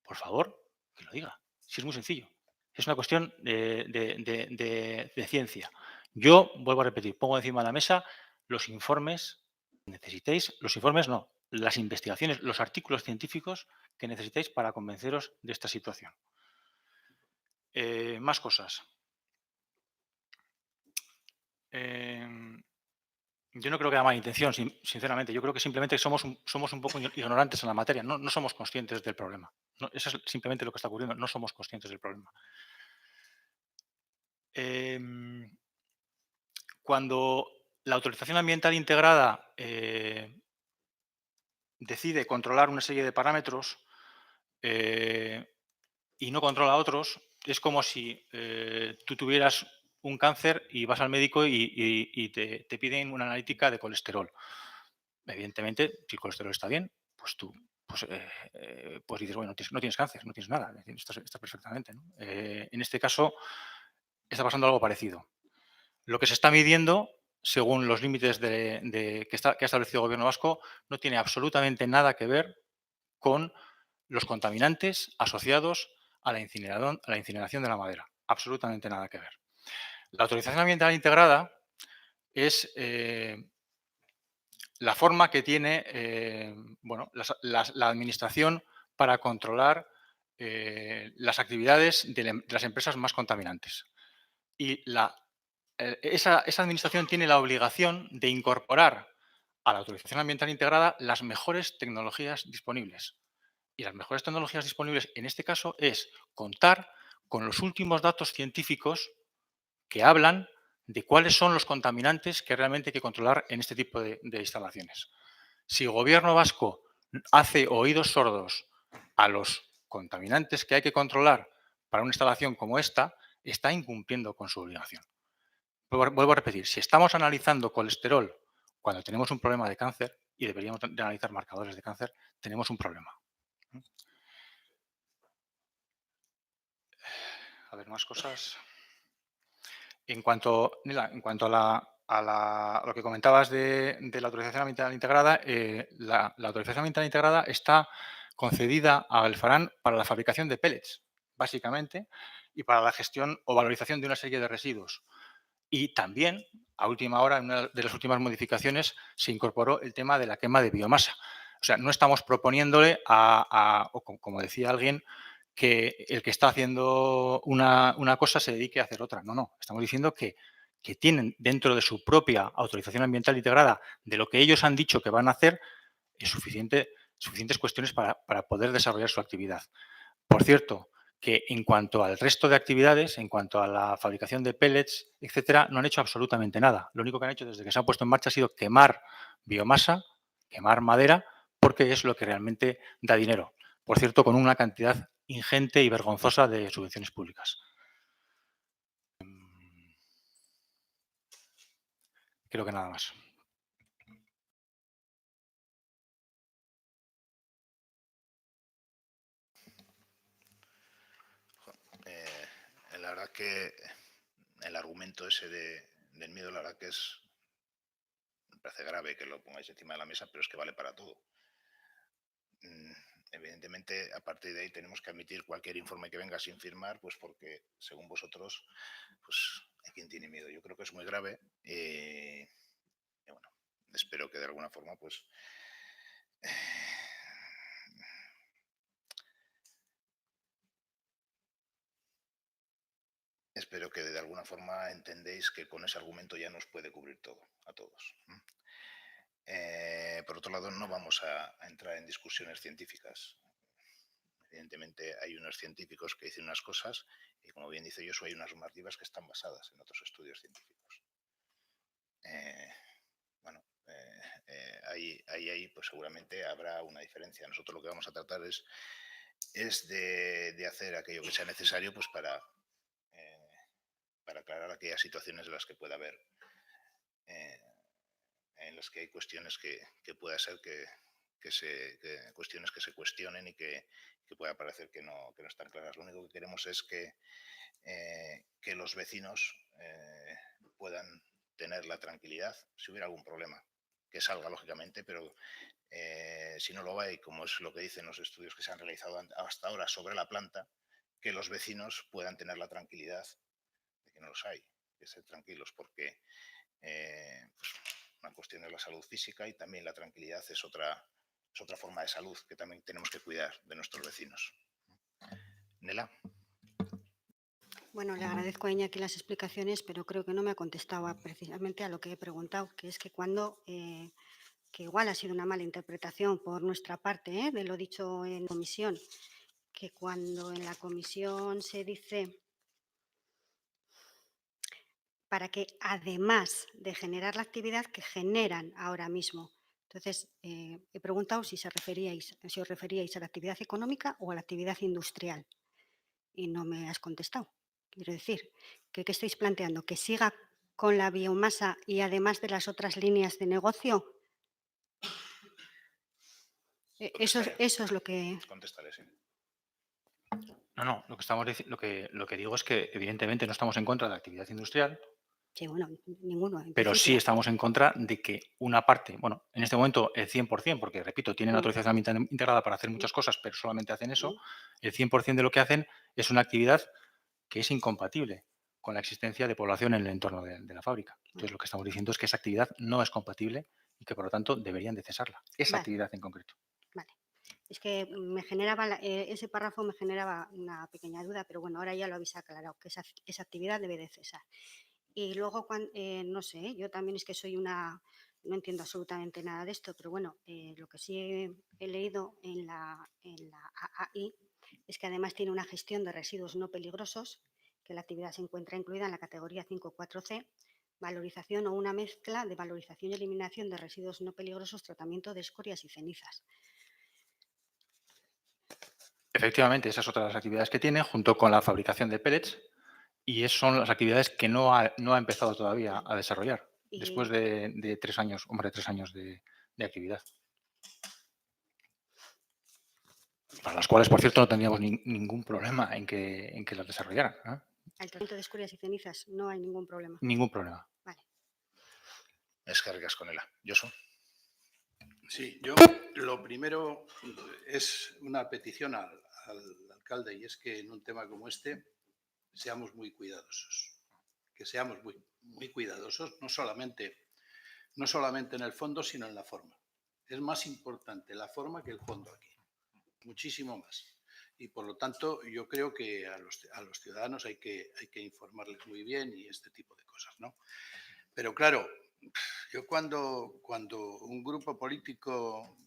por favor, que lo diga. Si es muy sencillo. Es una cuestión de ciencia. Yo, vuelvo a repetir, pongo encima de la mesa los informes que necesitéis, los informes no, las investigaciones, los artículos científicos que necesitéis para convenceros de esta situación. Más cosas. Yo no creo que haya mala intención, sinceramente. Yo creo que simplemente somos un poco ignorantes en la materia. No somos conscientes del problema. No, eso es simplemente lo que está ocurriendo. No somos conscientes del problema. Cuando la autorización ambiental integrada decide controlar una serie de parámetros y no controla otros, es como si tú tuvieras un cáncer y vas al médico y te piden una analítica de colesterol. Evidentemente, si el colesterol está bien, pues tú pues dices, bueno, no tienes cáncer, no tienes nada, estás perfectamente, ¿no? En este caso está pasando algo parecido. Lo que se está midiendo, según los límites que ha establecido el Gobierno vasco, no tiene absolutamente nada que ver con los contaminantes asociados a la incineración de la madera. Absolutamente nada que ver. La autorización ambiental integrada es la forma que tiene la Administración para controlar las actividades de las empresas más contaminantes. Y esa Administración tiene la obligación de incorporar a la autorización ambiental integrada las mejores tecnologías disponibles. Y las mejores tecnologías disponibles en este caso es contar con los últimos datos científicos que hablan de cuáles son los contaminantes que realmente hay que controlar en este tipo de instalaciones. Si el Gobierno vasco hace oídos sordos a los contaminantes que hay que controlar para una instalación como esta, está incumpliendo con su obligación. Vuelvo a repetir, si estamos analizando colesterol cuando tenemos un problema de cáncer y deberíamos de analizar marcadores de cáncer, tenemos un problema. A ver, más cosas. En cuanto a lo que comentabas de la autorización ambiental integrada, la autorización ambiental integrada está concedida a Alfarán para la fabricación de pellets, básicamente, y para la gestión o valorización de una serie de residuos. Y también, a última hora, en una de las últimas modificaciones, se incorporó el tema de la quema de biomasa. O sea, no estamos proponiéndole como decía alguien, que el que está haciendo una cosa se dedique a hacer otra. No. Estamos diciendo que tienen dentro de su propia autorización ambiental integrada, de lo que ellos han dicho que van a hacer, suficientes cuestiones para poder desarrollar su actividad. Por cierto, que en cuanto al resto de actividades, en cuanto a la fabricación de pellets, etcétera, no han hecho absolutamente nada. Lo único que han hecho desde que se han puesto en marcha ha sido quemar biomasa, quemar madera, porque es lo que realmente da dinero. Por cierto, con una cantidad ingente y vergonzosa de subvenciones públicas. Creo que nada más. La verdad que el argumento ese del miedo, la verdad que me parece grave que lo pongáis encima de la mesa, pero es que vale para todo. Evidentemente, a partir de ahí tenemos que admitir cualquier informe que venga sin firmar, pues porque, según vosotros, pues hay quien tiene miedo. Yo creo que es muy grave y bueno, espero que de alguna forma, pues espero que de alguna forma entendéis que con ese argumento ya nos puede cubrir todo, a todos. Por otro lado, no vamos a entrar en discusiones científicas. Evidentemente hay unos científicos que dicen unas cosas y, como bien dice Josu, hay unas normativas que están basadas en otros estudios científicos. Ahí pues seguramente habrá una diferencia. Nosotros lo que vamos a tratar es de hacer aquello que sea necesario pues para aclarar aquellas situaciones en las que pueda haber, en las que hay cuestiones que pueda ser cuestiones que se cuestionen y que pueda parecer que no están claras. Lo único que queremos es que los vecinos puedan tener la tranquilidad si hubiera algún problema, que salga lógicamente, pero si no lo hay, como es lo que dicen los estudios que se han realizado hasta ahora sobre la planta, que los vecinos puedan tener la tranquilidad de que no los hay, que ser tranquilos, porque pues, una cuestión es la salud física y también la tranquilidad es otra forma de salud que también tenemos que cuidar de nuestros vecinos. Nela. Bueno, le agradezco a Iñaki las explicaciones, pero creo que no me ha contestado precisamente a lo que he preguntado, que es que cuando, que igual ha sido una mala interpretación por nuestra parte de lo dicho en comisión, que cuando en la comisión se dice para que además de generar la actividad que generan ahora mismo. Entonces, he preguntado si os referíais a la actividad económica o a la actividad industrial y no me has contestado. Quiero decir, ¿qué estáis planteando? ¿Que siga con la biomasa y además de las otras líneas de negocio? Eso es lo que... Contestaré, sí. No, lo que digo es que evidentemente no estamos en contra de la actividad industrial, Sí, bueno, ninguno. En pero sí principio. estamos en contra de que una parte, bueno, en este momento el 100%, porque repito, tienen autorización ambiental integrada para hacer muchas cosas, pero solamente hacen eso, el 100% de lo que hacen es una actividad que es incompatible con la existencia de población en el entorno de la fábrica. Entonces, lo que estamos diciendo es que esa actividad no es compatible y que, por lo tanto, deberían de cesarla, esa actividad en concreto. Vale. Es que me generaba ese párrafo me generaba una pequeña duda, pero bueno, ahora ya lo habéis aclarado, que esa actividad debe de cesar. Y luego, no sé, yo también es que no entiendo absolutamente nada de esto, pero bueno, lo que sí he leído en la AAI es que además tiene una gestión de residuos no peligrosos, que la actividad se encuentra incluida en la categoría 5.4c, valorización o una mezcla de valorización y eliminación de residuos no peligrosos, tratamiento de escorias y cenizas. Efectivamente, esas son otras actividades que tiene, junto con la fabricación de pellets, y esas son las actividades que no ha empezado todavía a desarrollar, después de 3 años, de actividad. Para las cuales, por cierto, no tendríamos ningún problema en que las desarrollaran. El tratamiento de escorias y cenizas no hay ningún problema. Ningún problema. Vale. Es que ricas con ella. Josu. Sí, yo lo primero es una petición al alcalde, y es que en un tema como este seamos muy cuidadosos. Que seamos muy cuidadosos, no solamente en el fondo, sino en la forma. Es más importante la forma que el fondo aquí, muchísimo más. Y por lo tanto, yo creo que a los ciudadanos hay que informarles muy bien y este tipo de cosas, ¿no? Pero claro, yo cuando un grupo político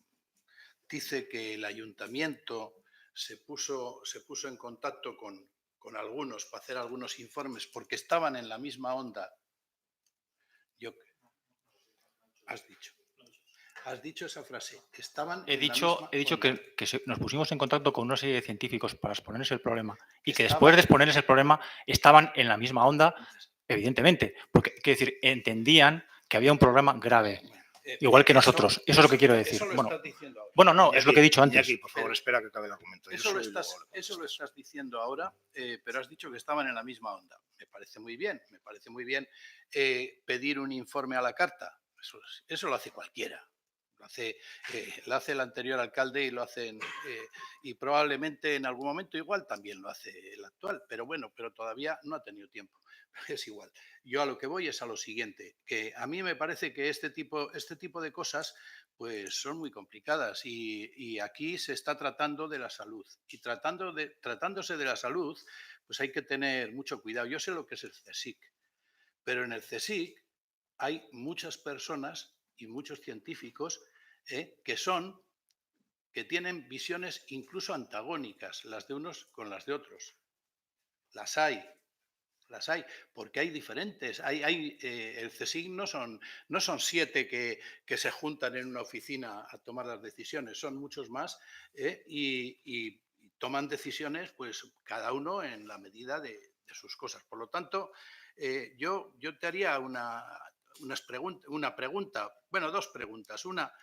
dice que el ayuntamiento se puso en contacto con algunos para hacer algunos informes porque estaban en la misma onda, has dicho esa frase, estaban He dicho que nos pusimos en contacto con una serie de científicos para exponerles el problema y que después de exponerles el problema estaban en la misma onda, evidentemente, porque, quiero decir, entendían que había un problema grave, igual que nosotros. Eso es lo que quiero decir. Eso lo estás diciendo ahora. Bueno, no, es lo que he dicho antes. Iñaki, por favor, espera que acabe el argumento. Eso lo estás diciendo ahora, pero has dicho que estaban en la misma onda. Me parece muy bien, pedir un informe a la carta. Eso lo hace cualquiera. Lo hace el anterior alcalde y lo hacen, y probablemente en algún momento igual también lo hace el actual, pero bueno, todavía no ha tenido tiempo. Es igual. Yo a lo que voy es a lo siguiente, que a mí me parece que este tipo de cosas pues son muy complicadas y aquí se está tratando de la salud. Y tratándose de la salud, pues hay que tener mucho cuidado. Yo sé lo que es el CSIC, pero en el CSIC hay muchas personas y muchos científicos que tienen visiones incluso antagónicas, las de unos con las de otros. Las hay, porque hay diferentes. El CSIC no son 7 que se juntan en una oficina a tomar las decisiones, son muchos más y toman decisiones, pues cada uno en la medida de sus cosas. Por lo tanto, yo te haría una pregunta, bueno, 2 preguntas. Una,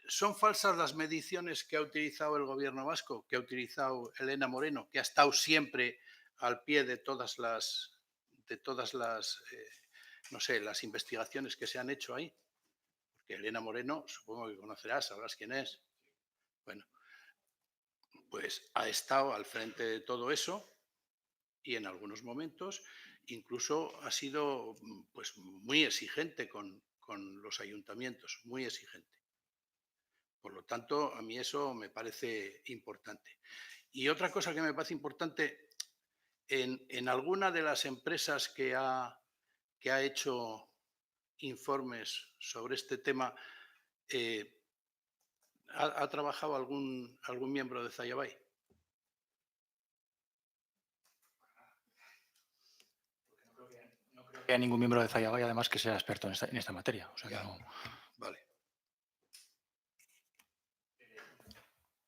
¿son falsas las mediciones que ha utilizado el Gobierno vasco, que ha utilizado Elena Moreno, que ha estado siempre al pie de todas las no sé, las investigaciones que se han hecho ahí? Porque Elena Moreno, supongo que conocerás, sabrás quién es. Bueno, pues ha estado al frente de todo eso y en algunos momentos incluso ha sido pues muy exigente con los ayuntamientos, muy exigente. Por lo tanto, a mí eso me parece importante. Y otra cosa que me parece importante, en alguna de las empresas que ha hecho informes sobre este tema, ¿ha trabajado algún miembro de Zayabay? No creo que haya ningún miembro de Zayabay, además, que sea experto en esta materia. O sea, que no. Vale.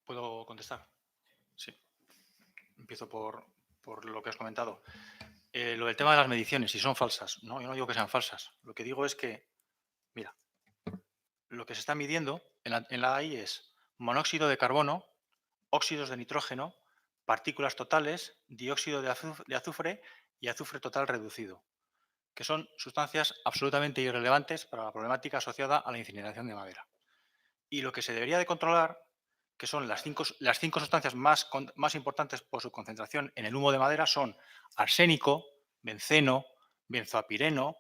¿Puedo contestar? Sí. Empiezo por lo que has comentado. Lo del tema de las mediciones, si son falsas. No, yo no digo que sean falsas. Lo que digo es que, mira, lo que se está midiendo en la AI es monóxido de carbono, óxidos de nitrógeno, partículas totales, dióxido de azufre y azufre total reducido, que son sustancias absolutamente irrelevantes para la problemática asociada a la incineración de madera. Y lo que se debería de controlar, que son las cinco sustancias más importantes por su concentración en el humo de madera, son arsénico, benceno, benzoapireno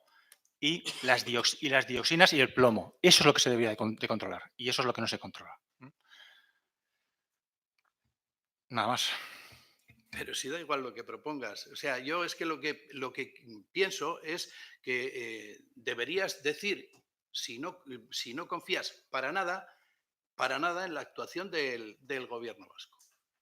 y las dioxinas y el plomo. Eso es lo que se debería de controlar y eso es lo que no se controla. Nada más. Pero si da igual lo que propongas. O sea, yo es que lo que pienso es que deberías decir, si no confías para nada en la actuación del Gobierno vasco.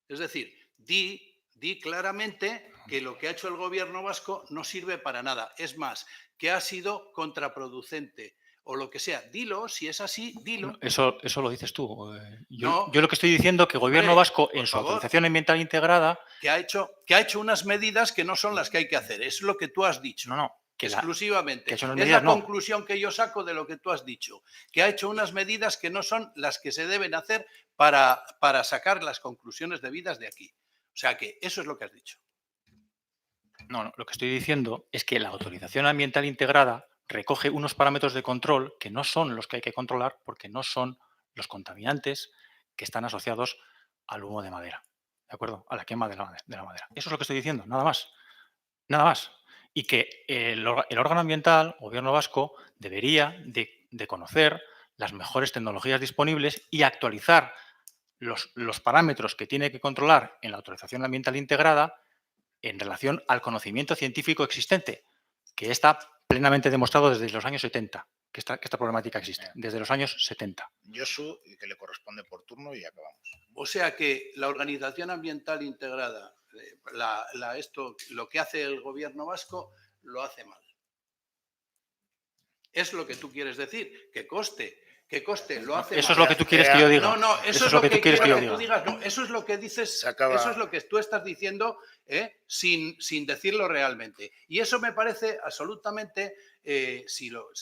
Es decir, di claramente que lo que ha hecho el Gobierno vasco no sirve para nada. Es más, que ha sido contraproducente o lo que sea. Dilo, si es así, dilo. Eso lo dices tú. No, Yo lo que estoy diciendo es que el Gobierno hombre, vasco, en por su favor, autorización ambiental integrada, que ha hecho unas medidas que no son las que hay que hacer. Es lo que tú has dicho. Exclusivamente. que ha hecho unas Es medidas, la conclusión que yo saco de lo que tú has dicho. Que ha hecho unas medidas que no son las que se deben hacer para sacar las conclusiones debidas de aquí. O sea que eso es lo que has dicho. No, lo que estoy diciendo es que la autorización ambiental integrada recoge unos parámetros de control que no son los que hay que controlar porque no son los contaminantes que están asociados al humo de madera, ¿de acuerdo? A la quema de la madera. Eso es lo que estoy diciendo, nada más. Nada más. Y que el órgano ambiental, Gobierno vasco, debería de conocer las mejores tecnologías disponibles y actualizar los parámetros que tiene que controlar en la autorización ambiental integrada en relación al conocimiento científico existente, que está plenamente demostrado desde los años 70, que esta problemática existe, desde los años 70. Josu, y que le corresponde por turno y acabamos. O sea que la organización ambiental integrada, lo que hace el Gobierno vasco, lo hace mal. Es lo que tú quieres decir, que coste, lo hace mal. Eso es lo que tú quieres que yo diga. No, eso es lo que quieres que yo diga. No, eso es lo que dices, eso es lo que tú estás diciendo sin decirlo realmente. Y eso me parece absolutamente, si lo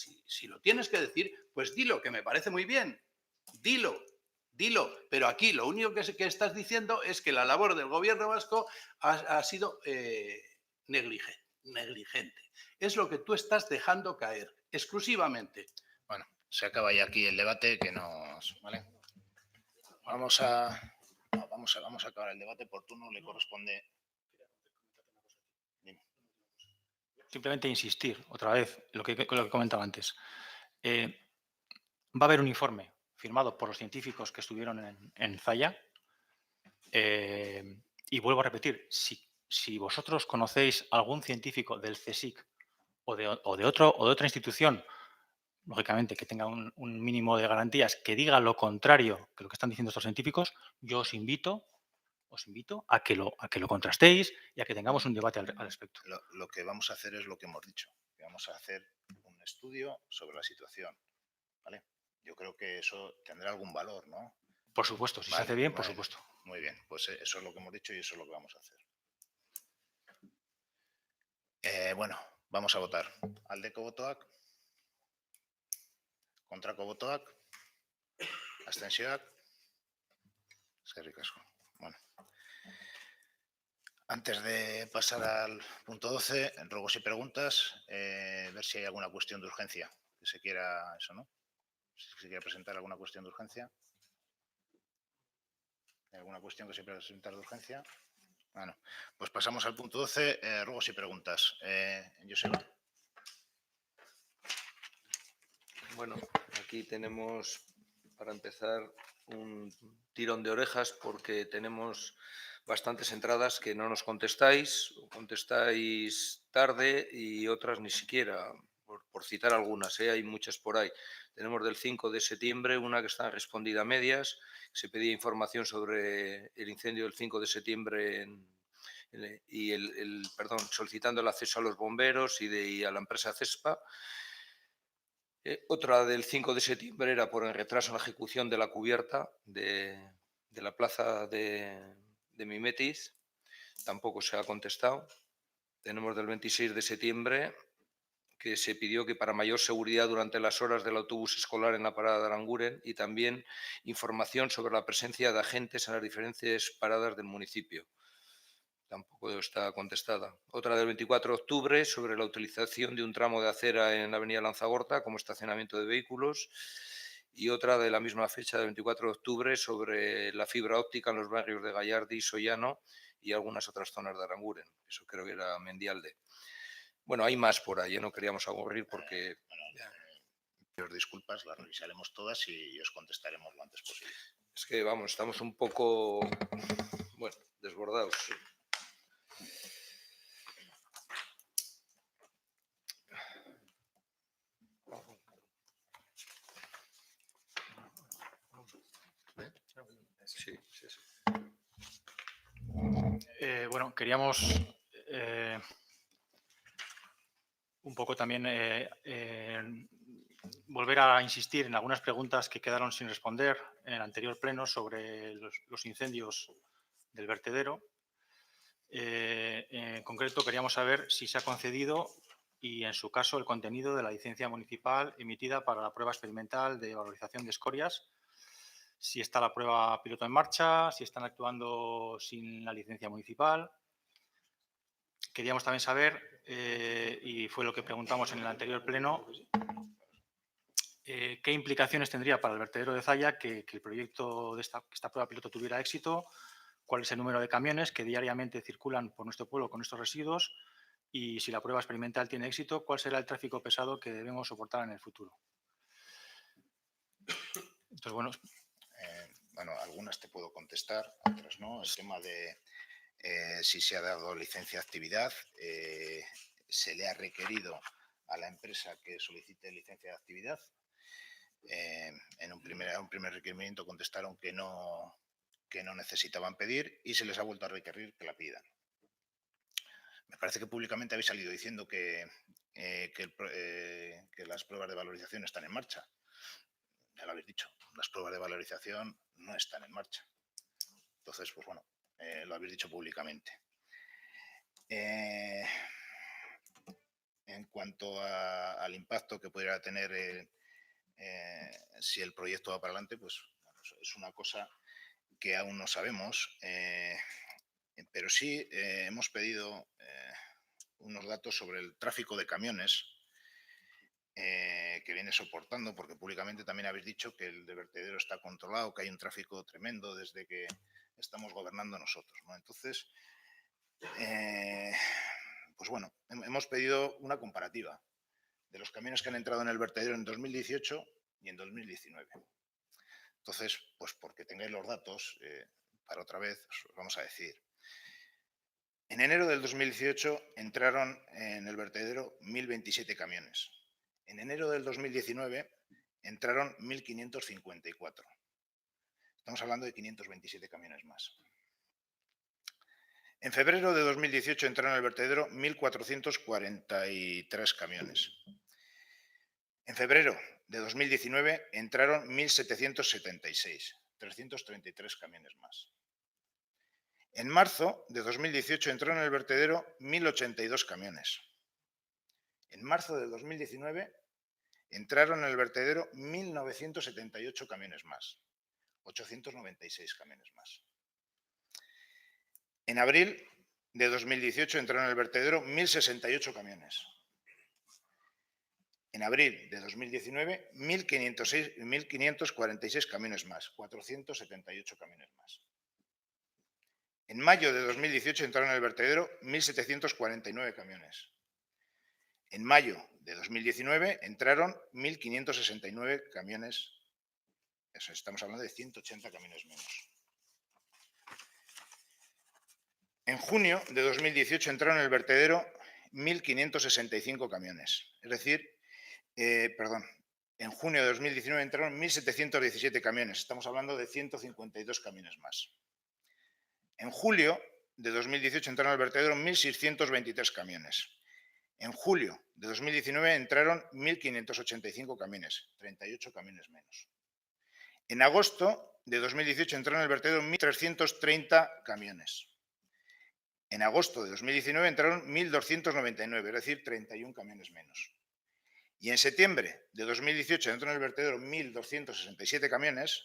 tienes que decir, pues dilo, que me parece muy bien. Dilo, pero aquí lo único que estás diciendo es que la labor del Gobierno vasco ha sido negligente. Es lo que tú estás dejando caer, exclusivamente. Bueno, se acaba ya aquí el debate que nos... ¿vale? Vamos a acabar el debate por turno, le corresponde... Simplemente insistir, otra vez, lo que comentaba antes. Va a haber un informe firmado por los científicos que estuvieron en Zaya y vuelvo a repetir, si si vosotros conocéis algún científico del CSIC o de otra institución, lógicamente, que tenga un mínimo de garantías, que diga lo contrario que lo que están diciendo estos científicos, yo os invito a que lo contrastéis y a que tengamos un debate al respecto. Lo que vamos a hacer es lo que hemos dicho, que vamos a hacer un estudio sobre la situación, ¿vale? Yo creo que eso tendrá algún valor, ¿no? Por supuesto, si se hace bien, por supuesto. Muy bien, pues eso es lo que hemos dicho y eso es lo que vamos a hacer. Bueno, vamos a votar. Aldeko botoak, kontrako botoak, abstentzioak. Eskerrik asko. Bueno. Antes de pasar al punto 12, ruegos y preguntas, ver si hay alguna cuestión de urgencia que se quiera, eso, ¿no? Si se quiere presentar alguna cuestión de urgencia. ¿Hay alguna cuestión que se quiera presentar de urgencia? Bueno, pues pasamos al punto 12, ruegos y preguntas. Joseba. Bueno, aquí tenemos, para empezar, un tirón de orejas porque tenemos bastantes entradas que no nos contestáis, o contestáis tarde y otras ni siquiera, por citar algunas, hay muchas por ahí. Tenemos del 5 de septiembre una que está respondida a medias, se pedía información sobre el incendio del 5 de septiembre solicitando el acceso a los bomberos y a la empresa CESPA. Otra del 5 de septiembre era por el retraso en la ejecución de la cubierta de la plaza de Mimetiz. Tampoco se ha contestado. Tenemos del 26 de septiembre que se pidió que para mayor seguridad durante las horas del autobús escolar en la parada de Aranguren y también información sobre la presencia de agentes en las diferentes paradas del municipio. Tampoco está contestada. Otra del 24 de octubre sobre la utilización de un tramo de acera en la avenida Lanzagorta como estacionamiento de vehículos y otra de la misma fecha, del 24 de octubre, sobre la fibra óptica en los barrios de Gallardi, Sollano y algunas otras zonas de Aranguren. Eso creo que era Mendialde. Bueno, hay más por ahí, no queríamos aburrir porque... Os disculpas, las revisaremos todas y os contestaremos lo antes posible. Es que, vamos, estamos un poco, bueno, desbordados. Sí, sí, sí. Bueno, queríamos un poco también volver a insistir en algunas preguntas que quedaron sin responder en el anterior pleno sobre los incendios del vertedero. En concreto, queríamos saber si se ha concedido y, en su caso, el contenido de la licencia municipal emitida para la prueba experimental de valorización de escorias, si está la prueba piloto en marcha, si están actuando sin la licencia municipal. Queríamos también saber, y fue lo que preguntamos en el anterior pleno, qué implicaciones tendría para el vertedero de Zalla que el proyecto de esta prueba piloto tuviera éxito, cuál es el número de camiones que diariamente circulan por nuestro pueblo con estos residuos y, si la prueba experimental tiene éxito, cuál será el tráfico pesado que debemos soportar en el futuro. Entonces, bueno... Bueno, algunas te puedo contestar, otras no. El tema de si se ha dado licencia de actividad, se le ha requerido a la empresa que solicite licencia de actividad. En un primer requerimiento contestaron que no necesitaban pedir y se les ha vuelto a requerir que la pidan. Me parece que públicamente habéis salido diciendo que las pruebas de valorización están en marcha. Ya lo habéis dicho, las pruebas de valorización no están en marcha. Entonces, pues bueno, lo habéis dicho públicamente. En cuanto al impacto que pudiera tener si el proyecto va para adelante, pues bueno, es una cosa que aún no sabemos, pero sí hemos pedido unos datos sobre el tráfico de camiones que viene soportando, porque públicamente también habéis dicho que el de vertedero está controlado, que hay un tráfico tremendo desde que estamos gobernando nosotros, ¿no? Entonces, pues bueno, hemos pedido una comparativa de los camiones que han entrado en el vertedero en 2018 y en 2019. Entonces, pues porque tengáis los datos, para otra vez os vamos a decir. En enero del 2018 entraron en el vertedero 1.027 camiones. En enero del 2019 entraron 1.554. Estamos hablando de 527 camiones más. En febrero de 2018 entraron en el vertedero 1.443 camiones. En febrero de 2019 entraron 1.776, 333 camiones más. En marzo de 2018 entraron en el vertedero 1.082 camiones. En marzo de 2019 entraron en el vertedero 1.978 camiones más, 896 camiones más. En abril de 2018 entraron en el vertedero 1.068 camiones. En abril de 2019, 1.546 camiones más, 478 camiones más. En mayo de 2018 entraron en el vertedero 1.749 camiones. En mayo de 2019 entraron 1.569 camiones. Eso, estamos hablando de 180 camiones menos. En junio de 2018 entraron en el vertedero 1.565 camiones. Es decir, en junio de 2019 entraron 1.717 camiones. Estamos hablando de 152 camiones más. En julio de 2018 entraron al vertedero 1.623 camiones. En julio de 2019 entraron 1.585 camiones, 38 camiones menos. En agosto de 2018 entraron al vertedero 1.330 camiones. En agosto de 2019 entraron 1.299, es decir, 31 camiones menos. Y en septiembre de 2018 entraron en el vertedero 1.267 camiones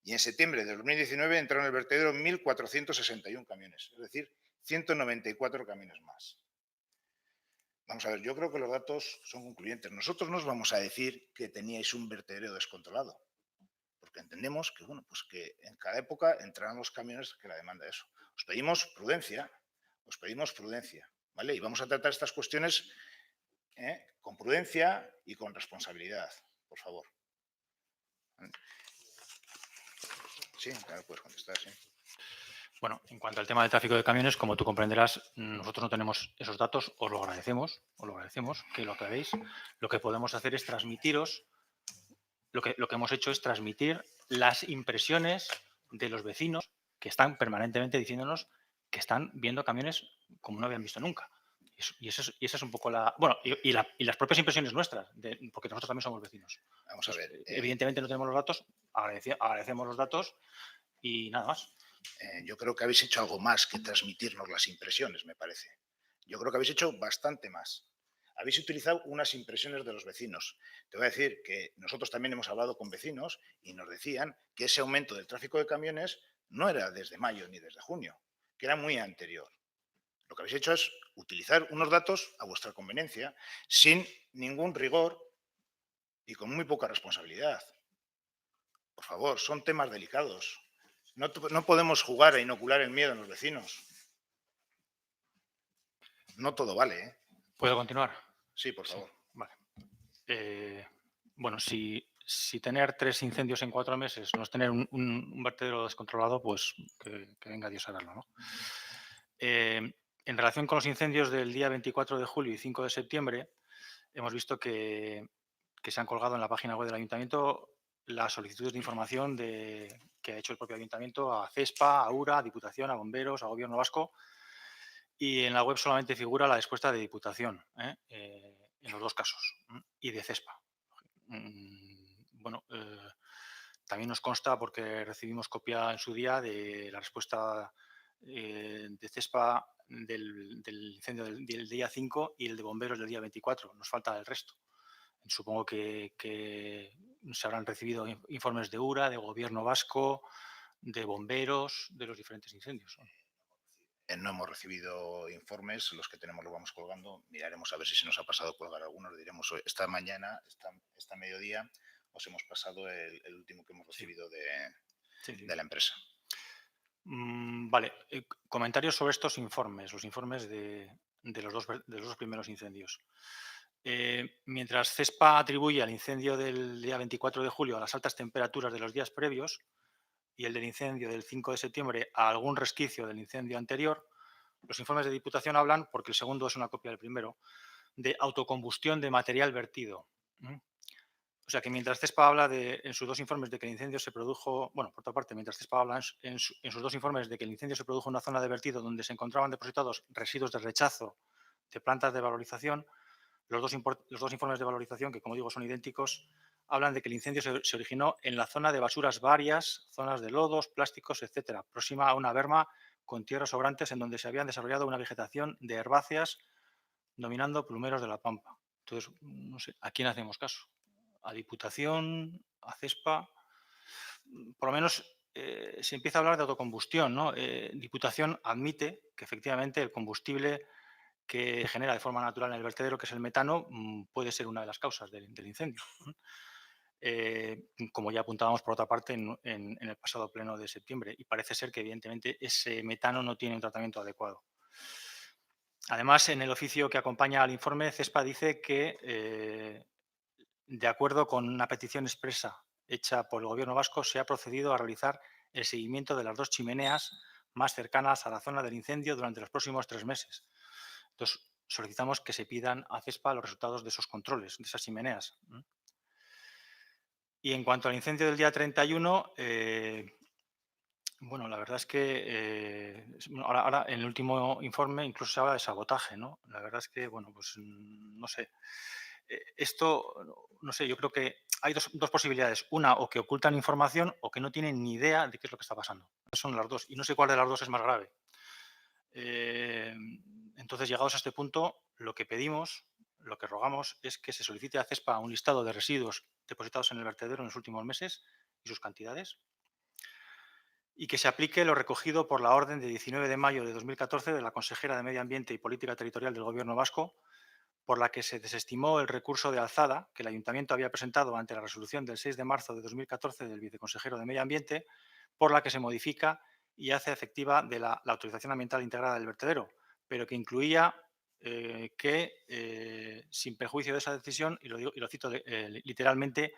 y en septiembre de 2019 entraron en el vertedero 1.461 camiones, es decir, 194 camiones más. Vamos a ver, yo creo que los datos son concluyentes. Nosotros no os vamos a decir que teníais un vertedero descontrolado, porque entendemos que, bueno, pues que en cada época entrarán los camiones que la demanda eso. Os pedimos prudencia, ¿vale? Y vamos a tratar estas cuestiones con prudencia y con responsabilidad, por favor. Sí, claro, puedes contestar, sí. Bueno, en cuanto al tema del tráfico de camiones, como tú comprenderás, nosotros no tenemos esos datos, os lo agradecemos que lo aclaréis. Lo que podemos hacer es transmitiros, lo que hemos hecho es transmitir las impresiones de los vecinos que están permanentemente diciéndonos que están viendo camiones como no habían visto nunca. Y esa es un poco la... Bueno, y las propias impresiones nuestras, porque nosotros también somos vecinos. Vamos a ver. Evidentemente no tenemos los datos, agradecemos los datos y nada más. Yo creo que habéis hecho algo más que transmitirnos las impresiones, me parece. Yo creo que habéis hecho bastante más. Habéis utilizado unas impresiones de los vecinos. Te voy a decir que nosotros también hemos hablado con vecinos y nos decían que ese aumento del tráfico de camiones no era desde mayo ni desde junio, que era muy anterior. Lo que habéis hecho es utilizar unos datos a vuestra conveniencia, sin ningún rigor y con muy poca responsabilidad. Por favor, son temas delicados. No podemos jugar a inocular el miedo en los vecinos. No todo vale, ¿eh? ¿Puedo continuar? Sí, por favor. Sí, vale. Bueno, si tener 3 incendios en 4 meses no es tener un vertedero descontrolado, pues que venga Dios a verlo, ¿no? En relación con los incendios del día 24 de julio y 5 de septiembre, hemos visto que se han colgado en la página web del Ayuntamiento las solicitudes de información que ha hecho el propio Ayuntamiento a CESPA, a URA, a Diputación, a Bomberos, a Gobierno Vasco, y en la web solamente figura la respuesta de Diputación, en los 2 casos, y de CESPA. Bueno, también nos consta, porque recibimos copia en su día de la respuesta de CESPA del incendio del día 5 y el de bomberos del día 24. Nos falta el resto. Supongo que se habrán recibido informes de URA, de Gobierno Vasco, de bomberos, de los diferentes incendios. No hemos recibido informes, los que tenemos los vamos colgando. Miraremos a ver si se nos ha pasado colgar algunos. Le diremos esta mañana, esta mediodía, os hemos pasado el último que hemos recibido de la empresa. Vale, comentarios sobre estos informes, los informes de los dos primeros incendios. Mientras CESPA atribuye al incendio del día 24 de julio a las altas temperaturas de los días previos y el del incendio del 5 de septiembre a algún resquicio del incendio anterior, Los informes de Diputación hablan, porque el segundo es una copia del primero, de autocombustión de material vertido. O sea que mientras CESPA habla en sus dos informes de que el incendio se produjo, bueno, por otra parte, mientras CESPA habla en sus dos informes de que el incendio se produjo en una zona de vertido donde se encontraban depositados residuos de rechazo de plantas de valorización, los dos informes de valorización, que como digo son idénticos, hablan de que el incendio se originó en la zona de basuras varias, zonas de lodos, plásticos, etcétera, próxima a una berma con tierras sobrantes en donde se habían desarrollado una vegetación de herbáceas dominando plumeros de la pampa. Entonces, no sé, ¿a quién hacemos caso? ¿A Diputación? ¿A CESPA? Por lo menos se empieza a hablar de autocombustión, ¿no? Diputación admite que efectivamente el combustible que genera de forma natural en el vertedero, que es el metano, puede ser una de las causas del incendio. Como ya apuntábamos por otra parte en el pasado pleno de septiembre, y parece ser que evidentemente ese metano no tiene un tratamiento adecuado. Además, en el oficio que acompaña al informe, CESPA dice que, de acuerdo con una petición expresa hecha por el Gobierno vasco, se ha procedido a realizar el seguimiento de las 2 chimeneas más cercanas a la zona del incendio durante los próximos 3 meses. Entonces, solicitamos que se pidan a CESPA los resultados de esos controles, de esas chimeneas. Y en cuanto al incendio del día 31, bueno, la verdad es que ahora en el último informe incluso se habla de sabotaje, ¿no? La verdad es que, bueno, pues no sé. Esto, no sé, yo creo que hay dos posibilidades. Una, o que ocultan información o que no tienen ni idea de qué es lo que está pasando. Son las dos. Y no sé cuál de las dos es más grave. Entonces, llegados a este punto, lo que pedimos, lo que rogamos es que se solicite a CESPA un listado de residuos depositados en el vertedero en los últimos meses y sus cantidades, y que se aplique lo recogido por la orden de 19 de mayo de 2014 de la consejera de Medio Ambiente y Política Territorial del Gobierno vasco, por la que se desestimó el recurso de alzada que el Ayuntamiento había presentado ante la resolución del 6 de marzo de 2014 del viceconsejero de Medio Ambiente, por la que se modifica y hace efectiva de la autorización ambiental integrada del vertedero, pero que incluía que, sin perjuicio de esa decisión, y lo cito literalmente,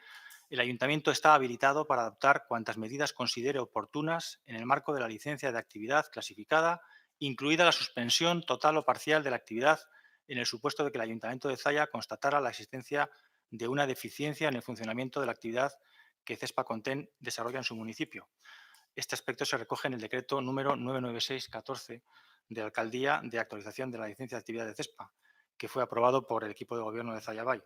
el Ayuntamiento está habilitado para adoptar cuantas medidas considere oportunas en el marco de la licencia de actividad clasificada, incluida la suspensión total o parcial de la actividad en el supuesto de que el Ayuntamiento de Zalla constatara la existencia de una deficiencia en el funcionamiento de la actividad que CESPA Conten desarrolla en su municipio. Este aspecto se recoge en el decreto número 996-14 de Alcaldía de actualización de la licencia de actividad de CESPA, que fue aprobado por el equipo de gobierno de Zalla Vall.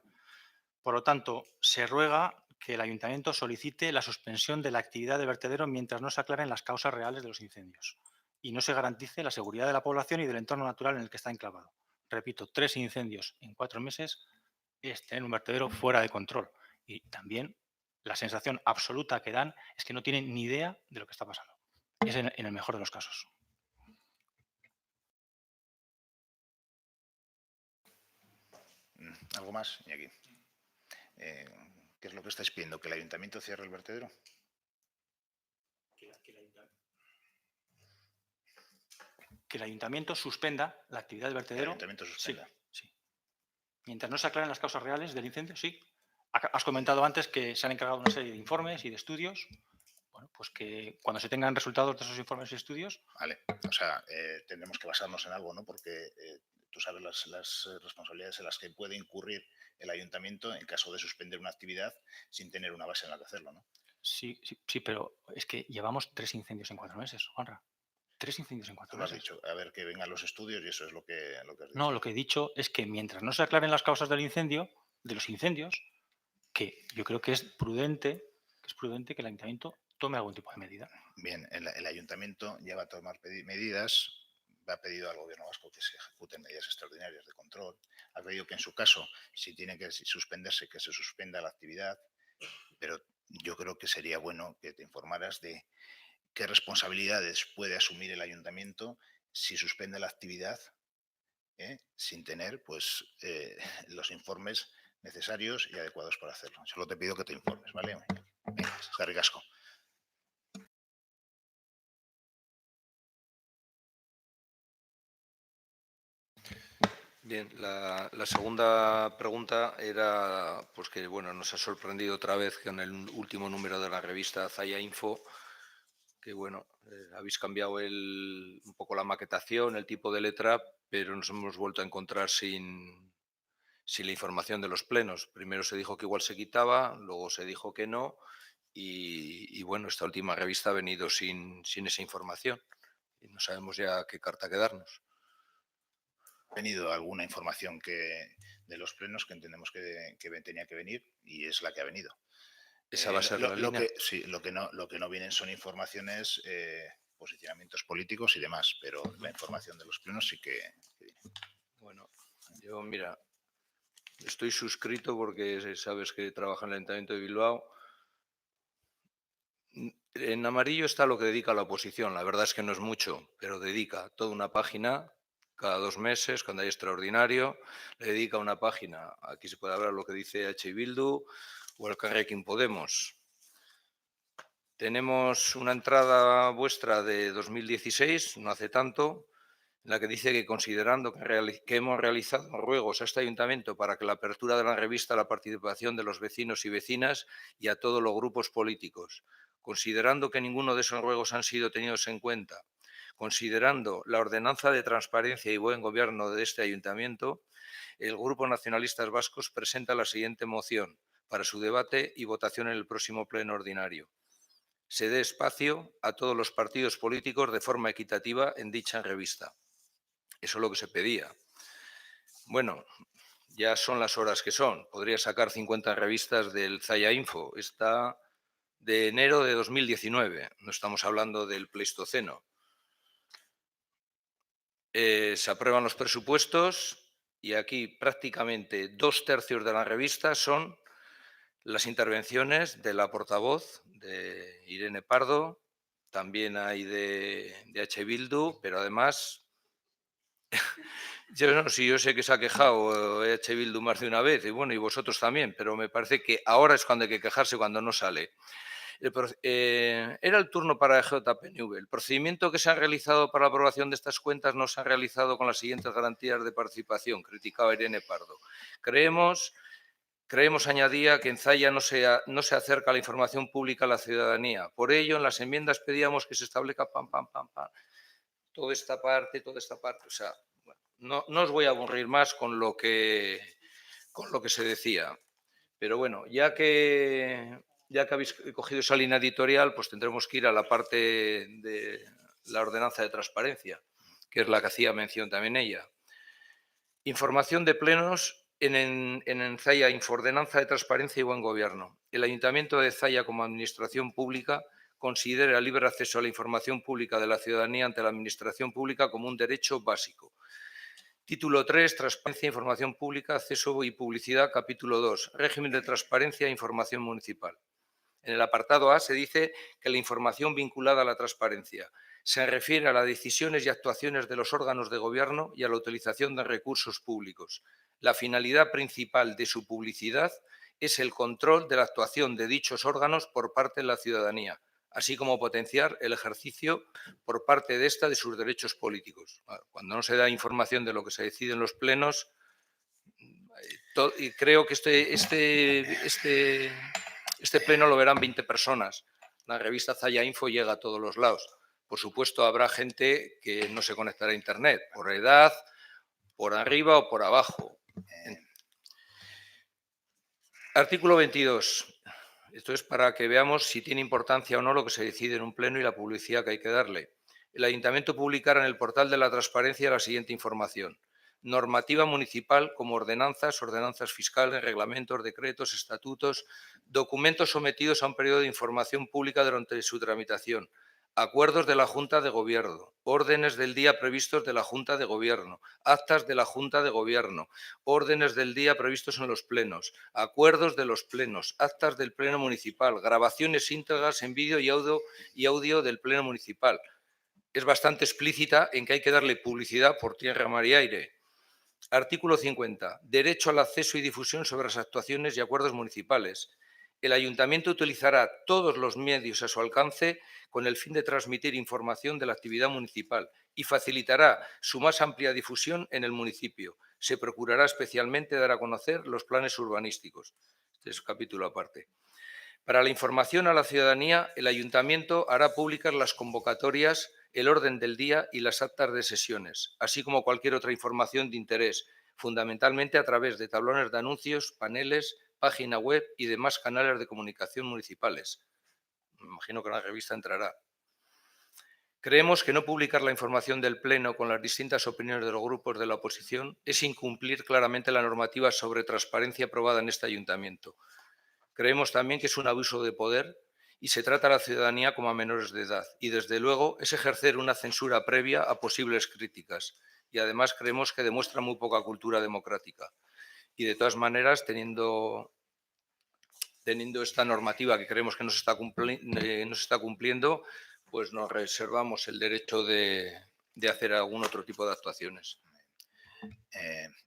Por lo tanto, se ruega que el Ayuntamiento solicite la suspensión de la actividad de vertedero mientras no se aclaren las causas reales de los incendios y no se garantice la seguridad de la población y del entorno natural en el que está enclavado. Repito, 3 incendios en 4 meses es tener un vertedero fuera de control. Y también la sensación absoluta que dan es que no tienen ni idea de lo que está pasando. Es en el mejor de los casos. ¿Algo más, Iñaki? ¿Qué es lo que estáis pidiendo? ¿Que el Ayuntamiento cierre el vertedero? Que el Ayuntamiento suspenda la actividad del vertedero. El Ayuntamiento suspenda. Sí. Mientras no se aclaren las causas reales del incendio, sí. Has comentado antes que se han encargado una serie de informes y de estudios. Bueno, pues que cuando se tengan resultados de esos informes y estudios. Vale, o sea, tendremos que basarnos en algo, ¿no? Porque tú sabes las responsabilidades en las que puede incurrir el Ayuntamiento en caso de suspender una actividad sin tener una base en la que hacerlo, ¿no? Sí, pero es que llevamos 3 incendios en 4 meses, Juanra. 3 incendios en 4 Tú lo has meses. dicho, a ver que vengan los estudios y eso es lo que has dicho. No, lo que he dicho es que mientras no se aclaren las causas del incendio, de los incendios, que yo creo que es prudente que el Ayuntamiento tome algún tipo de medida. Bien, el Ayuntamiento ya va a tomar medidas, ha pedido al Gobierno vasco que se ejecuten medidas extraordinarias de control, ha pedido que en su caso, si tiene que suspenderse, que se suspenda la actividad, pero yo creo que sería bueno que te informaras de qué responsabilidades puede asumir el Ayuntamiento si suspende la actividad sin tener pues, los informes necesarios y adecuados para hacerlo. Solo te pido que te informes, ¿vale? Venga, eskerrik asko. Bien, la segunda pregunta era pues que bueno, nos ha sorprendido otra vez que en el último número de la revista Zalla Info que bueno, habéis cambiado un poco la maquetación, el tipo de letra, pero nos hemos vuelto a encontrar sin la información de los plenos. Primero se dijo que igual se quitaba, luego se dijo que no, y bueno, esta última revista ha venido sin esa información y no sabemos ya qué carta quedarnos. Ha venido alguna información de los plenos que entendemos que tenía que venir y es la que ha venido. Esa va a ser la línea. Sí, lo que no vienen son informaciones, posicionamientos políticos y demás, pero la información de los plenos sí que viene. Bueno, yo mira, estoy suscrito porque sabes que trabajo en el Ayuntamiento de Bilbao. En amarillo está lo que dedica la oposición. La verdad es que no es mucho, pero dedica toda una página cada 2 meses, cuando hay extraordinario, le dedica una página. Aquí se puede hablar lo que dice H. Bildu o el Elkarrekin Podemos. Tenemos una entrada vuestra de 2016, no hace tanto, en la que dice que considerando que hemos realizado ruegos a este ayuntamiento para que la apertura de la revista la participación de los vecinos y vecinas y a todos los grupos políticos, considerando que ninguno de esos ruegos han sido tenidos en cuenta, considerando la ordenanza de transparencia y buen gobierno de este ayuntamiento, el Grupo Nacionalistas Vascos presenta la siguiente moción para su debate y votación en el próximo pleno ordinario. Se dé espacio a todos los partidos políticos de forma equitativa en dicha revista. Eso es lo que se pedía. Bueno, ya son las horas que son. Podría sacar 50 revistas del Zaya Info. Está de enero de 2019. No estamos hablando del Pleistoceno. Se aprueban los presupuestos y aquí prácticamente 2/3 de la revista son las intervenciones de la portavoz, de Irene Pardo, también hay de H. Bildu, pero además, yo sé que se ha quejado H. Bildu más de una vez, y bueno, y vosotros también, pero me parece que ahora es cuando hay que quejarse, cuando no sale. Era el turno para JPNV. El procedimiento que se ha realizado para la aprobación de estas cuentas no se ha realizado con las siguientes garantías de participación, criticaba Irene Pardo. Creemos, añadía, que en Zaya no se acerca la información pública a la ciudadanía. Por ello, en las enmiendas pedíamos que se establezca toda esta parte. O sea, bueno, no os voy a aburrir más con lo que se decía. Pero bueno, ya que habéis cogido esa línea editorial, pues tendremos que ir a la parte de la ordenanza de transparencia, que es la que hacía mención también ella. Información de plenos en Zaya, Infordenanza de Transparencia y Buen Gobierno. El Ayuntamiento de Zaya, como Administración Pública, considera el libre acceso a la información pública de la ciudadanía ante la Administración Pública como un derecho básico. Título 3, Transparencia, Información Pública, Acceso y Publicidad. Capítulo 2, Régimen de Transparencia e Información Municipal. En el apartado A se dice que la información vinculada a la transparencia se refiere a las decisiones y actuaciones de los órganos de gobierno y a la utilización de recursos públicos. La finalidad principal de su publicidad es el control de la actuación de dichos órganos por parte de la ciudadanía, así como potenciar el ejercicio por parte de esta de sus derechos políticos. Cuando no se da información de lo que se decide en los plenos, y creo que este pleno lo verán 20 personas. La revista Zaya Info llega a todos los lados. Por supuesto, habrá gente que no se conectará a Internet, por edad, por arriba o por abajo. Artículo 22. Esto es para que veamos si tiene importancia o no lo que se decide en un pleno y la publicidad que hay que darle. El Ayuntamiento publicará en el portal de la transparencia la siguiente información. Normativa municipal como ordenanzas fiscales, reglamentos, decretos, estatutos, documentos sometidos a un periodo de información pública durante su tramitación, acuerdos de la Junta de Gobierno, órdenes del día previstos de la Junta de Gobierno, actas de la Junta de Gobierno, órdenes del día previstos en los plenos, acuerdos de los plenos, actas del pleno municipal, grabaciones íntegras en vídeo y audio del pleno municipal. Es bastante explícita en que hay que darle publicidad por tierra, mar y aire. Artículo 50. Derecho al acceso y difusión sobre las actuaciones y acuerdos municipales. El Ayuntamiento utilizará todos los medios a su alcance con el fin de transmitir información de la actividad municipal y facilitará su más amplia difusión en el municipio. Se procurará especialmente dar a conocer los planes urbanísticos. Este es un capítulo aparte. Para la información a la ciudadanía, el Ayuntamiento hará públicas las convocatorias, el orden del día y las actas de sesiones, así como cualquier otra información de interés, fundamentalmente a través de tablones de anuncios, paneles, página web y demás canales de comunicación municipales. Me imagino que la revista entrará. Creemos que no publicar la información del Pleno con las distintas opiniones de los grupos de la oposición es incumplir claramente la normativa sobre transparencia aprobada en este Ayuntamiento. Creemos también que es un abuso de poder y se trata a la ciudadanía como a menores de edad. Y, desde luego, es ejercer una censura previa a posibles críticas. Y, además, creemos que demuestra muy poca cultura democrática. Y, de todas maneras, teniendo esta normativa que creemos que no se está cumpliendo, pues nos reservamos el derecho de hacer algún otro tipo de actuaciones.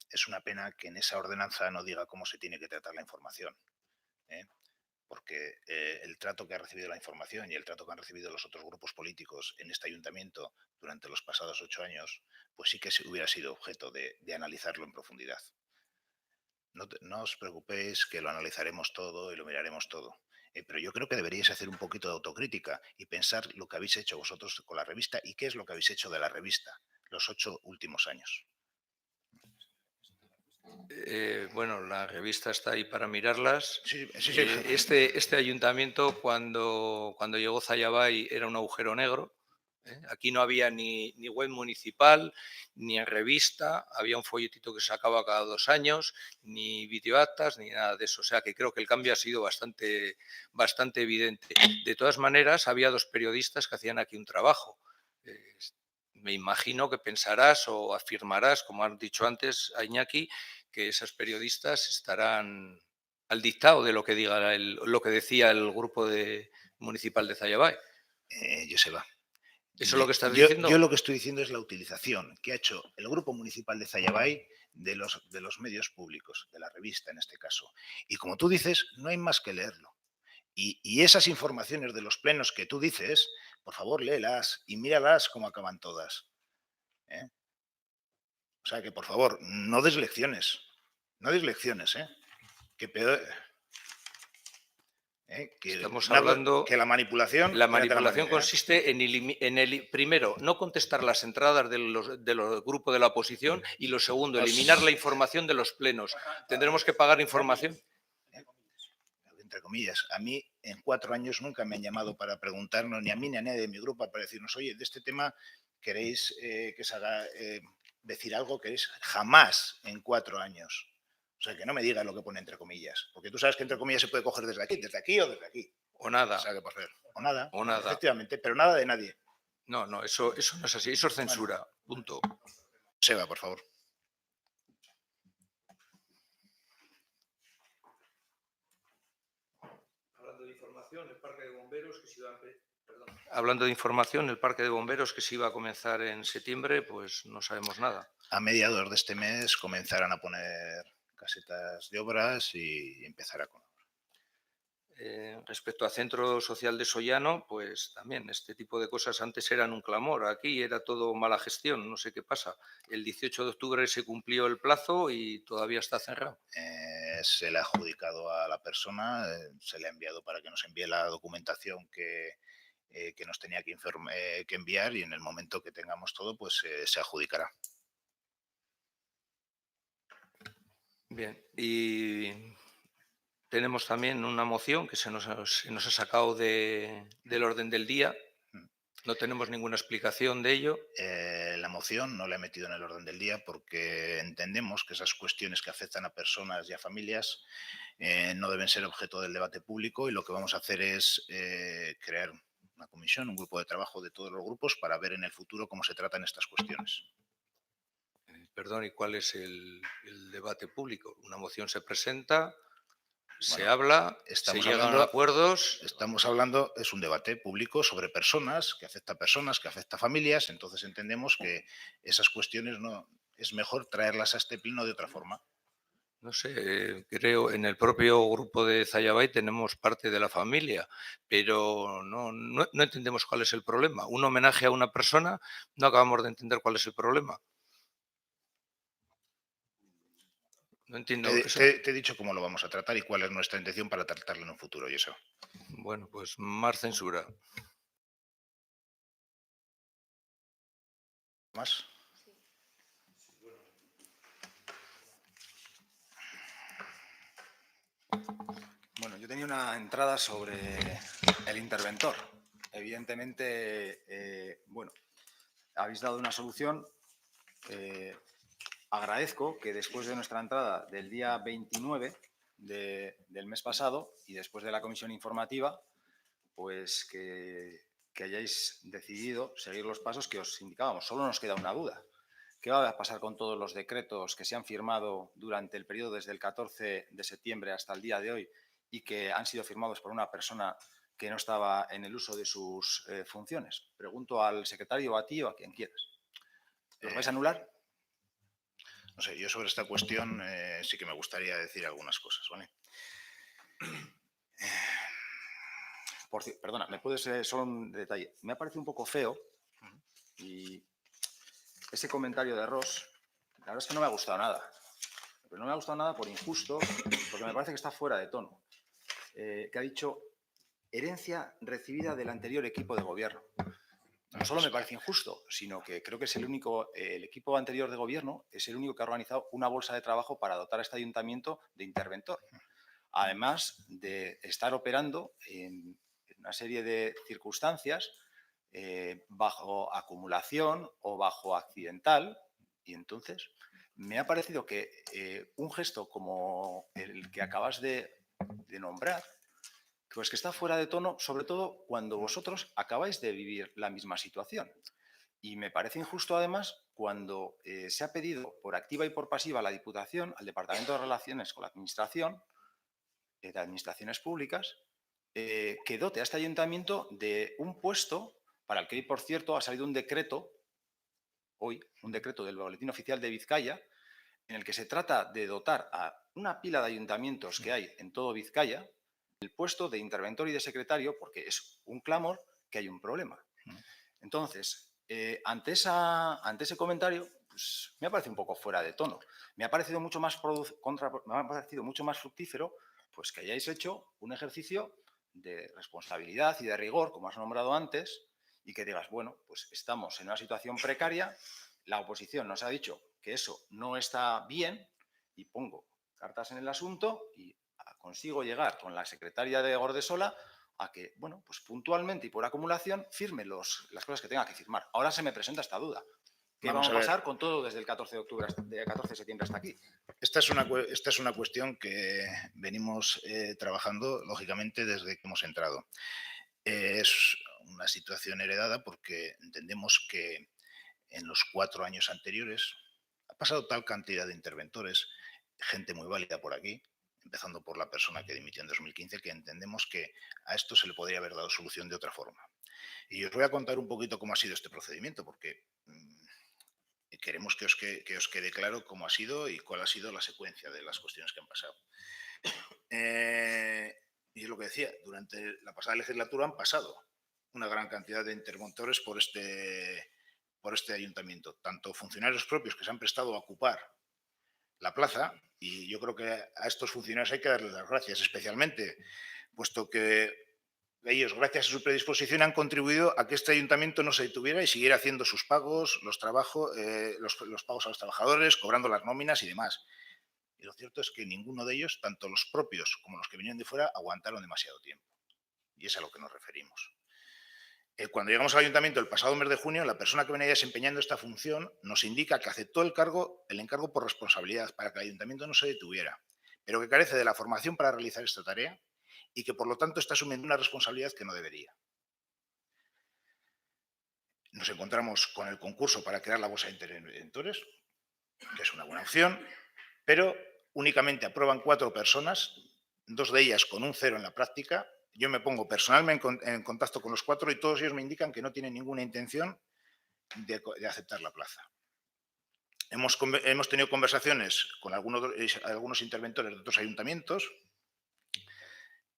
Es una pena que en esa ordenanza no diga cómo se tiene que tratar la información, porque el trato que ha recibido la información y el trato que han recibido los otros grupos políticos en este ayuntamiento durante los pasados 8 años, pues sí que hubiera sido objeto de analizarlo en profundidad. No os preocupéis, que lo analizaremos todo y lo miraremos todo. Pero yo creo que deberíais hacer un poquito de autocrítica y pensar lo que habéis hecho vosotros con la revista y qué es lo que habéis hecho de la revista los 8 últimos años. Bueno, la revista está ahí para mirarlas. Sí. Este ayuntamiento, cuando llegó Zayabay, era un agujero negro. Aquí no había ni web municipal, ni en revista, había un folletito que se sacaba cada 2 años, ni videoactas, ni nada de eso. O sea que creo que el cambio ha sido bastante evidente. De todas maneras, había 2 periodistas que hacían aquí un trabajo. Me imagino que pensarás o afirmarás, como has dicho antes, a Iñaki, que esas periodistas estarán al dictado de lo que decía el grupo municipal de Zayabay. Joseba, ¿Eso es lo que estás diciendo? Yo lo que estoy diciendo es la utilización que ha hecho el grupo municipal de Zayabay de los medios públicos, de la revista en este caso. Y como tú dices, no hay más que leerlo. Y esas informaciones de los plenos que tú dices, por favor, léelas y míralas cómo acaban todas. O sea que, por favor, no des lecciones. No des lecciones, Que peor... Estamos hablando que la manipulación... La manipulación consiste en primero, no contestar las entradas de los grupos de la oposición y lo segundo, eliminar la información de los plenos. Tendremos que pagar información. Entre comillas, a mí en 4 años nunca me han llamado para preguntarnos, ni a mí ni a nadie de mi grupo, para decirnos, oye, de este tema queréis que se haga decir algo, queréis jamás en 4 años. O sea, que no me digas lo que pone entre comillas, porque tú sabes que entre comillas se puede coger desde aquí o desde aquí. O nada. O sea, que por ver. O nada. O nada. Efectivamente, pero nada de nadie. No, eso no es así, eso es censura. Bueno. Punto. Seba, por favor. Hablando de información, el parque de bomberos que se iba a comenzar en septiembre, pues no sabemos nada. A mediados de este mes comenzarán a poner casetas de obras y empezará con... Respecto al Centro Social de Sollano, pues también este tipo de cosas antes eran un clamor. Aquí era todo mala gestión, no sé qué pasa. El 18 de octubre se cumplió el plazo y todavía está cerrado. Se le ha adjudicado a la persona, se le ha enviado para que nos envíe la documentación que nos tenía que enviar y en el momento que tengamos todo, pues se adjudicará. Bien, y tenemos también una moción que se nos ha sacado del orden del día. No tenemos ninguna explicación de ello. La moción no la he metido en el orden del día porque entendemos que esas cuestiones que afectan a personas y a familias no deben ser objeto del debate público y lo que vamos a hacer es crear una comisión, un grupo de trabajo de todos los grupos para ver en el futuro cómo se tratan estas cuestiones. Perdón, ¿y cuál es el debate público? Una moción se presenta, se habla, se llegan a acuerdos. Estamos hablando, es un debate público sobre personas, que afecta a familias, entonces entendemos que esas cuestiones no es mejor traerlas a este pleno de otra forma. No sé, creo en el propio grupo de Zayabay tenemos parte de la familia, pero no entendemos cuál es el problema. Un homenaje a una persona, no acabamos de entender cuál es el problema. No entiendo eso. Te he dicho cómo lo vamos a tratar y cuál es nuestra intención para tratarlo en un futuro, y eso. Bueno, pues más censura. ¿Más? Bueno, yo tenía una entrada sobre el interventor. Evidentemente, bueno, habéis dado una solución. Agradezco que después de nuestra entrada del día 29 del mes pasado y después de la comisión informativa, pues que hayáis decidido seguir los pasos que os indicábamos. Solo nos queda una duda. ¿Qué va a pasar con todos los decretos que se han firmado durante el periodo desde el 14 de septiembre hasta el día de hoy y que han sido firmados por una persona que no estaba en el uso de sus funciones? Pregunto al secretario, o a ti o a quien quieras. ¿Los vais a anular? No sé, yo sobre esta cuestión sí que me gustaría decir algunas cosas, ¿vale? Perdona, ¿me puedes solo un detalle? Me ha parecido un poco feo y ese comentario de Ross, la verdad es que no me ha gustado nada. Pero no me ha gustado nada por injusto, porque me parece que está fuera de tono. Que ha dicho herencia recibida del anterior equipo de gobierno. No solo me parece injusto, sino que creo que es el equipo anterior de gobierno es el único que ha organizado una bolsa de trabajo para dotar a este ayuntamiento de interventor. Además de estar operando en una serie de circunstancias bajo acumulación o bajo accidental, y entonces me ha parecido que un gesto como el que acabas de nombrar, pues que está fuera de tono, sobre todo cuando vosotros acabáis de vivir la misma situación. Y me parece injusto, además, cuando se ha pedido por activa y por pasiva a la Diputación, al Departamento de Relaciones con la Administración, de Administraciones Públicas, que dote a este ayuntamiento de un puesto para el que hoy, por cierto, ha salido un decreto, un decreto del Boletín Oficial de Vizcaya, en el que se trata de dotar a una pila de ayuntamientos que hay en todo Vizcaya el puesto de interventor y de secretario, porque es un clamor que hay un problema. Entonces, ante ese comentario, pues, me ha parecido un poco fuera de tono. Me ha parecido mucho más fructífero pues, que hayáis hecho un ejercicio de responsabilidad y de rigor, como has nombrado antes, y que digas, bueno, pues estamos en una situación precaria, la oposición nos ha dicho que eso no está bien y pongo cartas en el asunto y consigo llegar con la secretaria de Gordesola a que, bueno, pues puntualmente y por acumulación firme las cosas que tenga que firmar. Ahora se me presenta esta duda. ¿Qué vamos a pasar con todo desde el 14 de septiembre hasta aquí? Esta es una cuestión que venimos trabajando, lógicamente, desde que hemos entrado. Es una situación heredada porque entendemos que en los 4 años anteriores ha pasado tal cantidad de interventores, gente muy válida por aquí, empezando por la persona que dimitió en 2015, que entendemos que a esto se le podría haber dado solución de otra forma. Y os voy a contar un poquito cómo ha sido este procedimiento, porque queremos que os quede claro cómo ha sido y cuál ha sido la secuencia de las cuestiones que han pasado. Y es lo que decía, durante la pasada legislatura han pasado una gran cantidad de interventores por este ayuntamiento, tanto funcionarios propios que se han prestado a ocupar la plaza, y yo creo que a estos funcionarios hay que darles las gracias especialmente, puesto que ellos, gracias a su predisposición, han contribuido a que este ayuntamiento no se detuviera y siguiera haciendo sus pagos, los pagos a los trabajadores, cobrando las nóminas y demás. Y lo cierto es que ninguno de ellos, tanto los propios como los que vinieron de fuera, aguantaron demasiado tiempo. Y es a lo que nos referimos. Cuando llegamos al ayuntamiento el pasado mes de junio, la persona que venía desempeñando esta función nos indica que aceptó el encargo por responsabilidad para que el ayuntamiento no se detuviera, pero que carece de la formación para realizar esta tarea y que por lo tanto está asumiendo una responsabilidad que no debería. Nos encontramos con el concurso para crear la bolsa de interventores, que es una buena opción, pero únicamente aprueban 4 personas, 2 de ellas con un 0 en la práctica. Yo me pongo personalmente en contacto con los 4 y todos ellos me indican que no tienen ninguna intención de aceptar la plaza. Hemos tenido conversaciones con algunos interventores de otros ayuntamientos,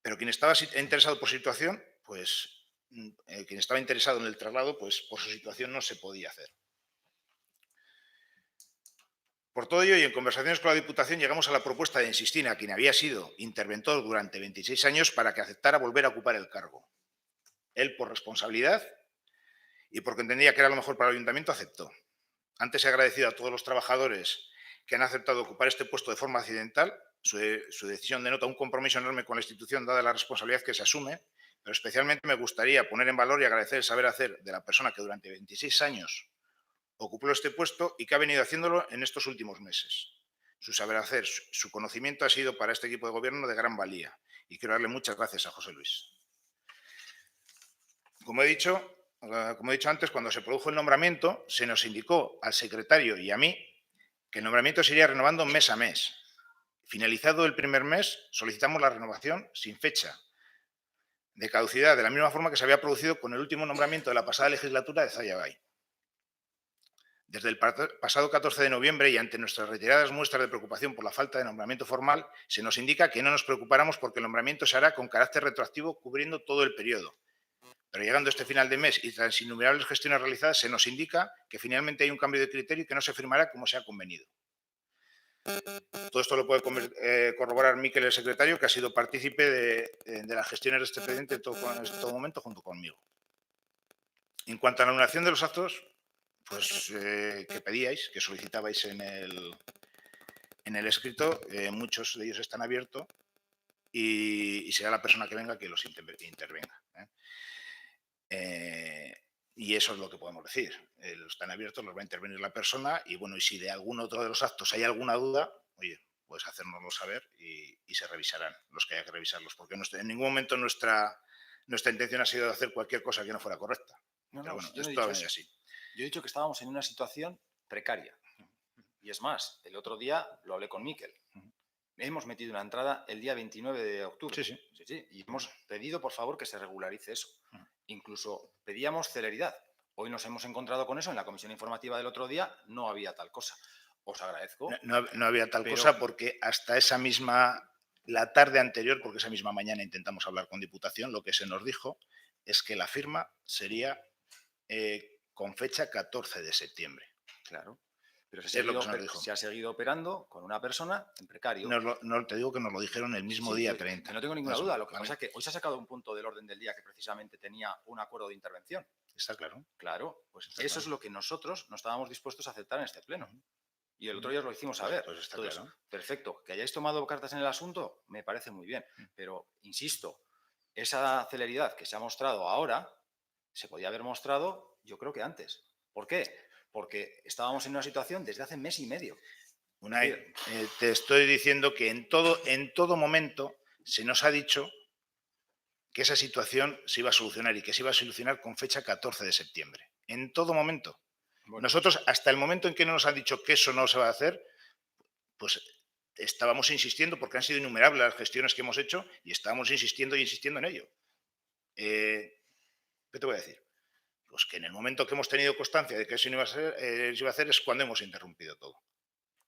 pero quien estaba interesado por su situación, pues quien estaba interesado en el traslado, pues por su situación no se podía hacer. Por todo ello, y en conversaciones con la Diputación, llegamos a la propuesta de insistir a quien había sido interventor durante 26 años para que aceptara volver a ocupar el cargo. Él, por responsabilidad y porque entendía que era lo mejor para el Ayuntamiento, aceptó. Antes he agradecido a todos los trabajadores que han aceptado ocupar este puesto de forma accidental. Su decisión denota un compromiso enorme con la institución, dada la responsabilidad que se asume, pero especialmente me gustaría poner en valor y agradecer el saber hacer de la persona que durante 26 años ocupó este puesto y que ha venido haciéndolo en estos últimos meses. Su saber hacer, su conocimiento ha sido para este equipo de gobierno de gran valía y quiero darle muchas gracias a José Luis. Como he dicho antes, cuando se produjo el nombramiento, se nos indicó al secretario y a mí que el nombramiento se iría renovando mes a mes. Finalizado el primer mes, solicitamos la renovación sin fecha de caducidad, de la misma forma que se había producido con el último nombramiento de la pasada legislatura de Zaya Bay. Desde el pasado 14 de noviembre y ante nuestras reiteradas muestras de preocupación por la falta de nombramiento formal, se nos indica que no nos preocupáramos porque el nombramiento se hará con carácter retroactivo cubriendo todo el periodo. Pero llegando este final de mes y tras innumerables gestiones realizadas, se nos indica que finalmente hay un cambio de criterio y que no se firmará como se ha convenido. Todo esto lo puede corroborar Miquel, el secretario, que ha sido partícipe de las gestiones de este expediente en todo momento junto conmigo. En cuanto a la anulación de los actos, pues que pedíais, que solicitabais en el escrito, muchos de ellos están abiertos y será la persona que venga que los intervenga. Y eso es lo que podemos decir. Están abiertos, los va a intervenir la persona y bueno, y si de algún otro de los actos hay alguna duda, oye, pues hacérnoslo saber y se revisarán los que haya que revisarlos, porque en ningún momento nuestra intención ha sido hacer cualquier cosa que no fuera correcta. No, Pero no, bueno, yo no he esto ha dicho venido eso. así. Yo he dicho que estábamos en una situación precaria. Y es más, el otro día lo hablé con Miquel. Hemos metido una entrada el día 29 de octubre. Sí. Y hemos pedido, por favor, que se regularice eso. Incluso pedíamos celeridad. Hoy nos hemos encontrado con eso. En la comisión informativa del otro día no había tal cosa. Os agradezco. No había tal cosa porque hasta la tarde anterior, porque esa misma mañana intentamos hablar con Diputación, lo que se nos dijo es que la firma sería con fecha 14 de septiembre. Claro. Pero se ha seguido operando con una persona en precario. No te digo que nos lo dijeron el mismo día 30. No tengo ninguna duda. Lo que pasa es que hoy se ha sacado un punto del orden del día que precisamente tenía un acuerdo de intervención. Está claro. Claro, pues eso es lo que nosotros no estábamos dispuestos a aceptar en este pleno. Y el otro día os lo hicimos saber. Pues está claro. Perfecto. Que hayáis tomado cartas en el asunto, me parece muy bien. Pero, insisto, esa celeridad que se ha mostrado ahora se podía haber mostrado, yo creo que antes. ¿Por qué? Porque estábamos en una situación desde hace mes y medio. Unai, te estoy diciendo que en todo momento se nos ha dicho que esa situación se iba a solucionar y que se iba a solucionar con fecha 14 de septiembre. En todo momento. Bueno, nosotros, hasta el momento en que no nos han dicho que eso no se va a hacer, pues estábamos insistiendo, porque han sido innumerables las gestiones que hemos hecho y estábamos insistiendo en ello. ¿Qué te voy a decir? Pues que en el momento que hemos tenido constancia de que eso no se iba a hacer es cuando hemos interrumpido todo.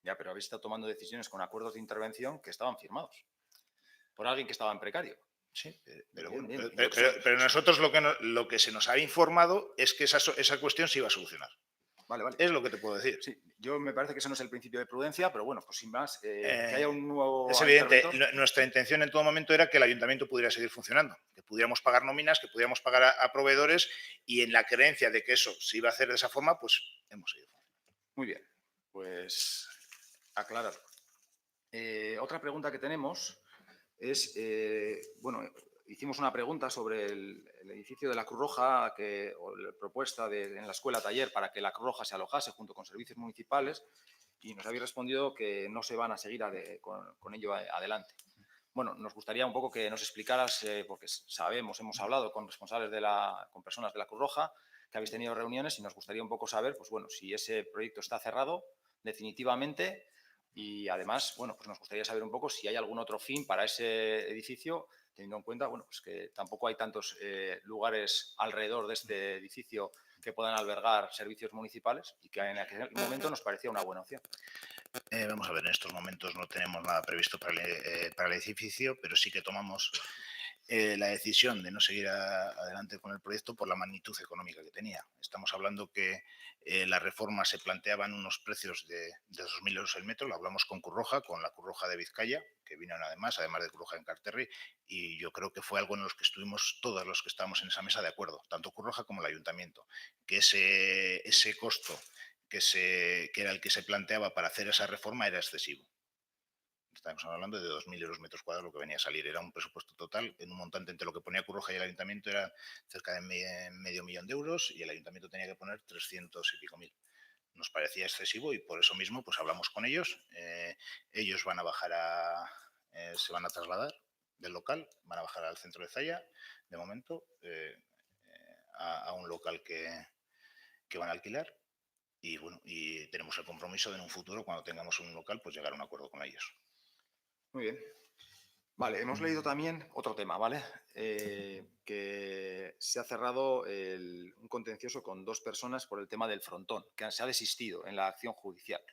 Ya, pero habéis estado tomando decisiones con acuerdos de intervención que estaban firmados por alguien que estaba en precario. Sí, pero nosotros lo que se nos ha informado es que esa cuestión se iba a solucionar. Vale. Es lo que te puedo decir. Sí, yo me parece que eso no es el principio de prudencia, pero bueno, pues sin más, que haya un nuevo... Es evidente, nuestra intención en todo momento era que el ayuntamiento pudiera seguir funcionando, que pudiéramos pagar nóminas, que pudiéramos pagar a proveedores y en la creencia de que eso se iba a hacer de esa forma, pues hemos seguido. Muy bien, pues aclarado. Otra pregunta que tenemos es, hicimos una pregunta sobre el edificio de la Cruz Roja, o la propuesta en la escuela taller para que la Cruz Roja se alojase junto con servicios municipales y nos habéis respondido que no se van a seguir con ello adelante. Bueno, nos gustaría un poco que nos explicaras, porque hemos hablado con responsables con personas de la Cruz Roja, que habéis tenido reuniones y nos gustaría un poco saber, pues bueno, si ese proyecto está cerrado definitivamente y además, bueno, pues nos gustaría saber un poco si hay algún otro fin para ese edificio, teniendo en cuenta, bueno, pues que tampoco hay tantos lugares alrededor de este edificio que puedan albergar servicios municipales y que en aquel momento nos parecía una buena opción. Vamos a ver, en estos momentos no tenemos nada previsto para el edificio, pero sí que tomamos la decisión de no seguir adelante con el proyecto por la magnitud económica que tenía. Estamos hablando que la reforma se planteaban unos precios de 2.000 euros el metro, lo hablamos con Curroja, con la Curroja de Vizcaya, que vino además de Curroja en Carterri, y yo creo que fue algo en los que estuvimos todos los que estábamos en esa mesa de acuerdo, tanto Curroja como el ayuntamiento, que ese costo que era el que se planteaba para hacer esa reforma era excesivo. Estamos hablando de 2.000 euros metros cuadrados lo que venía a salir. Era un presupuesto total en un montante entre lo que ponía Curroja y el ayuntamiento era cerca de medio millón de euros y el ayuntamiento tenía que poner 300 y pico mil. Nos parecía excesivo y por eso mismo pues hablamos con ellos. Ellos van a bajar se van a trasladar del local, van a bajar al centro de Zaya, de momento, a un local que van a alquilar. Y bueno, y tenemos el compromiso de en un futuro, cuando tengamos un local, pues llegar a un acuerdo con ellos. Muy bien. Vale, hemos leído también otro tema, ¿vale? Que se ha cerrado un contencioso con 2 personas por el tema del frontón, que se ha desistido en la acción judicial.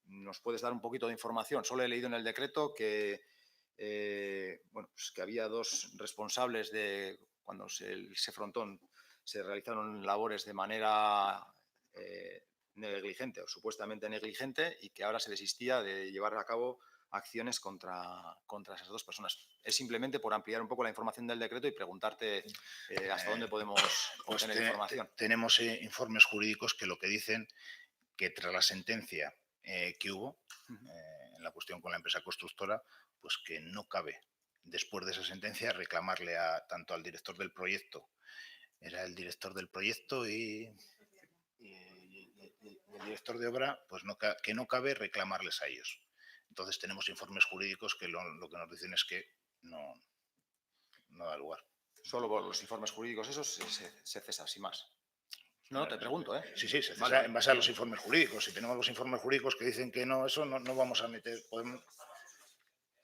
¿Nos puedes dar un poquito de información? Solo he leído en el decreto que, pues que había 2 responsables de cuando ese frontón se realizaron labores de manera negligente o supuestamente negligente y que ahora se desistía de llevar a cabo acciones contra esas 2 personas. Es simplemente por ampliar un poco la información del decreto y preguntarte hasta dónde podemos obtener información. Tenemos informes jurídicos que lo que dicen que tras la sentencia que hubo en la cuestión con la empresa constructora, pues que no cabe, después de esa sentencia, reclamarle tanto al director del proyecto, era el director del proyecto y el director de obra, pues que no cabe reclamarles a ellos. Entonces tenemos informes jurídicos que lo que nos dicen es que no da lugar. Solo por los informes jurídicos esos se cesa, sin más. No, te pregunto, ¿eh? Sí, se cesa vale. en base a los informes jurídicos. Si tenemos los informes jurídicos que dicen que no, eso no vamos a meter,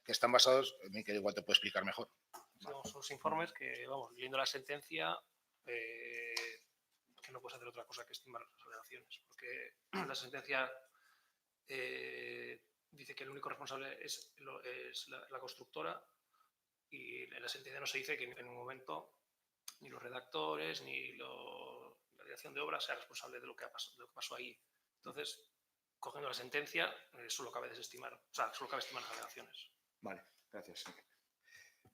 que están basados, que igual te puede explicar mejor. Son los informes que, vamos, leyendo la sentencia, que no puedes hacer otra cosa que estimar las alegaciones, porque la sentencia dice que el único responsable es la constructora y en la sentencia no se dice que en ningún momento ni los redactores ni la dirección de obra sea responsable de lo que pasó ahí. Entonces, cogiendo la sentencia, solo cabe estimar las alegaciones. Vale, gracias.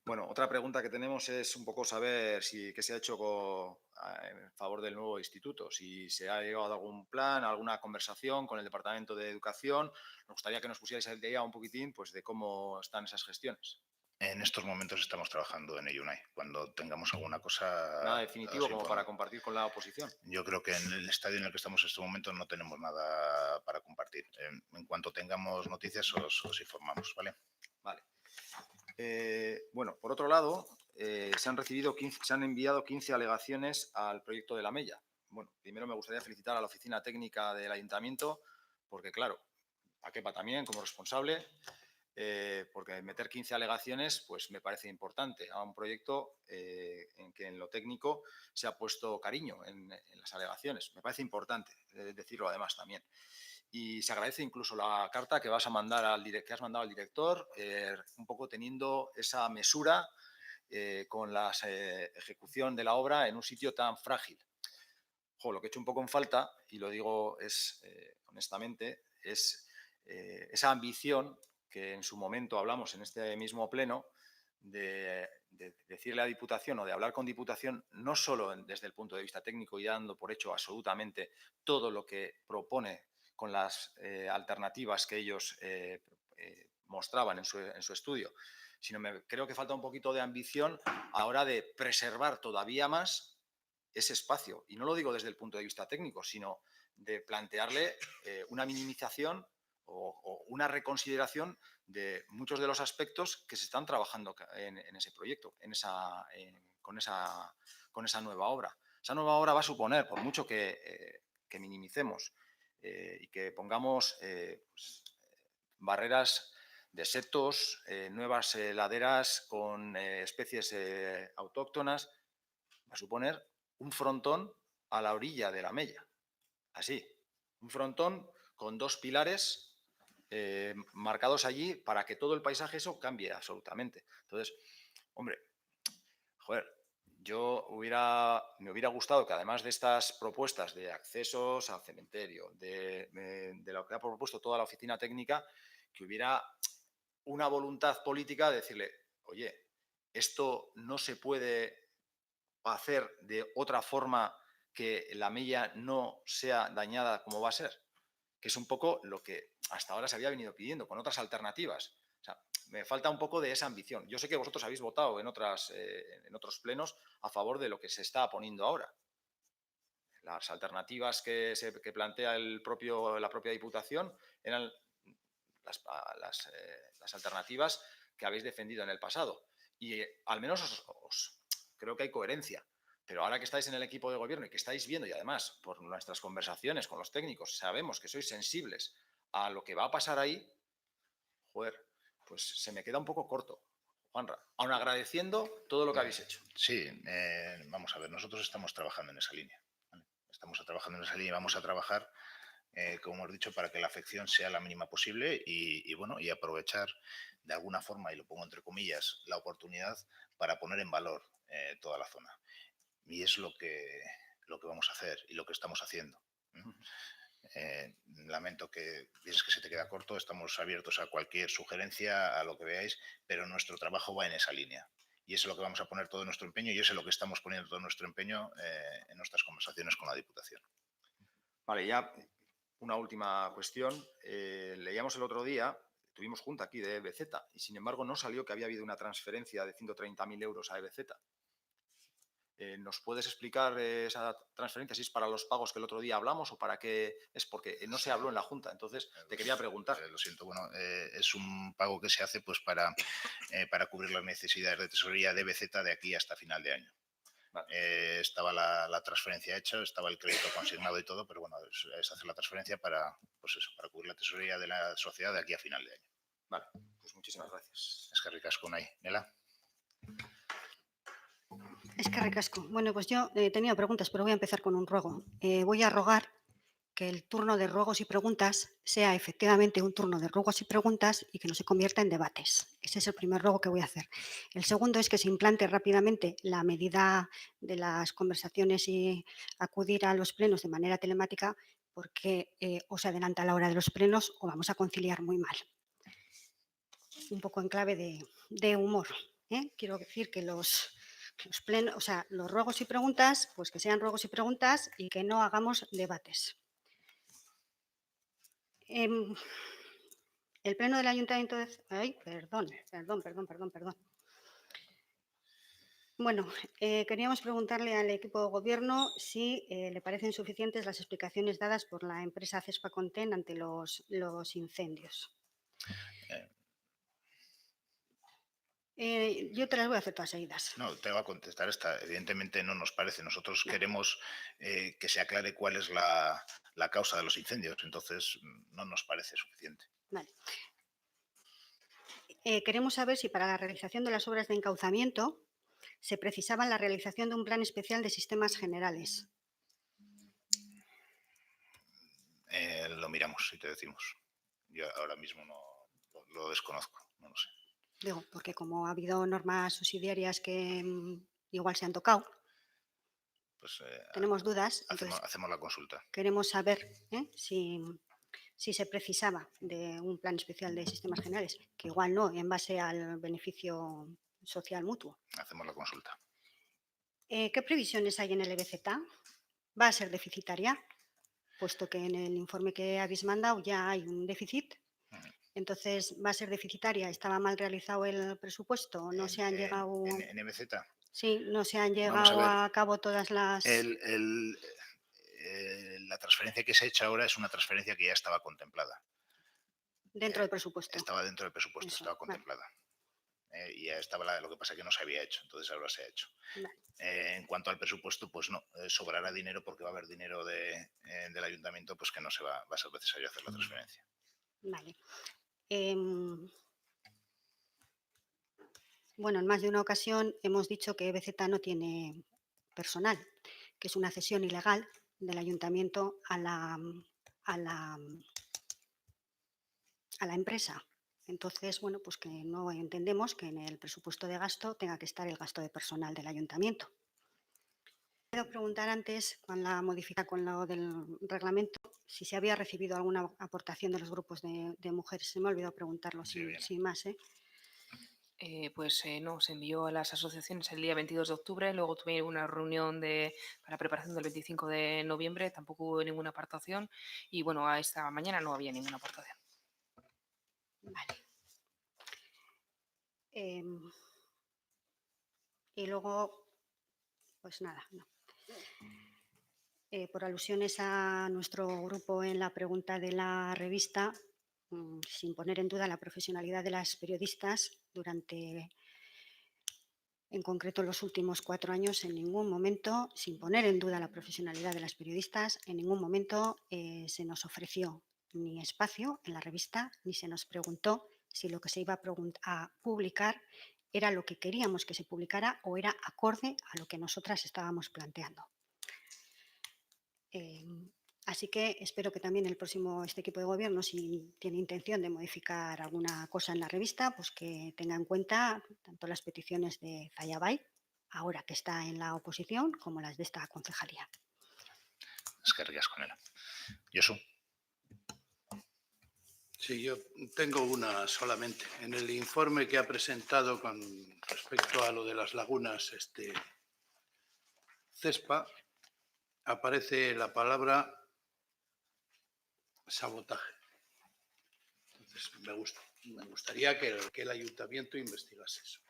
Bueno, otra pregunta que tenemos es un poco saber qué se ha hecho en favor del nuevo instituto, si se ha llegado a algún plan, alguna conversación con el Departamento de Educación. Nos gustaría que nos pusierais al día un poquitín pues, de cómo están esas gestiones. En estos momentos estamos trabajando en ello, Unai. Cuando tengamos alguna cosa... Nada definitivo como para compartir con la oposición. Yo creo que en el estadio en el que estamos en estos momentos no tenemos nada para compartir. En cuanto tengamos noticias os informamos, ¿vale? Vale. Bueno, por otro lado, se han enviado 15 alegaciones al proyecto de la Mella. Bueno, primero me gustaría felicitar a la oficina técnica del ayuntamiento, porque claro, a Kepa también como responsable, porque meter 15 alegaciones pues me parece importante a un proyecto en que en lo técnico se ha puesto cariño en las alegaciones. Me parece importante decirlo además también. Y se agradece incluso la carta que has mandado al director, un poco teniendo esa mesura con la ejecución de la obra en un sitio tan frágil. Lo que he hecho un poco en falta, y lo digo honestamente, es esa ambición que en su momento hablamos en este mismo pleno de decirle a Diputación o de hablar con Diputación, no solo desde el punto de vista técnico y dando por hecho absolutamente todo lo que propone con las alternativas que ellos mostraban en su estudio, sino creo que falta un poquito de ambición a la hora de preservar todavía más ese espacio. Y no lo digo desde el punto de vista técnico, sino de plantearle una minimización o una reconsideración de muchos de los aspectos que se están trabajando en ese proyecto, con esa nueva obra. Esa nueva obra va a suponer, por mucho que minimicemos y que pongamos pues, barreras de setos, nuevas laderas con especies autóctonas, va a suponer un frontón a la orilla de la Mella. Así, un frontón con 2 pilares marcados allí para que todo el paisaje eso cambie absolutamente. Entonces, hombre, joder, me hubiera gustado que además de estas propuestas de accesos al cementerio, de lo que ha propuesto toda la oficina técnica, que hubiera una voluntad política de decirle, oye, esto no se puede hacer de otra forma que la mella no sea dañada como va a ser, que es un poco lo que hasta ahora se había venido pidiendo con otras alternativas. O sea, me falta un poco de esa ambición. Yo sé que vosotros habéis votado en otros plenos a favor de lo que se está poniendo ahora. Las alternativas que plantea la propia Diputación eran las alternativas que habéis defendido en el pasado. Y al menos creo que hay coherencia. Pero ahora que estáis en el equipo de gobierno y que estáis viendo, y además por nuestras conversaciones con los técnicos, sabemos que sois sensibles a lo que va a pasar ahí, joder, pues se me queda un poco corto, Juanra, aun agradeciendo todo lo que habéis hecho. Sí, vamos a ver, nosotros estamos trabajando en esa línea. ¿Vale? Estamos trabajando en esa línea y vamos a trabajar, como hemos dicho, para que la afección sea la mínima posible y aprovechar de alguna forma, y lo pongo entre comillas, la oportunidad para poner en valor toda la zona. Y es lo que vamos a hacer y lo que estamos haciendo. Lamento que pienses que se te queda corto, estamos abiertos a cualquier sugerencia, a lo que veáis, pero nuestro trabajo va en esa línea. Y eso es lo que vamos a poner todo nuestro empeño y eso es lo que estamos poniendo todo nuestro empeño en nuestras conversaciones con la Diputación. Vale, ya una última cuestión. Leíamos el otro día, tuvimos junta aquí de EBZ y sin embargo no salió que había habido una transferencia de 130.000 euros a EBZ. ¿Nos puedes explicar esa transferencia, si es para los pagos que el otro día hablamos o para qué es? Porque no se habló en la Junta, entonces te quería preguntar. Lo siento, bueno, es un pago que se hace pues para cubrir las necesidades de tesorería de EBZ de aquí hasta final de año. Vale. Estaba la transferencia hecha, estaba el crédito consignado y todo, pero bueno, es hacer la transferencia para cubrir la tesorería de la sociedad de aquí a final de año. Vale, pues muchísimas gracias. Es que ricasco, Unai. Nela. Es que ricasco. Bueno, pues yo tenía preguntas, pero voy a empezar con un ruego. Voy a rogar que el turno de ruegos y preguntas sea efectivamente un turno de ruegos y preguntas y que no se convierta en debates. Ese es el primer ruego que voy a hacer. El segundo es que se implante rápidamente la medida de las conversaciones y acudir a los plenos de manera telemática, porque o se adelanta la hora de los plenos o vamos a conciliar muy mal. Un poco en clave de humor. Quiero decir que los plenos, o sea, los ruegos y preguntas, pues que sean ruegos y preguntas y que no hagamos debates. El pleno del Ayuntamiento de... Ay, perdón. Bueno, queríamos preguntarle al equipo de gobierno si le parecen suficientes las explicaciones dadas por la empresa Cespa Conten ante los incendios. Yo te las voy a hacer todas seguidas. No, te voy a contestar esta. Evidentemente no nos parece. Nosotros queremos que se aclare cuál es la causa de los incendios. Entonces no nos parece suficiente. Vale. Queremos saber si para la realización de las obras de encauzamiento se precisaba la realización de un plan especial de sistemas generales. Lo miramos y te decimos. Yo ahora mismo no lo desconozco, no lo sé. Digo, porque como ha habido normas subsidiarias que igual se han tocado, pues tenemos dudas. Hacemos la consulta. Queremos saber si se precisaba de un plan especial de sistemas generales, que igual no, en base al beneficio social mutuo. Hacemos la consulta. ¿Qué previsiones hay en el EBZ? ¿Va a ser deficitaria? Puesto que en el informe que habéis mandado ya hay un déficit. Entonces, ¿va a ser deficitaria? ¿Estaba mal realizado el presupuesto? ¿No se han llegado...? ¿En EBZ? Sí, no se han llegado a cabo todas las... La transferencia que se ha hecho ahora es una transferencia que ya estaba contemplada. Dentro del presupuesto. Estaba dentro del presupuesto, eso, estaba contemplada. Vale. Y ya estaba lo que pasa es que no se había hecho, entonces ahora se ha hecho. Vale. En cuanto al presupuesto, pues no, sobrará dinero porque va a haber dinero del ayuntamiento pues que no va a ser necesario hacer la transferencia. Vale. Bueno, en más de una ocasión hemos dicho que EBZ no tiene personal, que es una cesión ilegal del ayuntamiento a la empresa. Entonces, bueno, pues que no entendemos que en el presupuesto de gasto tenga que estar el gasto de personal del ayuntamiento. Quiero preguntar antes, con lo del reglamento, si se había recibido alguna aportación de los grupos de mujeres. Se me ha olvidado preguntarlo Sí, bien. sin más. No, se envió a las asociaciones el día 22 de octubre, luego tuve una reunión para preparación del 25 de noviembre, tampoco hubo ninguna aportación y bueno, a esta mañana no había ninguna aportación. Vale. Y luego, pues nada, no. Por alusiones a nuestro grupo en la pregunta de la revista, sin poner en duda la profesionalidad de las periodistas durante, en concreto, los últimos 4 años, en ningún momento, sin poner en duda la profesionalidad de las periodistas, en ningún momento se nos ofreció ni espacio en la revista, ni se nos preguntó si lo que se iba a publicar era lo que queríamos que se publicara o era acorde a lo que nosotras estábamos planteando. Así que espero que también este equipo de gobierno, si tiene intención de modificar alguna cosa en la revista, pues que tenga en cuenta tanto las peticiones de Zayabay, ahora que está en la oposición, como las de esta concejalía. Eskerrik asko, Nela. Josu. Sí, yo tengo una solamente. En el informe que ha presentado con respecto a lo de las lagunas CESPA, aparece la palabra sabotaje. Entonces, me gustaría que el ayuntamiento investigase eso.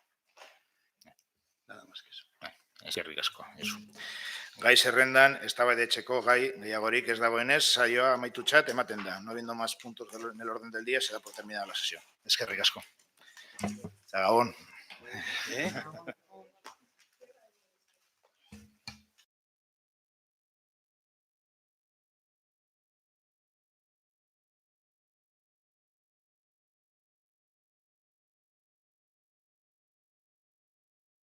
Nada más que eso. Eskerrik asko, Josu. Gai zerrendan, eztabaidatzeko gai gehiagorik ez dagoenez, saioa amaitutzat ematen da. No habiendo más puntos en el orden del día, se da por terminada la sesión. Eskerrik asko. Eta Gabon.